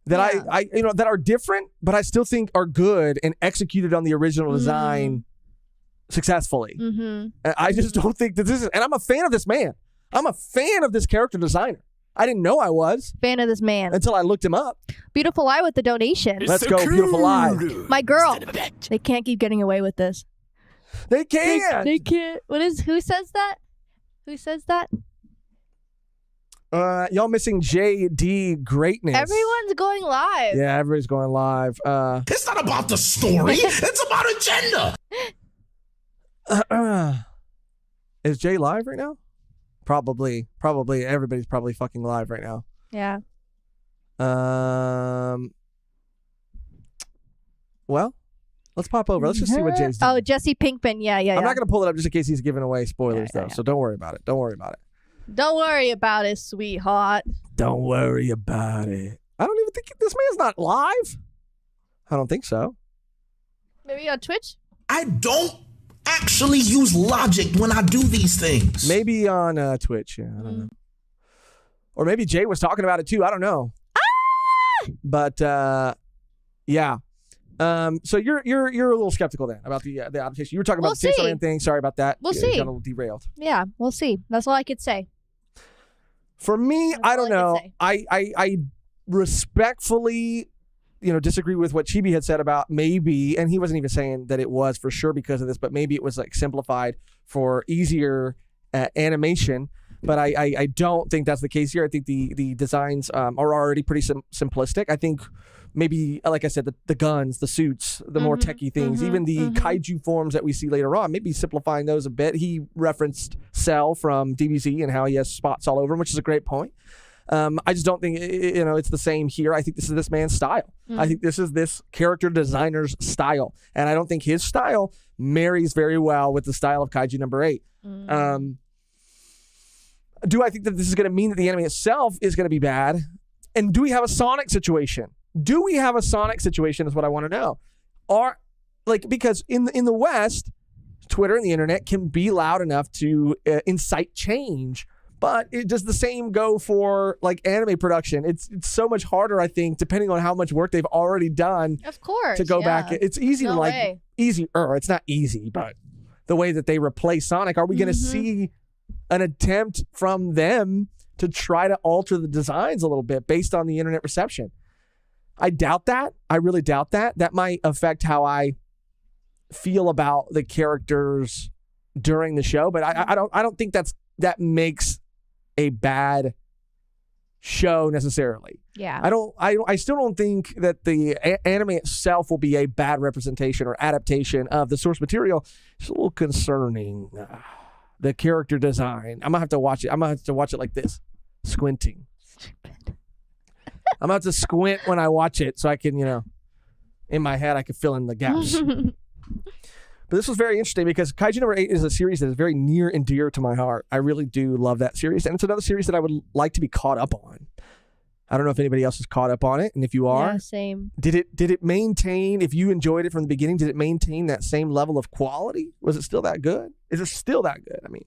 A: that I that are different, but I still think are good and executed on the original design successfully. I just don't think that this is, and I'm a fan of this man. I'm a fan of this character designer. I didn't know I was
B: fan of this man
A: until I looked him up.
B: Beautiful Eye with the donation.
A: Let's go, Beautiful Eye.
B: My girl. They can't keep getting away with this.
A: They can't.
B: They can't. Who says that? Who says that?
A: Y'all missing JD greatness.
B: Everyone's going live.
A: Yeah, everybody's going live.
G: It's not about the story. It's about agenda.
A: Is Jay live right now? Probably. Everybody's probably fucking live right now.
B: Yeah.
A: Well, let's pop over. Let's just see what Jay's doing.
B: Oh, Jesse Pinkman. Yeah.
A: I'm not going to pull it up just in case he's giving away spoilers, though. So don't worry about it.
B: Don't worry about it, sweetheart.
A: Don't worry about it. I don't even think this man's not live. I don't think so.
B: Maybe on Twitch?
G: I don't actually use logic when I do these things.
A: Maybe on Twitch. Yeah, I don't know. Or maybe Jay was talking about it too. I don't know. But yeah. So you're a little skeptical then about the adaptation. You were talking about the Chainsaw Man thing. Sorry about that.
B: We'll see.
A: Got a little derailed.
B: Yeah, we'll see. That's all I could say.
A: For me, I don't know. I respectfully, disagree with what Chibi had said about maybe, and he wasn't even saying that it was for sure because of this, but maybe it was like simplified for easier animation. But I don't think that's the case here. I think the designs are already pretty simplistic. I think maybe, like I said, the guns, the suits, the more techie things, even the kaiju forms that we see later on, maybe simplifying those a bit. He referenced Cell from DBZ and how he has spots all over him, which is a great point. I just don't think it's the same here. I think this is this man's style. I think this is this character designer's style, and I don't think his style marries very well with the style of Kaiju number 8. Do I think that this is going to mean that the anime itself is going to be bad? And do we have a Sonic situation? Do we have a Sonic situation is what I want to know. Because in the West, Twitter and the internet can be loud enough to incite change. But does the same go for like anime production? It's so much harder, I think, depending on how much work they've already done.
B: Of course,
A: to go back. It's easy
B: no
A: to
B: way.
A: easier. It's not easy, but the way that they replace Sonic, are we going to see an attempt from them to try to alter the designs a little bit based on the internet reception? I doubt that. I really doubt that. That might affect how I feel about the characters during the show, but I don't think that makes a bad show necessarily.
B: Yeah.
A: I still don't think that the anime itself will be a bad representation or adaptation of the source material. It's a little concerning. The character design. I'm gonna have to watch it. I'm gonna have to watch it like this, squinting. I'm gonna have to squint when I watch it so I can, in my head I can fill in the gaps. But this was very interesting because Kaiju number 8 is a series that is very near and dear to my heart. I really do love that series, and it's another series that I would like to be caught up on. I don't know if anybody else is caught up on it, and if you are,
B: yeah, same.
A: Did it maintain? If you enjoyed it from the beginning, did it maintain that same level of quality? Was it still that good? Is it still that good? I mean,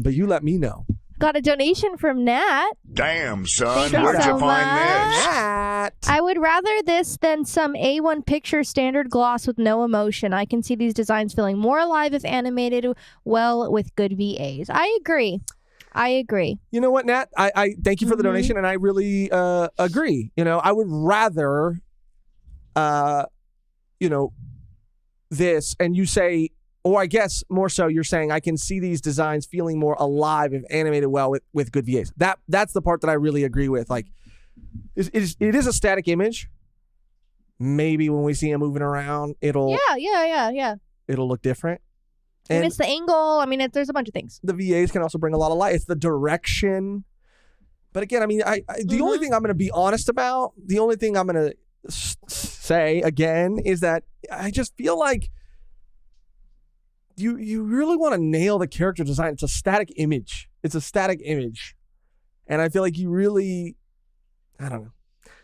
A: but you let me know.
B: Got a donation from Nat.
F: Damn, son.
B: Thank you
F: Where'd
B: so
F: you find
B: much.
F: this?
A: That.
B: I would rather this than some A1 picture standard gloss with no emotion. I can see these designs feeling more alive if animated well with good VAs. I agree.
A: You know what, Nat? I thank you for the donation, and I really agree. I would rather, this, and you say, or I guess more so, you're saying I can see these designs feeling more alive if animated well with good VAs. That's the part that I really agree with. Like, it is a static image. Maybe when we see him moving around, it'll look different.
B: And it's the angle. I mean, there's a bunch of things.
A: The VAs can also bring a lot of light. It's the direction. But again, I mean, the only thing I'm going to be honest about, the only thing I'm going to say again is that I just feel like you really want to nail the character design. It's a static image. And I feel like you really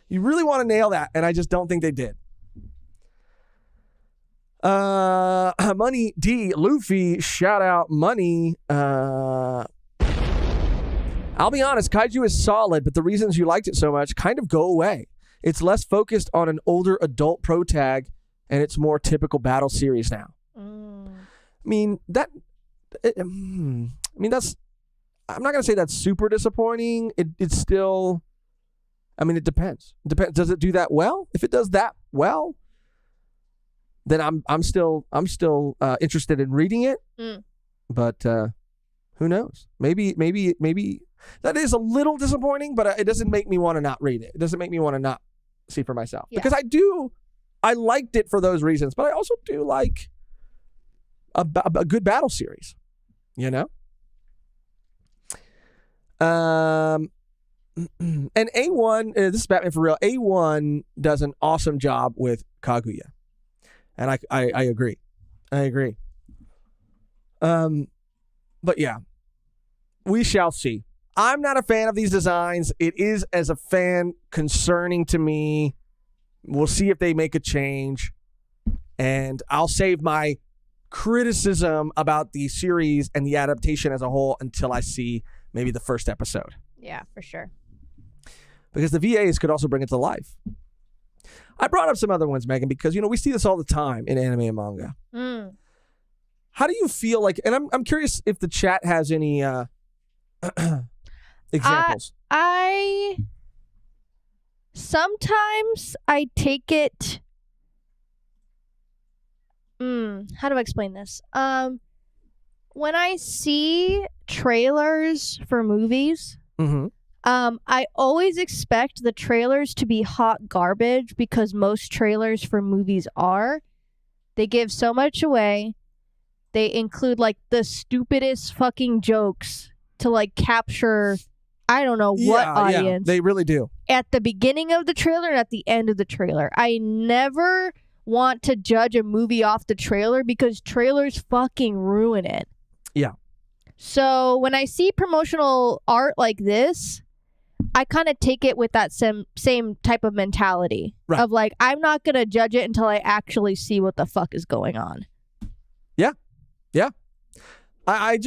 A: want to nail that. And I just don't think they did. Money D Luffy, shout out Money. I'll be honest, Kaiju is solid, but the reasons you liked it so much kind of go away. It's less focused on an older adult protag, and it's more typical battle series now. I mean, that's, I'm not going to say that's super disappointing. It's still, it depends. Does it do that well? If it does that well, then I'm still interested in reading it. But who knows? Maybe that is a little disappointing, but it doesn't make me want to not read it. It doesn't make me want to not see for myself. Yeah. Because I liked it for those reasons, but I also do like a good battle series, And A1, this is Batman for real. A1 does an awesome job with Kaguya. And I agree. But yeah, we shall see. I'm not a fan of these designs. It is, as a fan, concerning to me. We'll see if they make a change. And I'll save my criticism about the series and the adaptation as a whole until I see maybe the first episode.
B: Yeah, for sure.
A: Because the VAs could also bring it to life. I brought up some other ones, Megan, because, we see this all the time in anime and manga. How do you feel like, and I'm curious if the chat has any examples.
B: Sometimes I take it, how do I explain this? When I see trailers for movies, I always expect the trailers to be hot garbage because most trailers for movies are. They give so much away. They include like the stupidest fucking jokes to like capture, I don't know what audience.
A: Yeah, they really do.
B: At the beginning of the trailer and at the end of the trailer. I never want to judge a movie off the trailer because trailers fucking ruin it.
A: Yeah.
B: So when I see promotional art like this, I kind of take it with that same type of mentality of like, I'm not going to judge it until I actually see what the fuck is going on.
A: Yeah. Yeah. I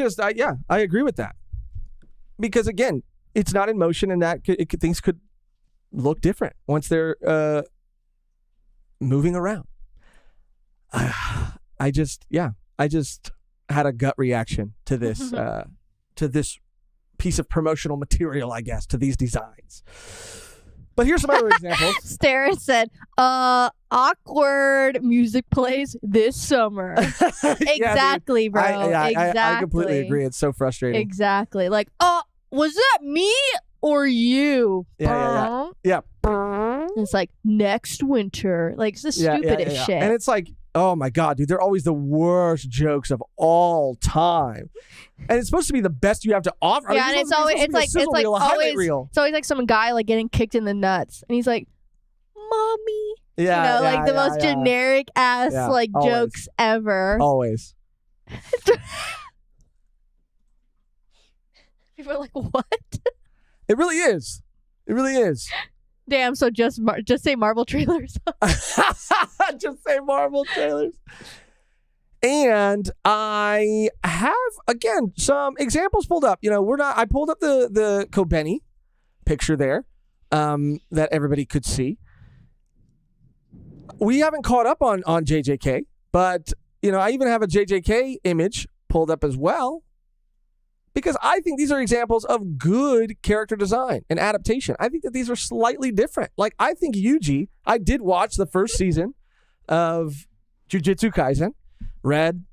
A: agree with that. Because again, it's not in motion and things could look different once they're moving around. I just had a gut reaction to this piece of promotional material, I guess, to these designs. But here's some other examples.
B: Stara said, awkward music plays this summer. Exactly,
A: yeah,
B: bro.
A: Exactly. I completely agree. It's so frustrating.
B: Exactly. Like, was that me or you?
A: Yeah.
B: It's like, next winter. Like, it's the stupidest shit.
A: And it's like, oh my God, dude, they're always the worst jokes of all time. And it's supposed to be the best you have to offer.
B: Yeah, and it's always like some guy like getting kicked in the nuts. And he's like, mommy.
A: Yeah.
B: The most generic ass jokes ever.
A: Always.
B: People are like, what?
A: It really is. It really is.
B: Damn, so just say Marvel trailers.
A: Just say Marvel trailers. And I have, again, some examples pulled up. I pulled up the Kobeni picture there that everybody could see. We haven't caught up on JJK, but, I even have a JJK image pulled up as well. Because I think these are examples of good character design and adaptation. I think that these are slightly different. Like, I think Yuji, I did watch the first season of Jujutsu Kaisen. Read,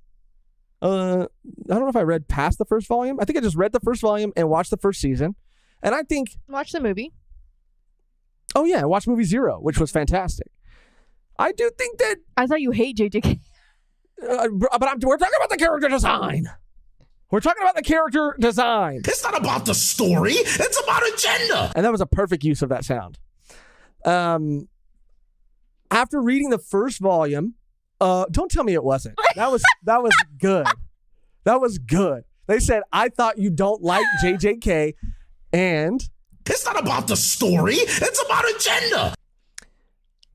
A: I don't know if I read past the first volume. I think I just read the first volume and watched the first season. And I think...
B: Watch the movie.
A: Oh, yeah. I watched movie Zero, which was fantastic. I do think that...
B: I thought you hate JJK.
A: But we're talking about the character design. We're talking about the character design.
G: It's not about the story. It's about agenda.
A: And that was a perfect use of that sound. After reading the first volume, don't tell me it wasn't. That was good. That was good. They said, I thought you don't like JJK, and...
G: It's not about the story. It's about agenda.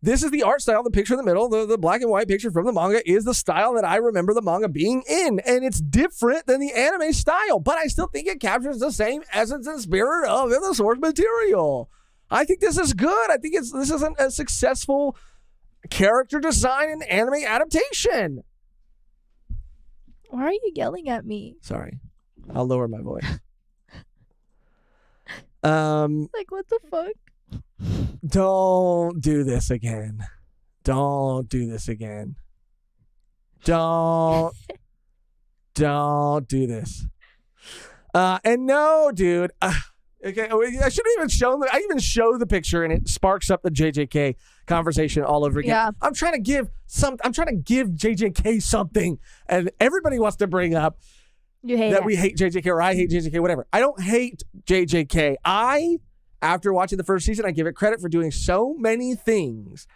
A: This is the art style. The picture in the middle, the black and white picture from the manga is the style that I remember the manga being in. And it's different than the anime style, but I still think it captures the same essence and spirit of the source material. I think this is good. I think this is a successful character design and anime adaptation.
B: Why are you yelling at me?
A: Sorry. I'll lower my voice.
B: Like, what the fuck?
A: Don't do this again. Don't do this again. Don't do this. And no, dude. Okay, I shouldn't even show them. I even show the picture and it sparks up the JJK conversation all over again.
B: Yeah.
A: I'm trying to give JJK something, and everybody wants to bring up
B: You hate
A: that
B: it.
A: we hate JJK or I hate JJK, whatever. I don't hate JJK. After watching the first season, I give it credit for doing so many things.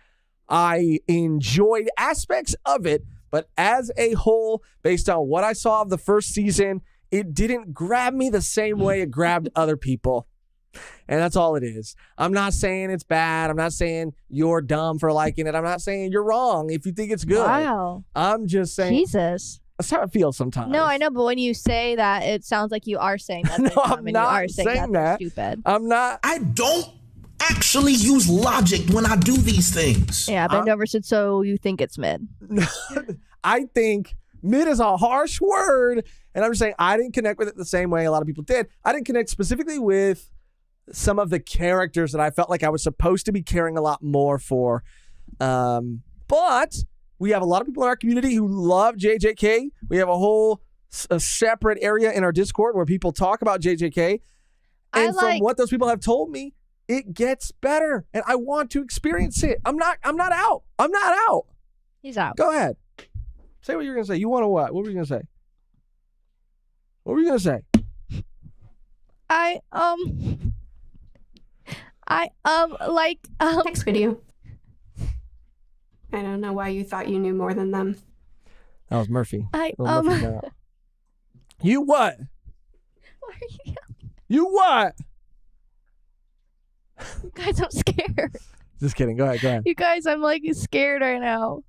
A: I enjoyed aspects of it, but as a whole, based on what I saw of the first season, it didn't grab me the same way it grabbed other people. And that's all it is. I'm not saying it's bad. I'm not saying you're dumb for liking it. I'm not saying you're wrong if you think it's good.
B: Wow.
A: I'm just saying.
B: Jesus.
A: That's how it feels sometimes.
B: No, I know, but when you say that, it sounds like you are saying that.
A: No,
B: they're dumb
A: I'm
B: and you
A: not
B: are saying that. They're stupid.
A: I'm not.
G: I don't actually use logic when I do these things.
B: Yeah, bend over said, so you think it's mid.
A: I think mid is a harsh word. And I'm just saying I didn't connect with it the same way a lot of people did. I didn't connect specifically with some of the characters that I felt like I was supposed to be caring a lot more for. But we have a lot of people in our community who love JJK. We have a separate area in our Discord where people talk about JJK. And from what those people have told me, it gets better. And I want to experience it. I'm not out. I'm not out.
B: He's out.
A: Go ahead. Say what you're going to say. You want to what? What were you going to say? What were you going to say?
H: Next video. I don't know why you thought you knew more than them.
A: That was Murphy. You what?
B: Why are you yelling?
A: You what?
B: Guys, I'm scared.
A: Just kidding. Go ahead.
B: You guys, I'm like scared right now.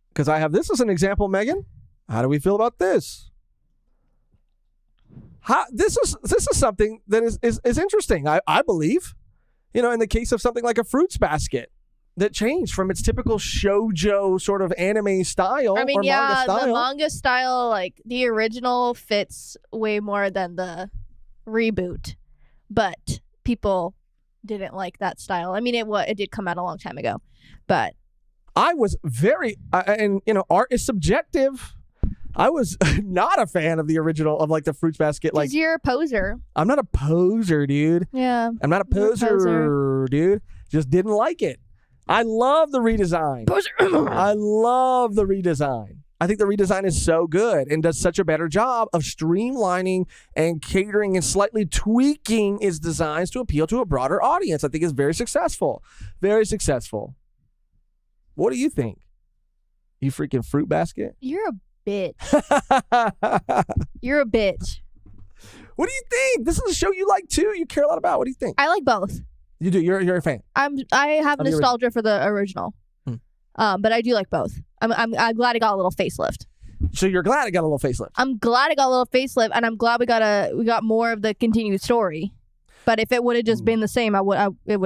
A: Because I have this as an example, Megan. How do we feel about this? This is something that is interesting. I believe, in the case of something like a fruits basket that changed from its typical shoujo sort of anime style.
B: I mean,
A: or manga style.
B: The manga style, like the original, fits way more than the reboot, but people didn't like that style. I mean, it did come out a long time ago, but
A: I was very, and art is subjective. I was not a fan of the original of like the fruits basket. Like,
B: you're a poser.
A: I'm not a poser, dude.
B: Yeah,
A: I'm not a poser, dude. Just didn't like it. I love the redesign.
B: Poser.
A: I love the redesign. I think the redesign is so good and does such a better job of streamlining and catering and slightly tweaking its designs to appeal to a broader audience. I think it's very successful. Very successful. What do you think? You freaking fruit basket?
B: You're a bitch. You're a bitch.
A: What do you think? This is a show you like too. You care a lot about. What do you think?
B: I like both.
A: You do. You're a fan.
B: I have nostalgia for the original, but I do like both. I'm glad it got a little facelift.
A: So you're glad it got a little facelift.
B: I'm glad it got a little facelift, and I'm glad we got more of the continued story. But if it would have just been the same, it would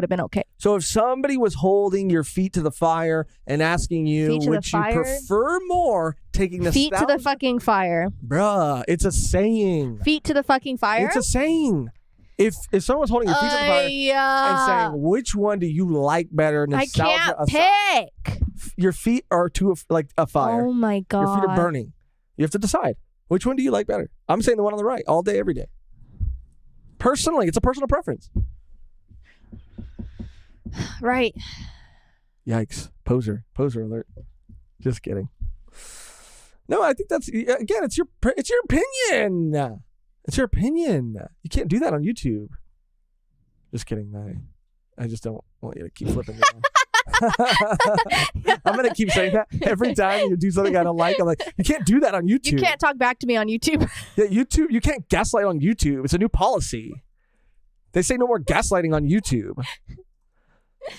B: have been okay.
A: So if somebody was holding your feet to the fire and asking you which you prefer more, taking the
B: feet to the fucking fire,
A: bruh, it's a saying.
B: Feet to the fucking fire.
A: It's a saying. If someone's holding your feet to the fire and saying which one do you like better, nostalgia
B: I can't pick.
A: Your feet are to a fire.
B: Oh my god,
A: your feet are burning. You have to decide which one do you like better. I'm saying the one on the right, all day, every day. Personally, it's a personal preference.
B: Right.
A: Yikes. Poser alert. Just kidding. No, I think that's, again, it's your opinion. It's your opinion. You can't do that on YouTube. Just kidding. I just don't want you to keep flipping me off. I'm going to keep saying that every time you do something I don't like. I'm like, you can't do that on YouTube.
B: You can't talk back to me on YouTube.
A: Yeah, YouTube, you can't gaslight on YouTube. It's a new policy. They say no more gaslighting on YouTube.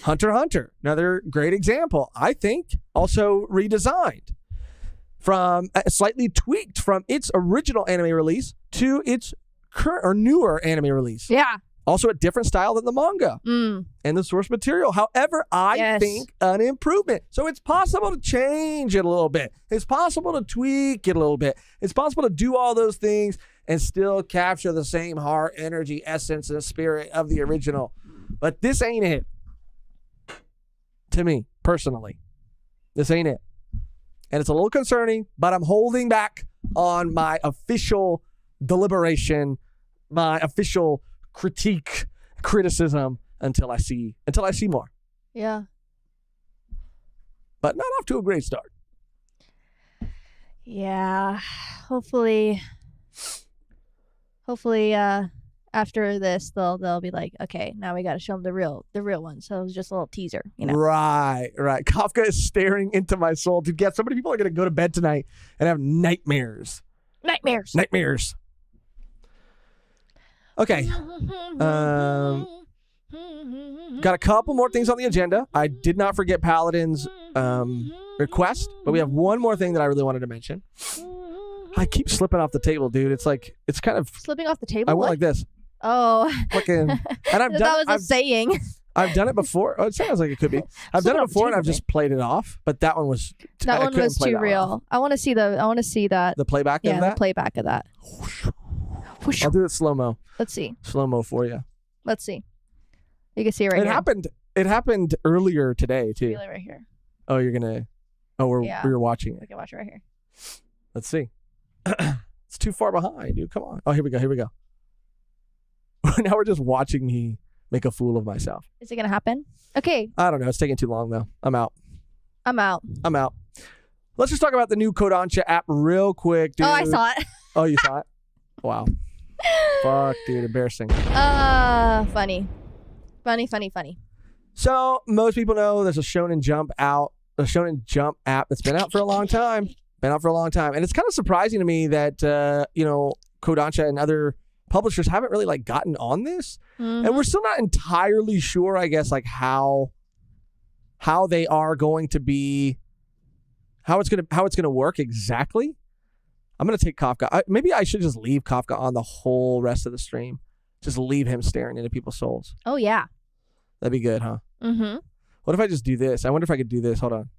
A: Hunter x Hunter, another great example. I think also redesigned from slightly tweaked from its original anime release to its current or newer anime release.
B: Yeah.
A: Also a different style than the manga and the source material. However, I think an improvement. So it's possible to change it a little bit. It's possible to tweak it a little bit. It's possible to do all those things and still capture the same heart, energy, essence, and spirit of the original. But this ain't it. To me, personally. This ain't it. And it's a little concerning, but I'm holding back on my official deliberation, my official criticism until I see more.
B: Yeah.
A: But not off to a great start.
B: Yeah. Hopefully after this, they'll be like, okay, now we got to show them the real one. So it was just a little teaser, you know.
A: Right. Kafka is staring into my soul. Dude, yeah, so many people are going to go to bed tonight and have nightmares. Nightmares. Okay. Got a couple more things on the agenda. I did not forget Paladin's request, but we have one more thing that I really wanted to mention. I keep slipping off the table, dude. It's like, it's kind of...
B: Slipping off the table?
A: I went like this.
B: Oh.
A: Fucking... And
B: that was a saying.
A: I've done it before. Oh, it sounds like it could be. I've done it before and I've just played it off, but that one was...
B: That one was too real. I want to see that.
A: The playback of that?
B: Yeah, the playback of that.
A: I'll do it slow-mo.
B: Let's see.
A: Slow-mo for you.
B: Let's see. You can see it right here.
A: It happened earlier today, too.
B: Right here.
A: Oh, you're going to... Oh, we're watching it.
B: We can watch it right here.
A: Let's see. It's too far behind, dude. Come on. Oh, here we go. Now we're just watching me make a fool of myself.
B: Is it going to happen? Okay.
A: I don't know. It's taking too long, though. I'm out. Let's just talk about the new Kodansha app real quick, dude.
B: Oh, I saw it.
A: Oh, you saw it? Wow. Fuck, dude. Embarrassing.
B: Funny.
A: So, most people know there's a Shonen Jump app that's been out for a long time. And it's kind of surprising to me that, Kodansha and other publishers haven't really, like, gotten on this. Mm-hmm. And we're still not entirely sure, I guess, like, how they are going to be, how it's going to work exactly. I'm going to take Kafka. Maybe I should just leave Kafka on the whole rest of the stream. Just leave him staring into people's souls.
B: Oh, yeah.
A: That'd be good, huh?
B: Mm-hmm.
A: What if I just do this? I wonder if I could do this. Hold on.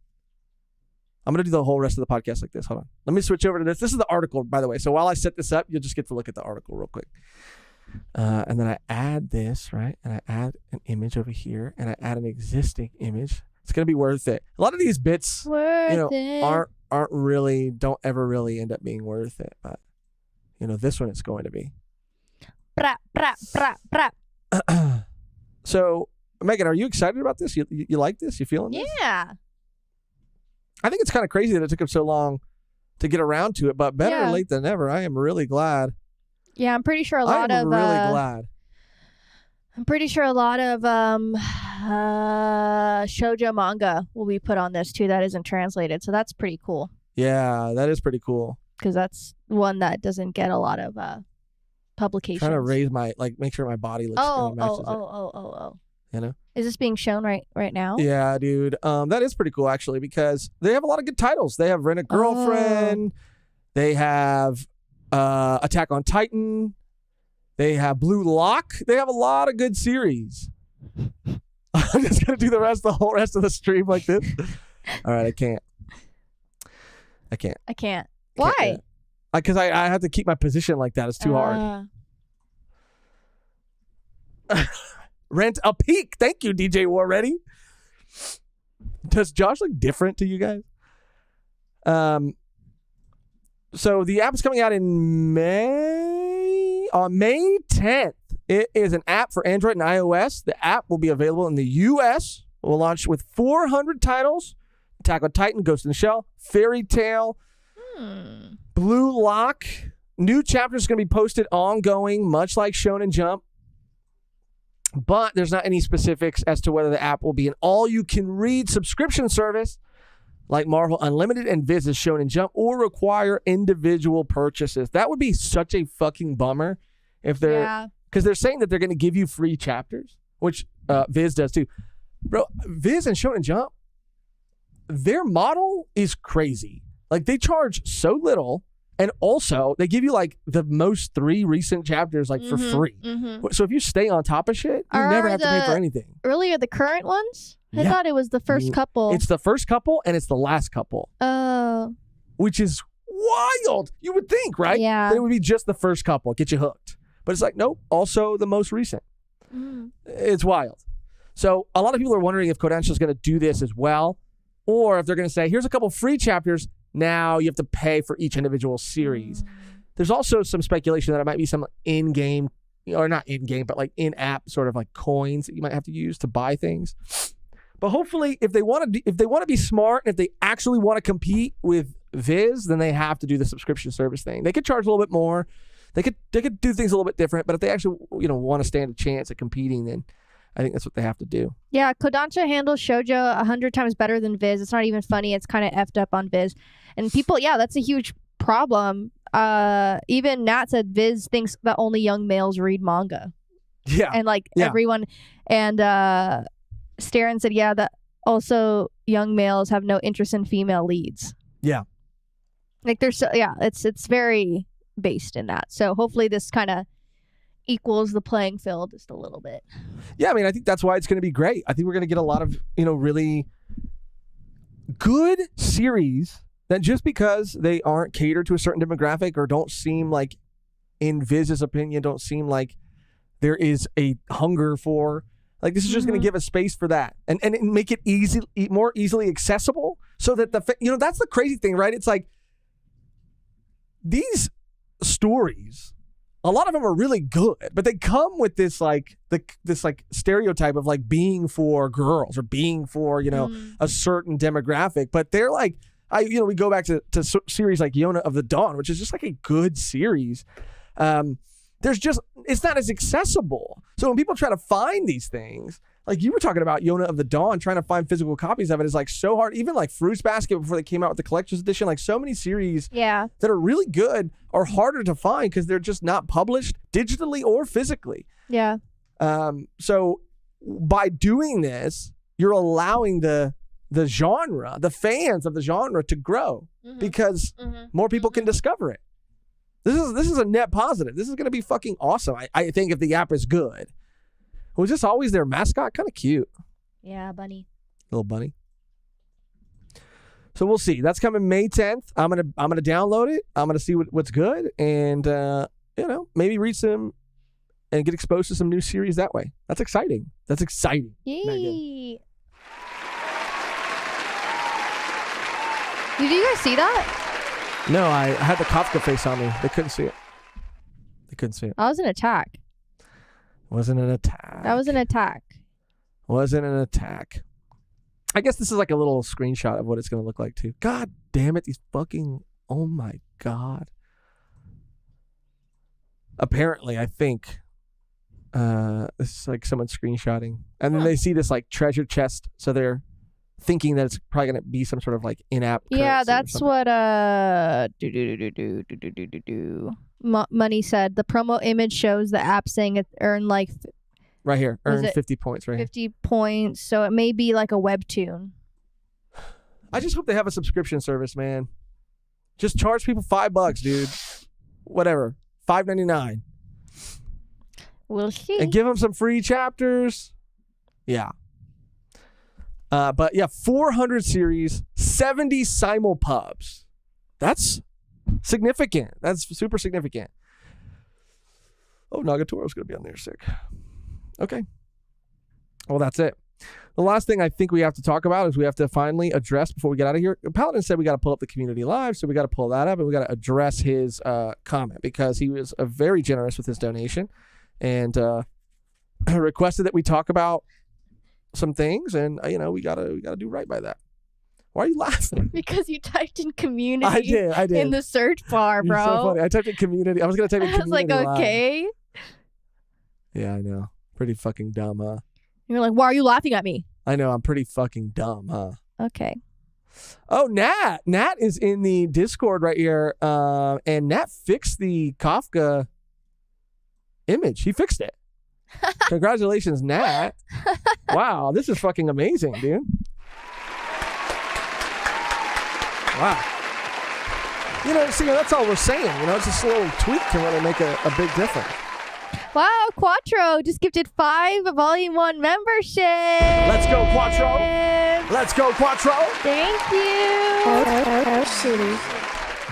A: I'm going to do the whole rest of the podcast like this. Hold on. Let me switch over to this. This is the article, by the way. So while I set this up, you'll just get to look at the article real quick. And then I add this, right? And I add an image over here. And I add an existing image. It's going to be worth it. A lot of these bits, aren't really, don't ever really end up being worth it. But, this one it's going to be. So, Megan, are you excited about this? You like this? You feeling this?
B: Yeah.
A: I think it's kind of crazy that it took him so long to get around to it, but better late than never. I am really glad.
B: Yeah, I'm pretty sure a lot of
A: glad.
B: I'm pretty sure a lot of shoujo manga will be put on this too that isn't translated. So that's pretty cool.
A: Yeah, that is pretty cool.
B: Because that's one that doesn't get a lot of publications.
A: Trying to raise make sure my body looks matches it.
B: Is this being shown right now?
A: Yeah, dude. That is pretty cool actually because they have a lot of good titles. They have Rent a Girlfriend. They have Attack on Titan. They have Blue Lock. They have a lot of good series. I'm just gonna do the whole rest of the stream like this. All right, I can't.
B: Why?
A: Because I have to keep my position like that. It's too hard. Rent a Peak. Thank you, DJ War Ready. Does Josh look different to you guys? So the app is coming out in on May 10th. It is an app for Android and iOS. The app will be available in the U.S. We'll launch with 400 titles. Attack on Titan, Ghost in the Shell, Fairy Tail, Blue Lock. New chapters are going to be posted ongoing, much like Shonen Jump. But there's not any specifics as to whether the app will be an all-you-can-read subscription service like Marvel Unlimited and Viz's Shonen Jump or require individual purchases. That would be such a fucking bummer if they're... Because they're saying that they're going to give you free chapters, which Viz does too. Bro, Viz and Shonen Jump, their model is crazy. Like, they charge so little, and also they give you like the most 3 recent chapters like for free. Mm-hmm. So if you stay on top of shit, you never have to pay for anything.
B: Earlier, the current ones? I thought it was the first couple.
A: It's the first couple and it's the last couple.
B: Oh.
A: Which is wild. You would think, right?
B: Yeah.
A: That it would be just the first couple, get you hooked. But it's like, nope, also the most recent. It's wild. So a lot of people are wondering if Kodansha is going to do this as well, or if they're going to say, here's a couple free chapters. Now you have to pay for each individual series. There's also some speculation that it might be some in-game, or not in-game, but like in-app sort of like coins that you might have to use to buy things. But hopefully, if they want to be smart and if they actually want to compete with Viz, then they have to do the subscription service thing. They could charge a little bit more. They could do things a little bit different, but if they actually want to stand a chance at competing, then I think that's what they have to do.
B: Yeah, Kodansha handles shoujo 100 times better than Viz. It's not even funny. It's kind of effed up on Viz. And people, that's a huge problem. Even Nat said Viz thinks that only young males read manga.
A: Yeah.
B: And everyone, and Starin said, that also young males have no interest in female leads.
A: Yeah.
B: Like there's, it's very based in that. So hopefully this kind of equals the playing field just a little bit.
A: Yeah, I mean, I think that's why it's going to be great. I think we're going to get a lot of, really good series that just because they aren't catered to a certain demographic or don't seem like, in Viz's opinion, don't seem like there is a hunger for, like, this is just going to give a space for that and make it more easily accessible so that that's the crazy thing, right? It's like these stories, a lot of them are really good, but they come with this this stereotype of like being for girls or being for a certain demographic. But they're like, we go back to series like Yona of the Dawn, which is just like a good series. It's not as accessible. So when people try to find these things, like you were talking about Yona of the Dawn, trying to find physical copies of it is like so hard. Even like Fruits Basket before they came out with the collector's edition, like so many series that are really good are harder to find because they're just not published digitally or physically.
B: Yeah.
A: So by doing this, you're allowing the genre, the fans of the genre to grow because more people can discover it. This is a net positive. This is going to be fucking awesome. I think if the app is good. Was this always their mascot? Kind of cute.
B: Yeah, bunny.
A: Little bunny. So we'll see. That's coming May 10th. I'm gonna download it. I'm gonna see what's good, and maybe read some and get exposed to some new series that way. That's exciting.
B: Yay! Did you guys see that?
A: No, I had the Kafka face on me. They couldn't see it.
B: That was an attack.
A: Wasn't an attack.
B: That was an attack.
A: Wasn't an attack. I guess this is like a little screenshot of what it's going to look like too. God damn it. These fucking, oh my God. Apparently, I think this is like someone screenshotting. And then they see this like treasure chest. So they're thinking that it's probably going to be some sort of like in-app.
B: Yeah, that's what Money said. The promo image shows the app saying it earned like
A: right here, earn 50 points right
B: 50 points, so it may be like a webtoon.
A: I just hope they have a subscription service, man. Just charge people $5, dude. Whatever, $5.99.
B: We'll see.
A: And give them some free chapters. Yeah. But yeah, 400 series, 70 simulpubs. That's significant. That's super significant. Oh, Nagatoro's going to be on there. Sick. Okay. Well, that's it. The last thing I think we have to talk about is we have to finally address before we get out of here. Paladin said we got to pull up the community live, so we got to pull that up and we got to address his comment because he was very generous with his donation and requested that we talk about some things, and we gotta do right by that. Why are you laughing?
B: Because you typed in community.
A: I did
B: in the search bar, bro.
A: You're so funny. I typed in community. I was gonna type in community.
B: I was like, okay.
A: Live. Yeah, I know. Pretty fucking dumb, huh?
B: You're like, why are you laughing at me?
A: I know. I'm pretty fucking dumb, huh?
B: Okay.
A: Oh, Nat is in the Discord right here, and Nat fixed the Kafka image. He fixed it. Congratulations, Nat. Wow, this is fucking amazing, dude. Wow. See, that's all we're saying. It's just a little tweak can really make a big difference.
B: Wow, Quattro just gifted 5 Volume 1 memberships.
A: Let's go, Quattro. Let's go, Quattro.
B: Thank you.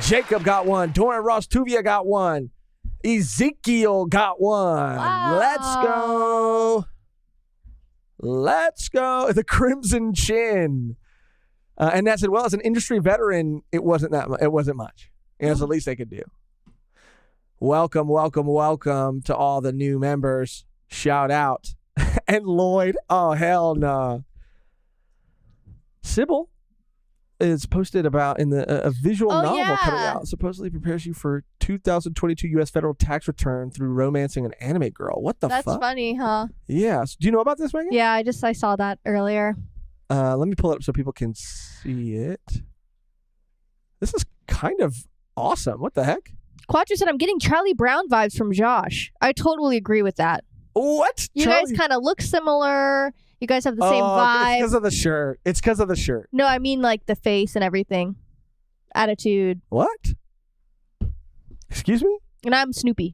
A: Jacob got one. Doran Ross Tuvia got one. Ezekiel got one.
B: Wow.
A: Let's go. The Crimson Chin. And Nat said, well, as an industry veteran, it wasn't much. It's the least they could do. Welcome to all the new members. Shout out. And Lloyd. Oh, hell no. Sybil. is posted about in a visual novel coming
B: yeah.
A: out. Supposedly prepares you for 2022 U.S. federal tax return through romancing an anime girl. What the fuck?
B: That's funny, huh?
A: Yeah. So do you know about this, Megan?
B: Yeah, I saw that earlier.
A: Let me pull it up so people can see it. This is kind of awesome. What the heck?
B: Quattro said, I'm getting Charlie Brown vibes from Josh. I totally agree with that.
A: What?
B: You guys kind of look similar. You guys have the same vibe.
A: It's because of the shirt. It's because of the shirt.
B: No, I mean like the face and everything. Attitude.
A: What? Excuse me?
B: And I'm Snoopy.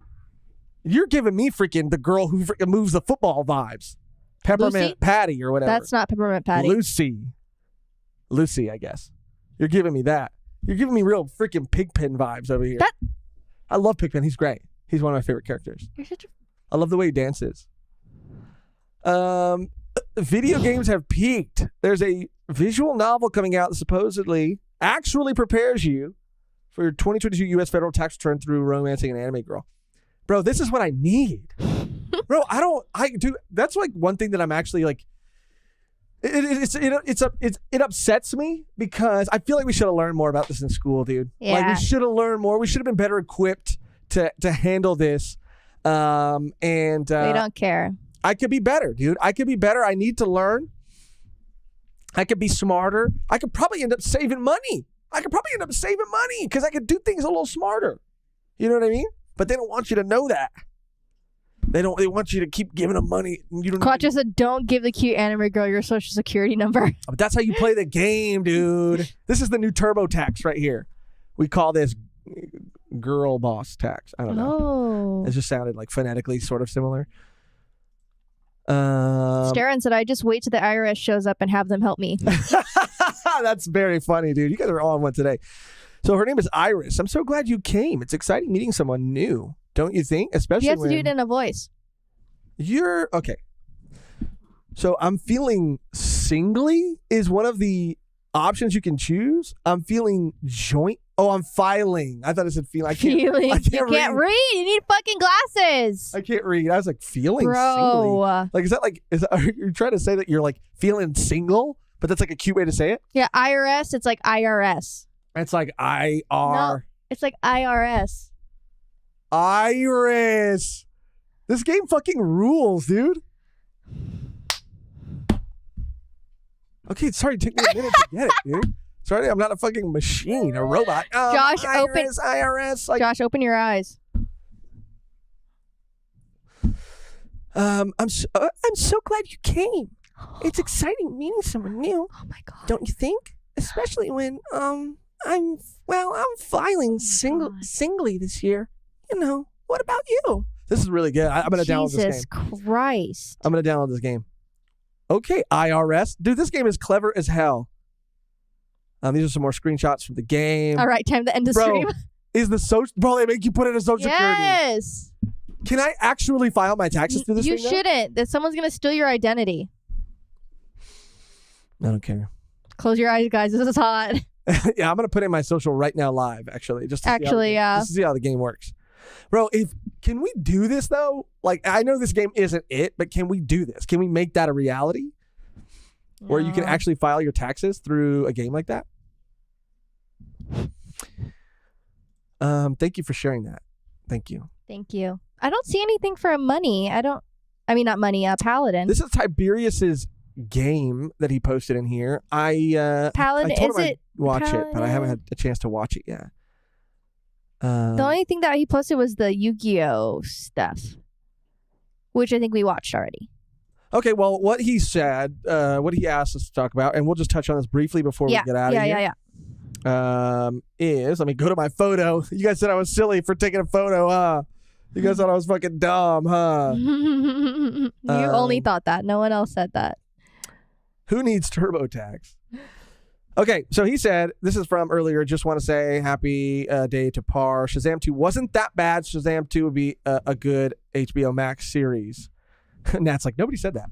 A: You're giving me freaking the girl who freaking moves the football vibes. Peppermint
B: Lucy?
A: Patty or whatever.
B: That's not Peppermint Patty.
A: Lucy, I guess. You're giving me that. You're giving me real freaking Pigpen vibes over here. I love Pigpen. He's great. He's one of my favorite characters.
B: You're such a...
A: I love the way he dances. Video games have peaked. There's a visual novel coming out that supposedly actually prepares you for your 2022 U.S. federal tax return through romancing an anime girl. Bro, this is what I need. Bro, that's like one thing that I'm actually like, it upsets me because I feel like we should have learned more about this in school, dude.
B: Yeah.
A: Like we should have learned more. We should have been better equipped to handle this.
B: We don't care.
A: I could be better, dude. I could be better. I need to learn. I could be smarter. I could probably end up saving money. Because I could do things a little smarter. You know what I mean? But they don't want you to know that. They want you to keep giving them money. You don't.
B: Quattro said, don't give the cute anime girl your social security number.
A: But that's how you play the game, dude. This is the new TurboTax right here. We call this girl boss tax. I don't know.
B: Oh.
A: It just sounded like phonetically sort of similar.
B: Starren said, I just wait till the IRS shows up and have them help me.
A: That's very funny, dude. You guys are all on one today. So her name is Iris. I'm so glad you came. It's exciting meeting someone new, don't you think? Especially
B: You have to
A: when
B: do it in a voice.
A: you're okay. So I'm feeling singly is one of the options you can choose. I'm feeling joint. Oh, I'm filing. I thought it said feeling. I can't
B: You can't read. You need fucking glasses.
A: I can't read. I was like feeling singly.
B: Bro.
A: Like, are you trying to say that you're like feeling single? But that's like a cute way to say it.
B: Yeah, IRS, it's like IRS.
A: It's like
B: No, it's like IRS.
A: Iris. This game fucking rules, dude. Okay, sorry, it took me a minute to get it, dude. Sorry, I'm not a fucking machine, a robot.
B: Josh,
A: IRS. Like,
B: Josh, open your eyes.
A: I'm so glad you came. It's exciting meeting someone new.
B: Oh my god.
A: Don't you think? Especially when I'm filing singly this year. You know, what about you? This is really good. I'm gonna download this game.
B: Jesus Christ.
A: I'm gonna download this game. Okay, IRS. Dude, this game is clever as hell. These are some more screenshots from the game.
B: All right, time to end the stream.
A: Bro, they make you put in a social security.
B: Yes.
A: Can I actually file my taxes through this
B: You
A: thing now?
B: shouldn't. That someone's going to steal your identity.
A: I don't care.
B: Close your eyes, guys. This is hot.
A: Yeah, I'm going to put in my social right now live, actually. Just to see how the game works. Bro, can we do this, though? Like, I know this game isn't it, but can we do this? Can we make that a reality? Where you can actually file your taxes through a game like that? Thank you for sharing that. Thank you.
B: Thank you. I don't see anything for money. Not money, Paladin.
A: This is Tiberius's game that he posted in here.
B: Paladin,
A: I told him
B: is
A: I'd
B: it
A: watch
B: Paladin?
A: it, but I haven't had a chance to watch it yet.
B: The only thing that he posted was the Yu-Gi-Oh stuff, which I think we watched already.
A: Okay, well, what he said, what he asked us to talk about, and we'll just touch on this briefly before we get out of here. Is, let me go to my photo. You guys said I was silly for taking a photo, huh? You guys thought I was fucking dumb, huh?
B: You only thought that. No one else said that.
A: Who needs TurboTax? Okay, so he said, this is from earlier, just want to say happy day to Par. Shazam 2 wasn't that bad. Shazam 2 would be a good HBO Max series. Nat's like, nobody said that.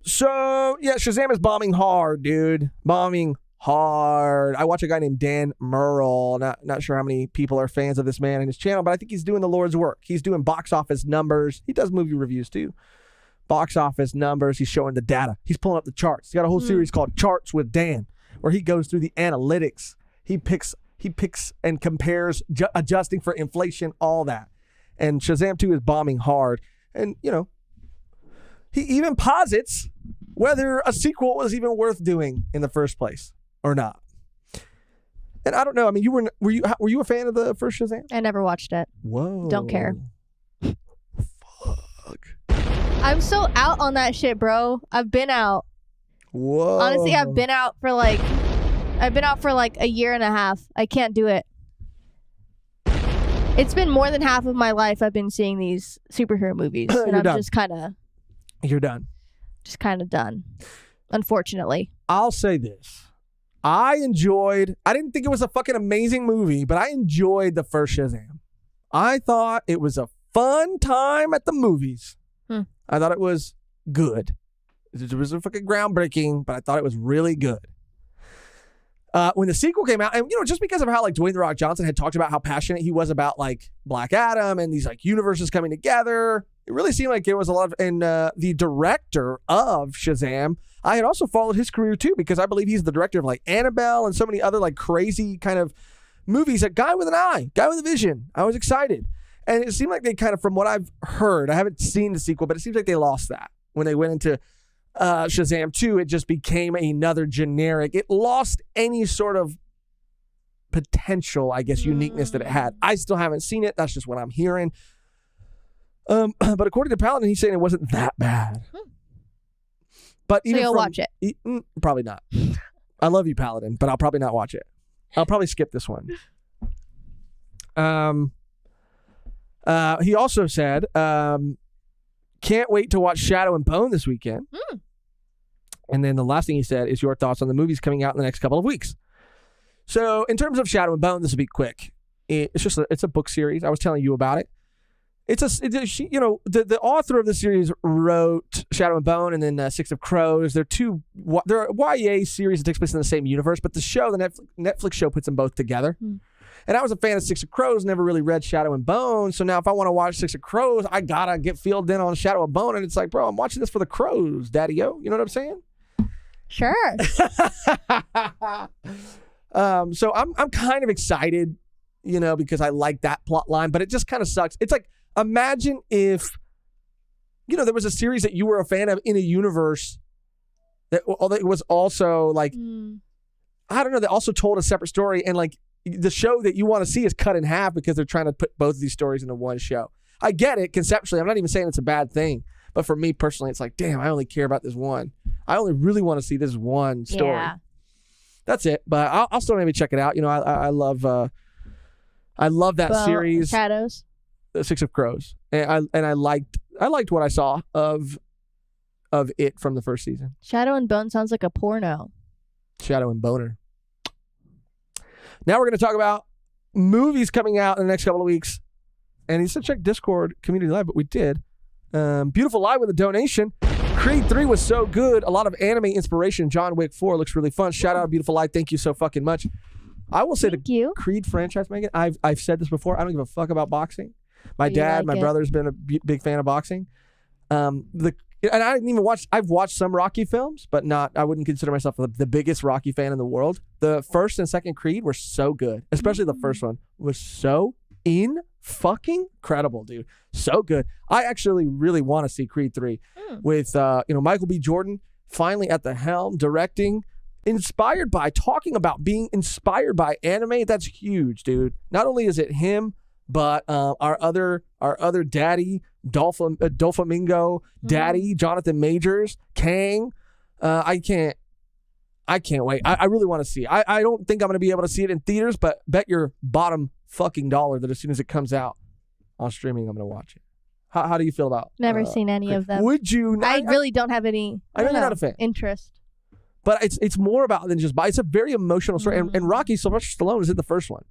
A: So, yeah, Shazam is bombing hard, dude. Bombing hard. I watch a guy named Dan Murrell. Not sure how many people are fans of this man and his channel, but I think he's doing the Lord's work. He's doing box office numbers. He does movie reviews, too. Box office numbers. He's showing the data. He's pulling up the charts. He's got a whole series called Charts with Dan, where he goes through the analytics. He picks and compares, adjusting for inflation, all that. And Shazam 2 is bombing hard. And, you know, he even posits whether a sequel was even worth doing in the first place or not. And I don't know. I mean, were you a fan of the first Shazam?
B: I never watched it.
A: Whoa.
B: Don't care.
A: Fuck.
B: I'm so out on that shit, bro. I've been out.
A: Whoa.
B: Honestly, I've been out for like a year and a half. I can't do it. It's been more than half of my life I've been seeing these superhero movies. And I'm just kind of...
A: You're done.
B: Just kind of done. Unfortunately.
A: I'll say this. I didn't think it was a fucking amazing movie, but I enjoyed the first Shazam. I thought it was a fun time at the movies. I thought it was good. It was fucking groundbreaking, but I thought it was really good. When the sequel came out, and you know, just because of how like Dwayne The Rock Johnson had talked about how passionate he was about like Black Adam and these like universes coming together, it really seemed like there was a lot of, and the director of Shazam, I had also followed his career too, because I believe he's the director of like Annabelle and so many other like crazy kind of movies. A guy with an eye, guy with a vision. I was excited. And it seemed like they kind of, from what I've heard, I haven't seen the sequel, but it seems like they lost that. When they went into Shazam 2, it just became another generic. It lost any sort of potential, I guess, uniqueness that it had. I still haven't seen it. That's just what I'm hearing. But according to Paladin, he's saying it wasn't that bad. But even
B: so you'll watch it?
A: Probably not. I love you, Paladin, but I'll probably not watch it. I'll probably skip this one. He also said, can't wait to watch Shadow and Bone this weekend. And then the last thing he said is your thoughts on the movies coming out in the next couple of weeks. So in terms of Shadow and Bone, this will be quick. It's a book series. I was telling you about it. The author of the series wrote Shadow and Bone and then Six of Crows. They're a YA series that takes place in the same universe, but the Netflix show puts them both together. And I was a fan of Six of Crows, never really read Shadow and Bone. So now if I want to watch Six of Crows, I gotta get filled in on Shadow and Bone. And it's like, bro, I'm watching this for the crows, daddy-o. You know what I'm saying?
B: Sure.
A: So I'm kind of excited, you know, because I like that plot line, but it just kind of sucks. It's like, imagine if, you know, there was a series that you were a fan of in a universe that was also like, I don't know, they also told a separate story, and like the show that you want to see is cut in half because they're trying to put both of these stories into one show. I get it conceptually. I'm not even saying it's a bad thing, but for me personally, it's like, damn, I only care about this one. I only really want to see this one story.
B: Yeah.
A: That's it. But I'll still maybe check it out. You know, I love that series.
B: Shadows.
A: Six of Crows, and I liked what I saw of it from the first season.
B: Shadow and Bone sounds like a porno.
A: Shadow and Boner. Now we're going to talk about movies coming out in the next couple of weeks. And he said check Discord Community Live, but we did. Beautiful Live with a donation. Creed 3 was so good. A lot of anime inspiration. John Wick 4 looks really fun. Shout out Beautiful Live. Thank you so fucking much. I will say Creed franchise, Mehgan, I've said this before. I don't give a fuck about boxing. My dad, my brother's been a big fan of boxing. And I didn't even watch. I've watched some Rocky films, but not. I wouldn't consider myself the biggest Rocky fan in the world. The first and second Creed were so good, especially the first one was so fucking incredible, dude. So good. I actually really want to see Creed 3 with Michael B. Jordan finally at the helm, directing, talking about being inspired by anime. That's huge, dude. Not only is it him, but our other daddy, Doflamingo daddy, Jonathan Majors, Kang. I can't wait. I really want to see it. I don't think I'm going to be able to see it in theaters, but bet your bottom fucking dollar that as soon as it comes out on streaming, I'm going to watch it. How do you feel about?
B: Never seen any of them.
A: Would you?
B: I really don't have any.
A: I know you're not a fan.
B: Interest.
A: But it's more about than just. It's a very emotional story, and Rocky Sylvester Stallone is in the first one.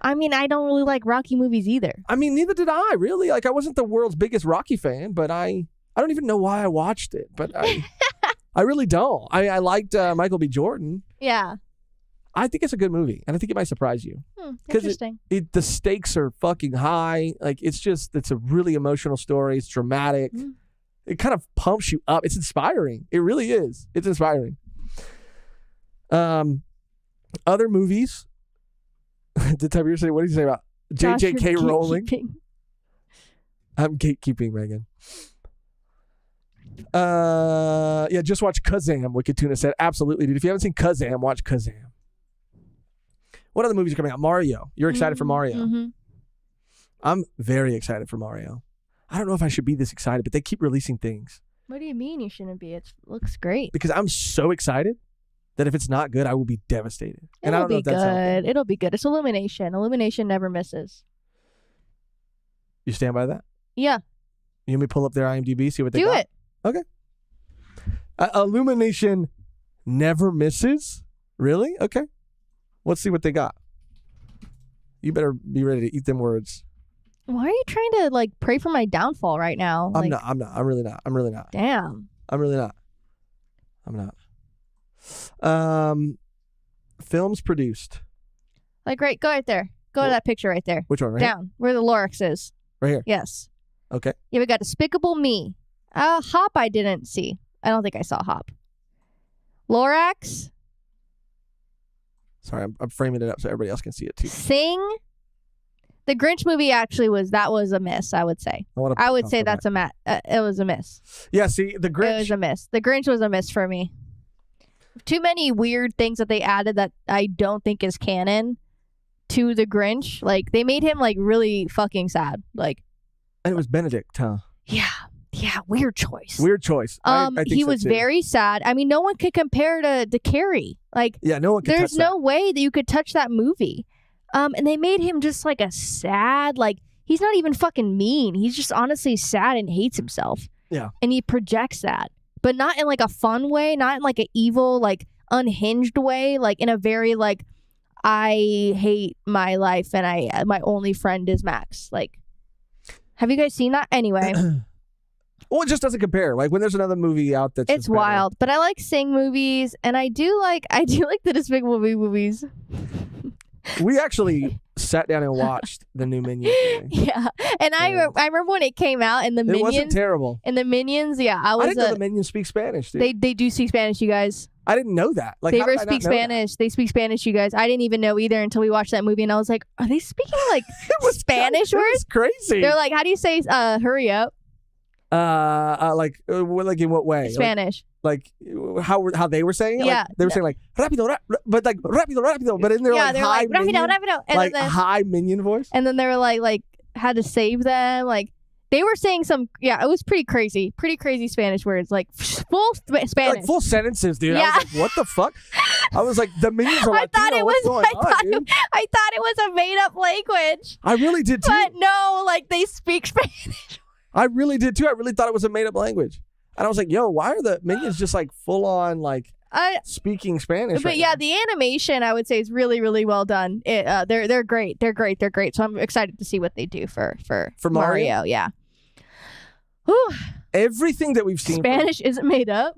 B: I mean, I don't really like Rocky movies either.
A: I mean, neither did I, really. Like, I wasn't the world's biggest Rocky fan, but I don't even know why I watched it. But I really don't. I liked Michael B. Jordan.
B: Yeah.
A: I think it's a good movie, and I think it might surprise you.
B: Interesting.
A: The stakes are fucking high. Like, it's a really emotional story. It's dramatic. It kind of pumps you up. It's inspiring. It really is. It's inspiring. Other movies. The type you're saying, what did you say about JJK Rowling? I'm gatekeeping, Megan. Yeah, just watch Kazam, Wicked Tuna said. Absolutely, dude. If you haven't seen Kazam, watch Kazam. What other movies are coming out? Mario. You're excited for Mario.
B: Mm-hmm.
A: I'm very excited for Mario. I don't know if I should be this excited, but they keep releasing things.
B: What do you mean you shouldn't be? It looks great.
A: Because I'm so excited that if it's not good, I will be devastated. And I
B: It'll
A: don't know
B: be
A: if that's
B: good. It'll be good. It's Illumination. Illumination never misses.
A: You stand by that?
B: Yeah.
A: You want me to pull up their IMDb, see what they
B: Do
A: got?
B: it.
A: Okay. Illumination never misses? Really? Okay. Let's see what they got. You better be ready to eat them words.
B: Why are you trying to like pray for my downfall right now?
A: I'm not. I'm really not.
B: Damn.
A: I'm really not. I'm not. Films produced.
B: Like right, go right there. Go to that picture right there.
A: Which one? Right
B: Down. Where the Lorax is.
A: Right here.
B: Yes.
A: Okay.
B: Yeah, we got Despicable Me. Hop I didn't see. I don't think I saw Hop. Lorax.
A: Sorry, I'm framing it up so everybody else can see it too.
B: Sing. The Grinch movie actually was a miss, I would say. I would say that's it was a miss.
A: Yeah, see, the Grinch.
B: It was a miss. The Grinch was a miss for me. Too many weird things that they added that I don't think is canon to the Grinch. Like, they made him, like, really fucking sad. Like,
A: And it was Benedict, huh?
B: yeah, weird choice.
A: Weird choice. I think
B: he
A: so
B: was
A: too.
B: very sad. I mean, no one could compare to Carrie. Like,
A: Yeah, no one could
B: there's
A: touch
B: no way that you could touch that movie. And they made him just like a sad, like, he's not even fucking mean. He's just honestly sad and hates himself.
A: Yeah.
B: And he projects that, but not in like a fun way, not in like an evil, like unhinged way, like in a very like, I hate my life and my only friend is Max. Like, have you guys seen that? Anyway.
A: Well, it just doesn't compare. Like when there's another movie out that's
B: It's
A: just better.
B: wild, but I like Sing movies, and I do like the Despicable Me movies.
A: We actually sat down and watched the new Minions movie.
B: Yeah, and I remember when it came out, and the
A: It
B: Minions.
A: wasn't terrible.
B: And the Minions, yeah, I
A: I didn't know the Minions speak Spanish, dude.
B: They do speak Spanish, you guys.
A: I didn't know that. Like,
B: They
A: how did I not
B: speak
A: know that?
B: Spanish. They speak Spanish, you guys. I didn't even know either until we watched that movie, and I was like, are they speaking like Spanish
A: It
B: words?
A: was crazy.
B: They're like, how do you say hurry up?
A: Like in what way?
B: Spanish.
A: Like how they were saying it?
B: Yeah.
A: Like, they were saying like rápido, but like rápido, but in their
B: Yeah,
A: like
B: they're
A: high
B: like,
A: minion,
B: rapido. And
A: like
B: then
A: high minion voice.
B: and then they were like had to save them. Like, they were saying it was pretty crazy Spanish words, like full Spanish.
A: Like full sentences, dude.
B: Yeah.
A: I was like, what the fuck? I was like, the minions are
B: I
A: like,
B: thought it
A: what's
B: was.
A: going on, dude?
B: I thought it was a made up language,
A: I really did too.
B: but no, like they speak Spanish.
A: I really did too. I really thought it was a made up language. And I was like, yo, why are the minions just like full on like speaking Spanish?
B: But
A: right
B: yeah,
A: now?
B: the animation I would say is really, really well done. They're great. They're great. So I'm excited to see what they do for Mario. Yeah. Whew.
A: Everything that we've seen
B: Spanish isn't made up.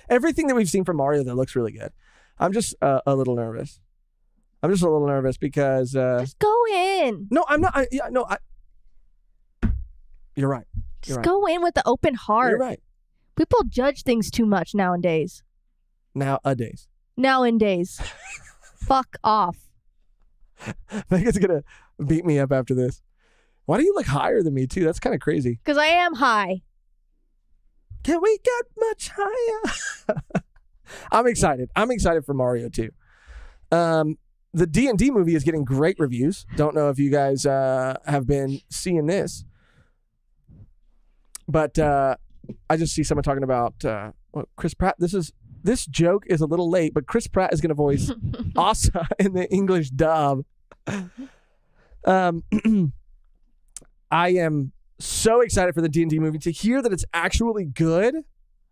A: everything that we've seen from Mario that looks really good. I'm just a little nervous. Because
B: Just go in.
A: no, I'm not. You're right.
B: Just go in with the open heart.
A: You're right.
B: People judge things too much nowadays.
A: Nowadays.
B: Fuck off.
A: Megan's gonna beat me up after this. Why do you look higher than me too? That's kind of crazy.
B: Because I am high.
A: Can we get much higher? I'm excited. I'm excited for Mario too. The D&D movie is getting great reviews. Don't know if you guys have been seeing this. But I just see someone talking about Chris Pratt. This joke is a little late, but Chris Pratt is going to voice Asa in the English dub. I am so excited for the D&D movie to hear that it's actually good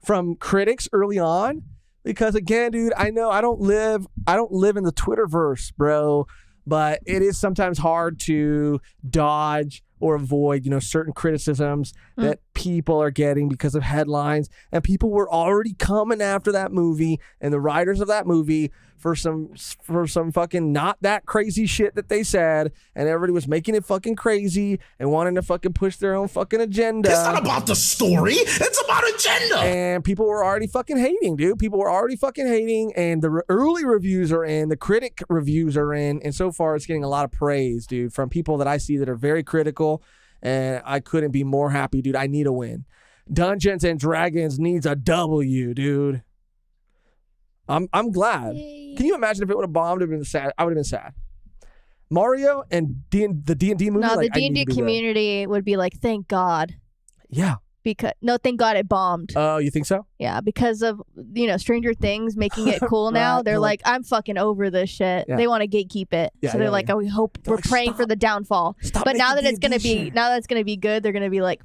A: from critics early on. Because again, dude, I know I don't live in the Twitterverse, bro. But it is sometimes hard to dodge or avoid, certain criticisms that people are getting because of headlines, and people were already coming after that movie and the writers of that movie for some fucking not that crazy shit that they said, and everybody was making it fucking crazy and wanting to fucking push their own fucking agenda.
G: It's not about the story. It's about agenda.
A: And people were already fucking hating, dude. People were already fucking hating, and the early reviews are in, the critic reviews are in, and so far it's getting a lot of praise, dude, from people that I see that are very critical, and I couldn't be more happy, dude. I need a win. Dungeons and Dragons needs a W, dude. I'm glad.
B: Yay.
A: Can you imagine if it would have bombed? I'd have been sad. I would have been sad. Mario and the D&D movie.
B: No,
A: like,
B: the D&D community would be like, thank God.
A: Yeah.
B: Thank God it bombed.
A: Oh, you think so?
B: Yeah, because of Stranger Things making it cool now.
A: Right.
B: They're like, I'm fucking over this shit.
A: Yeah.
B: They want to gatekeep it.
A: Yeah,
B: so they're
A: yeah,
B: like,
A: yeah.
B: oh, we hope
A: They're
B: we're
A: like,
B: praying for the downfall.
A: Stop
B: But now that
A: making
B: it's gonna
A: D&D
B: be
A: shit.
B: now that it's gonna be good, they're gonna be like,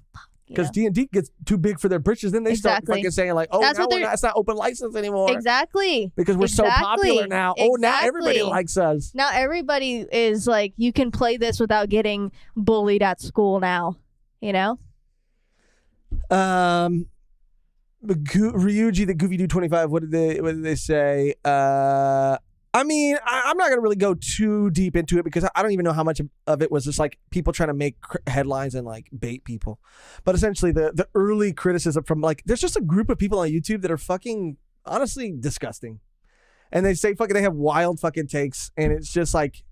A: Because D&D gets too big for their britches, then they start
B: Exactly.
A: fucking saying like, oh,
B: That's
A: now
B: what
A: it's not open license anymore.
B: exactly.
A: Because we're so
B: Exactly.
A: popular now. Oh, now everybody
B: Exactly.
A: likes us.
B: Now everybody is like, you can play this without getting bullied at school now.
A: Ryuji, the Goofy Dude 25. What did they say? I mean, I'm not gonna really go too deep into it because I don't even know how much of it was just like people trying to make headlines and like bait people. But essentially, the early criticism from like, there's just a group of people on YouTube that are fucking honestly disgusting, and they say fucking they have wild fucking takes, and it's just like,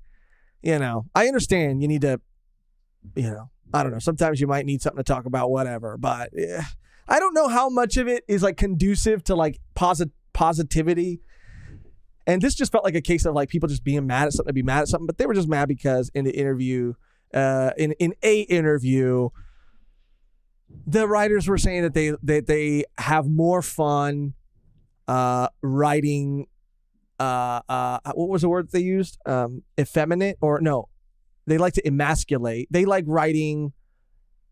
A: I understand you need to, I don't know. Sometimes you might need something to talk about, whatever. But I don't know how much of it is like conducive to like positivity. And this just felt like a case of like people just being mad at something to be mad at something, but they were just mad because in the interview, in a interview, the writers were saying that they have more fun writing. What was the word they used? Effeminate or no? They like to emasculate. They like writing.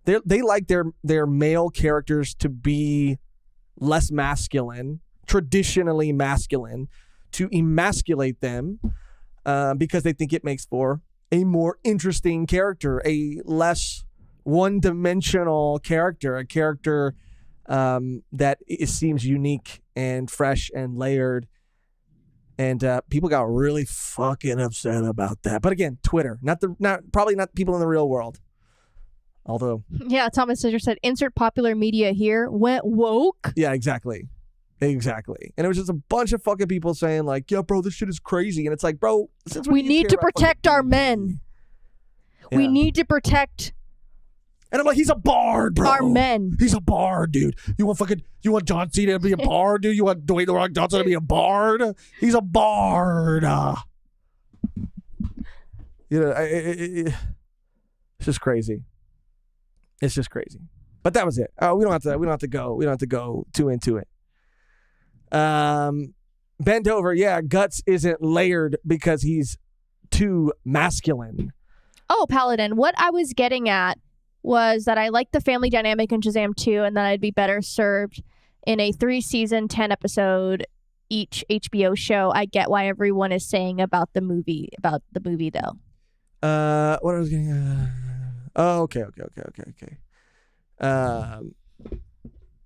A: They like their male characters to be less masculine, traditionally masculine, to emasculate them because they think it makes for a more interesting character, a less one-dimensional character, a character that seems unique and fresh and layered. And people got really fucking upset about that. But again, Twitter, probably not people in the real world. Although,
B: Yeah, Thomas Fisher said, insert popular media here, went woke.
A: yeah, exactly. And it was just a bunch of fucking people saying like, "Yo, bro, this shit is crazy." And it's like, bro, since when
B: We
A: do you
B: need
A: care
B: to
A: about
B: protect
A: fucking
B: our
A: D&D?
B: men. We
A: Yeah.
B: need to protect
A: And I'm like, he's a bard, bro.
B: our men.
A: He's a bard, dude. You want John Cena to be a bard, dude? You want Dwayne The Rock Johnson to be a bard? He's a bard. It's just crazy. It's just crazy. But that was it. We don't have to go too into it. Bent over, yeah. Guts isn't layered because he's too masculine.
B: Oh, Paladin, what I was getting at was that I like the family dynamic in Shazam 2, and that I'd be better served in a 3-season, 10-episode each HBO show. I get why everyone is saying about the movie though.
A: What I was getting okay.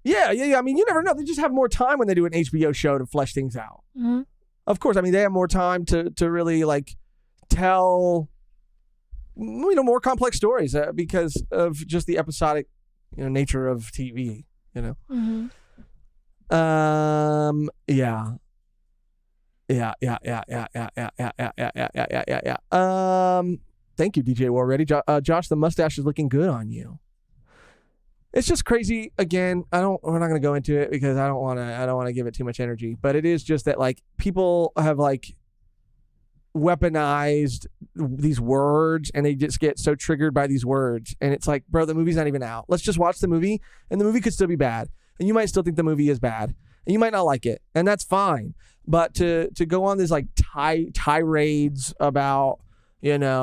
A: Yeah. I mean, you never know. They just have more time when they do an HBO show to flesh things out.
B: Mm-hmm.
A: Of course, I mean, they have more time to really like tell, more complex stories because of just the episodic, nature of TV.
B: Mm-hmm.
A: Yeah. Thank you, DJ War Ready. Josh, the mustache is looking good on you. It's just crazy. Again, we're not going to go into it because I don't want to give it too much energy, but it is just that like people have like weaponized these words and they just get so triggered by these words. And it's like, bro, the movie's not even out. Let's just watch the movie, and the movie could still be bad. And you might still think the movie is bad, and you might not like it, and that's fine. But to go on these like tirades about, here's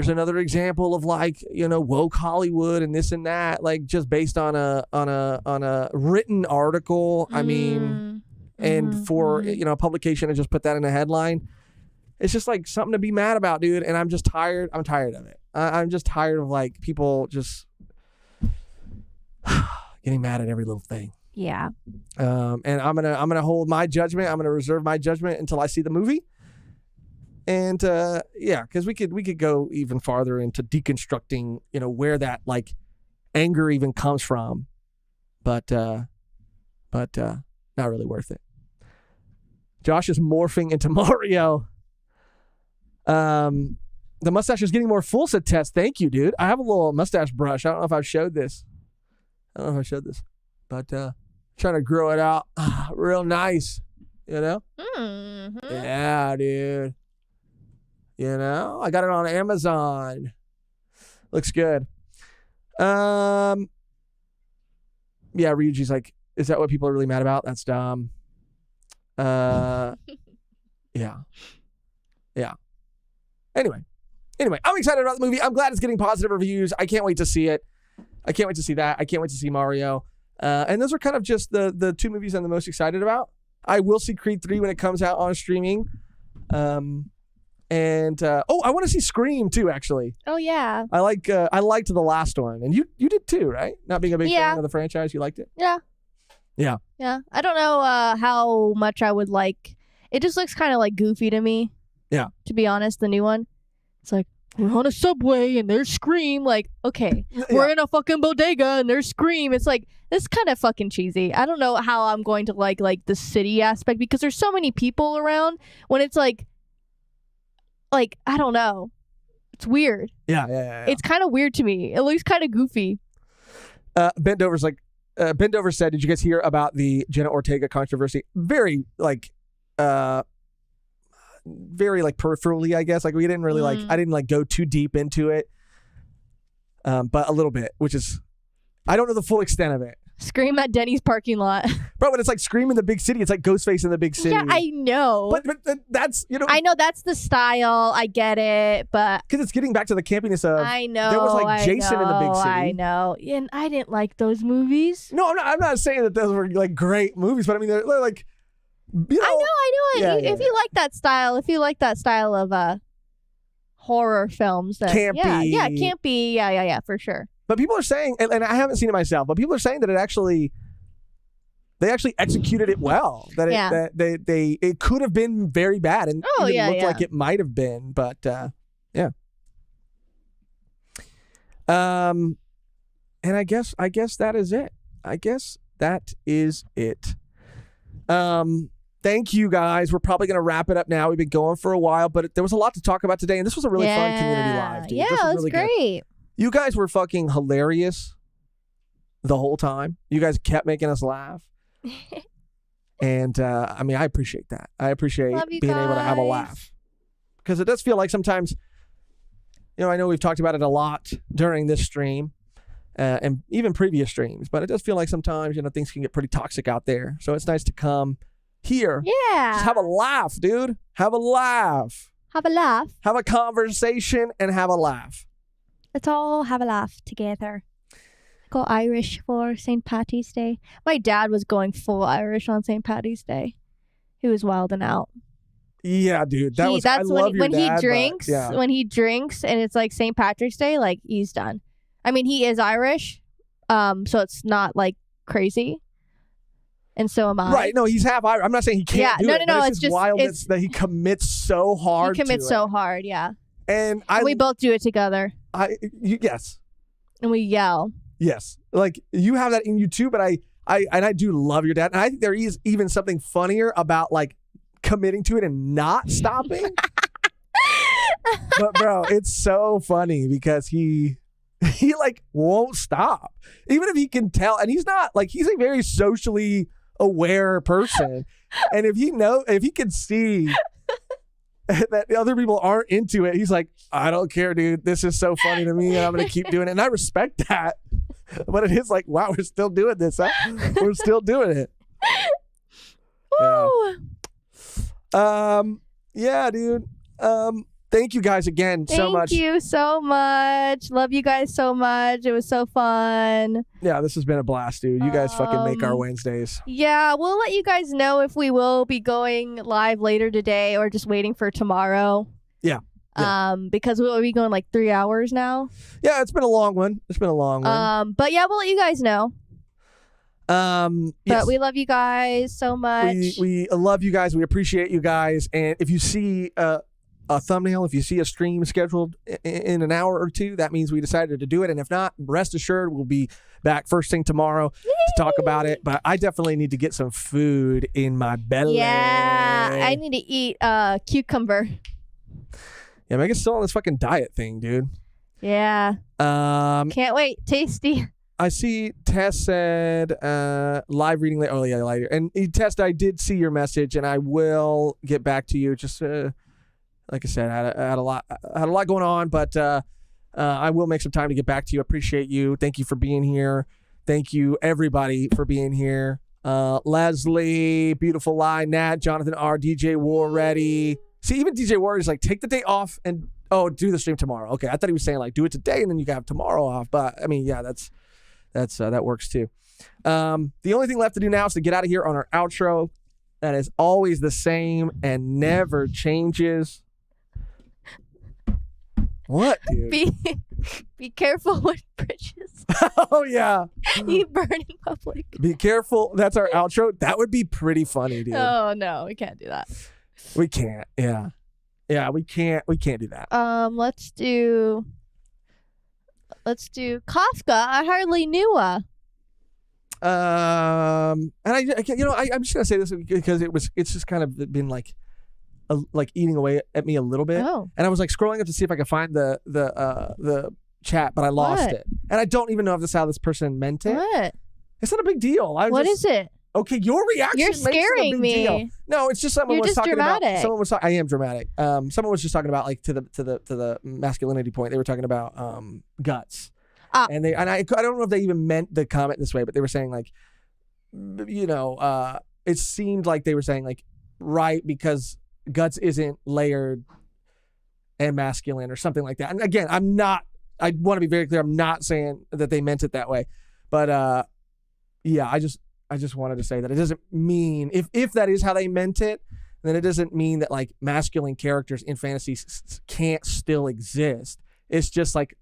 A: another example of like, woke Hollywood and this and that, like just based on a written article. I mean, and for a publication to just put that in a headline, it's just like something to be mad about, dude. And I'm just tired. I'm tired of it. I'm just tired of like people just getting mad at every little thing.
B: Yeah.
A: And I'm gonna hold my judgment. I'm gonna reserve my judgment until I see the movie. And because we could go even farther into deconstructing, where that like anger even comes from, but not really worth it. Josh is morphing into Mario. The mustache is getting more full, said Tess. Thank you, dude. I have a little mustache brush. I don't know if I've showed this. But trying to grow it out real nice,
B: Mm-hmm.
A: Yeah, dude. I got it on Amazon. Looks good. Yeah, Ryuji's like, is that what people are really mad about? That's dumb. Yeah. Anyway, I'm excited about the movie. I'm glad it's getting positive reviews. I can't wait to see it. I can't wait to see that. I can't wait to see Mario. And those are kind of just the two movies I'm the most excited about. I will see Creed 3 when it comes out on streaming. I want to see Scream too, actually.
B: Oh yeah.
A: I liked the last one, and you did too, right? Not being a big fan of the franchise, you liked it?
B: Yeah.
A: Yeah.
B: Yeah. I don't know how much I would like. It just looks kind of like goofy to me.
A: Yeah.
B: To be honest, the new one, it's like we're on a subway and there's Scream. Like, okay, we're in a fucking bodega and there's Scream. It's like, it's kind of fucking cheesy. I don't know how I'm going to like the city aspect because there's so many people around when it's like I don't know. It's weird.
A: Yeah.
B: It's kind of weird to me. It looks kind of goofy.
A: Bendover said, did you guys hear about the Jenna Ortega controversy? Very peripherally, I guess. Like we didn't really I didn't go too deep into it. But a little bit, which is, I don't know the full extent of it.
B: Scream at Denny's parking lot.
A: Bro, when it's like Scream in the big city, it's like Ghostface in the big city.
B: Yeah, I know.
A: But that's,
B: I know that's the style. I get it, but
A: because it's getting back to the campiness of.
B: I know.
A: There was like Jason in the big city.
B: I know, and I didn't like those movies.
A: No, I'm not saying that those were like great movies, but I mean they're like.
B: I know.
A: Yeah,
B: if you like that style, of horror films, then
A: campy.
B: Yeah, campy. Yeah, for sure.
A: But people are saying, and I haven't seen it myself, but people are saying that they actually executed it well. That it could have been very bad, and it looked like it might have been, but yeah. And I guess that is it. Thank you guys. We're probably going to wrap it up now. We've been going for a while, but there was a lot to talk about today, and this was a really fun community live, dude.
B: Yeah,
A: this was
B: really
A: great.
B: Good.
A: You guys were fucking hilarious the whole time. You guys kept making us laugh. And I appreciate that. I appreciate being able to have a laugh. Because it does feel like sometimes, I know we've talked about it a lot during this stream and even previous streams, but it does feel like sometimes, things can get pretty toxic out there. So it's nice to come here.
B: Yeah.
A: Just have a laugh, dude. Have a laugh.
B: Have a laugh.
A: Have a conversation and have a laugh.
B: Let's all have a laugh together. Go Irish for St. Patty's Day. My dad was going full Irish on St. Patty's Day. He was wilding out.
A: Yeah, dude. That's
B: when he drinks. When he drinks and it's like St. Patrick's Day, like he's done. I mean, he is Irish, so it's not like crazy. And so am I.
A: Right. No, he's half Irish. I'm not saying he can't do it. No. It's just wildness that he commits so hard.
B: Hard, yeah.
A: And
B: we both do it together.
A: Yes.
B: And we yell.
A: Yes. Like you have that in you too, but I do love your dad. And I think there is even something funnier about like committing to it and not stopping. But bro, it's so funny because he like won't stop. Even if he can tell, and he's a very socially aware person. And if he can see that the other people aren't into it, he's like, I don't care, dude. This is so funny to me, and I'm gonna keep doing it. And I respect that. But it is like, wow, we're still doing this, huh? We're still doing it. Yeah, dude. Thank you guys again so much.
B: Thank you so much. Love you guys so much. It was so fun.
A: Yeah, this has been a blast, dude. You guys fucking make our Wednesdays.
B: Yeah, we'll let you guys know if we will be going live later today or just waiting for tomorrow.
A: Yeah.
B: Because we'll be going like 3 hours now.
A: Yeah, it's been a long one.
B: But yeah, we'll let you guys know. But we love you guys so much.
A: We love you guys. We appreciate you guys. And if you see a thumbnail, if you see a stream scheduled in an hour or two, that means we decided to do it. And if not, rest assured, we'll be back first thing tomorrow to talk about it. But I definitely need to get some food in my belly.
B: Yeah, I need to eat cucumber.
A: Yeah, Megan's still on this fucking diet thing, dude.
B: Yeah. Can't wait. Tasty.
A: I see Tess said live reading later. Oh, yeah, later. And Tess, I did see your message, and I will get back to you. Just like I said, I had a lot going on, but I will make some time to get back to you. Appreciate you. Thank you for being here. Thank you, everybody, for being here. Leslie, Beautiful Lie, Nat, Jonathan R, DJ War Ready. See, even DJ War is like, take the day off and do the stream tomorrow. Okay, I thought he was saying like do it today and then you can have tomorrow off. But I mean, yeah, that works too. The only thing left to do now is to get out of here on our outro. That is always the same and never changes. What, dude?
B: Be careful with bridges.
A: Oh, yeah.
B: You burn in public.
A: Be careful. That's our outro. That would be pretty funny, dude.
B: Oh, no. We can't do that.
A: We can't. Yeah. Yeah, we can't do that.
B: Let's do Kafka. I hardly knew her.
A: And I'm just gonna say this because it's just kind of been like eating away at me a little bit.
B: Oh.
A: And I was like scrolling up to see if I could find the chat, but I lost it. And I don't even know if this is how this person meant it.
B: What?
A: It's not a big deal.
B: What is it?
A: Okay, your reaction
B: You're
A: makes it a
B: scaring
A: big
B: me.
A: deal. No, it's just someone
B: You're
A: was
B: just
A: talking
B: dramatic.
A: about. Someone was talking. I am dramatic. Someone was just talking about like to the masculinity point. They were talking about guts. And I don't know if they even meant the comment this way, but they were saying like, it seemed like they were saying like, right, because guts isn't layered and masculine or something like that. And again, I want to be very clear. I'm not saying that they meant it that way, but yeah, I just wanted to say that it doesn't mean if that is how they meant it, then it doesn't mean that like masculine characters in fantasy can't still exist. It's just like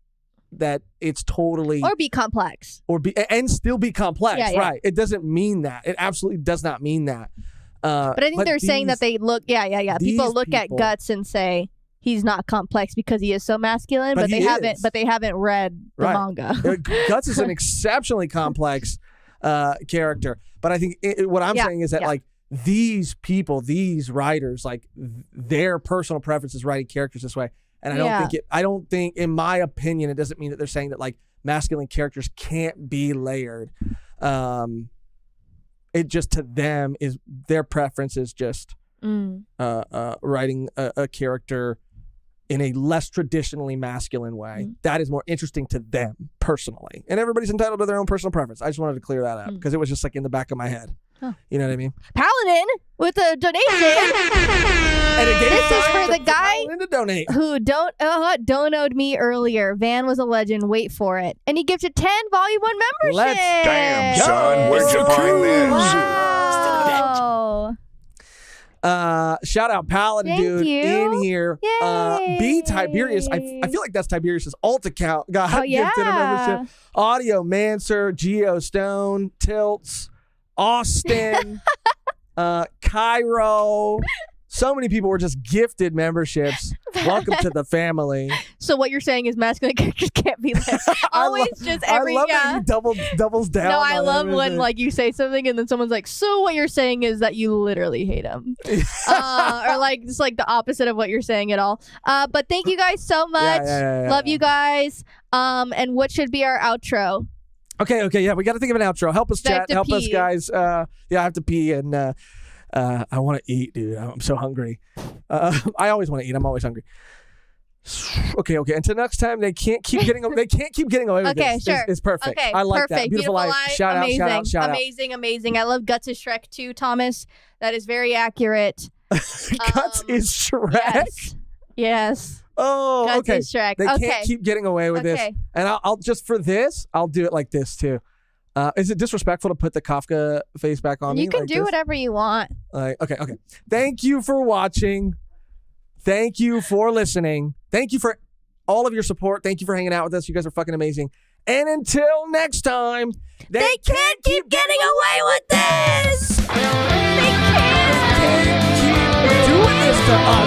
A: that it's totally
B: or be complex
A: and still be complex,
B: yeah.
A: Right? It doesn't mean that. It absolutely does not mean that.
B: But I think they're saying that they look, people look at Guts and say he's not complex because he is so masculine, but they haven't read the manga.
A: Guts is an exceptionally complex character, but I think what I'm saying is that like these people, these writers, like their personal preference is writing characters this way. And I don't think, in my opinion, it doesn't mean that they're saying that like masculine characters can't be layered. It just to them is their preference is just writing a character in a less traditionally masculine way. That is more interesting to them personally. And everybody's entitled to their own personal preference. I just wanted to clear that up because it was just like in the back of my head. Huh. You know what I mean?
B: Paladin with a donation.
A: And
B: this is for the guy
A: to donate.
B: who donoed me earlier. Van was a legend. Wait for it. And he gifted 10 Volume 1 membership.
F: Damn, son. Where'd you find this?
B: Wow.
A: Shout out Paladin, dude, in here.
B: Yay.
A: B Tiberius. I feel like that's Tiberius's alt account. Got gifted a membership. Audio Mancer, Geo Stone, Tilts, Austin, Cairo. So many people were just gifted memberships. Welcome to the family.
B: So what you're saying is masculine characters can't be there. Always just every.
A: I love that he doubles down.
B: No, I love when like you say something and then someone's like, "So what you're saying is that you literally hate him," or like it's like the opposite of what you're saying at all. But thank you guys so much. Love you guys. And what should be our outro?
A: Okay, yeah, we got to think of an outro. Help us, chat. Help us, guys. I have to pee and. I want to eat, dude. I'm so hungry. I always want to eat. I'm always hungry. Okay. Until next time, they can't keep getting away with this.
B: Sure.
A: It's perfect.
B: Okay,
A: I like
B: perfect.
A: that. Beautiful life. Shout out.
B: Amazing. I love Guts is Shrek too, Thomas. That is very accurate.
A: Guts is Shrek?
B: Yes.
A: Oh,
B: Guts
A: okay.
B: is Shrek.
A: They can't keep getting away with this. And I'll just for this, I'll do it like this too. Is it disrespectful to put the Kafka face back on me?
B: You can
A: like
B: do
A: this?
B: whatever you want.
A: Okay. Thank you for watching. Thank you for listening. Thank you for all of your support. Thank you for hanging out with us. You guys are fucking amazing. And until next time,
B: They can't keep getting away with this. They can't.
A: keep doing this to us.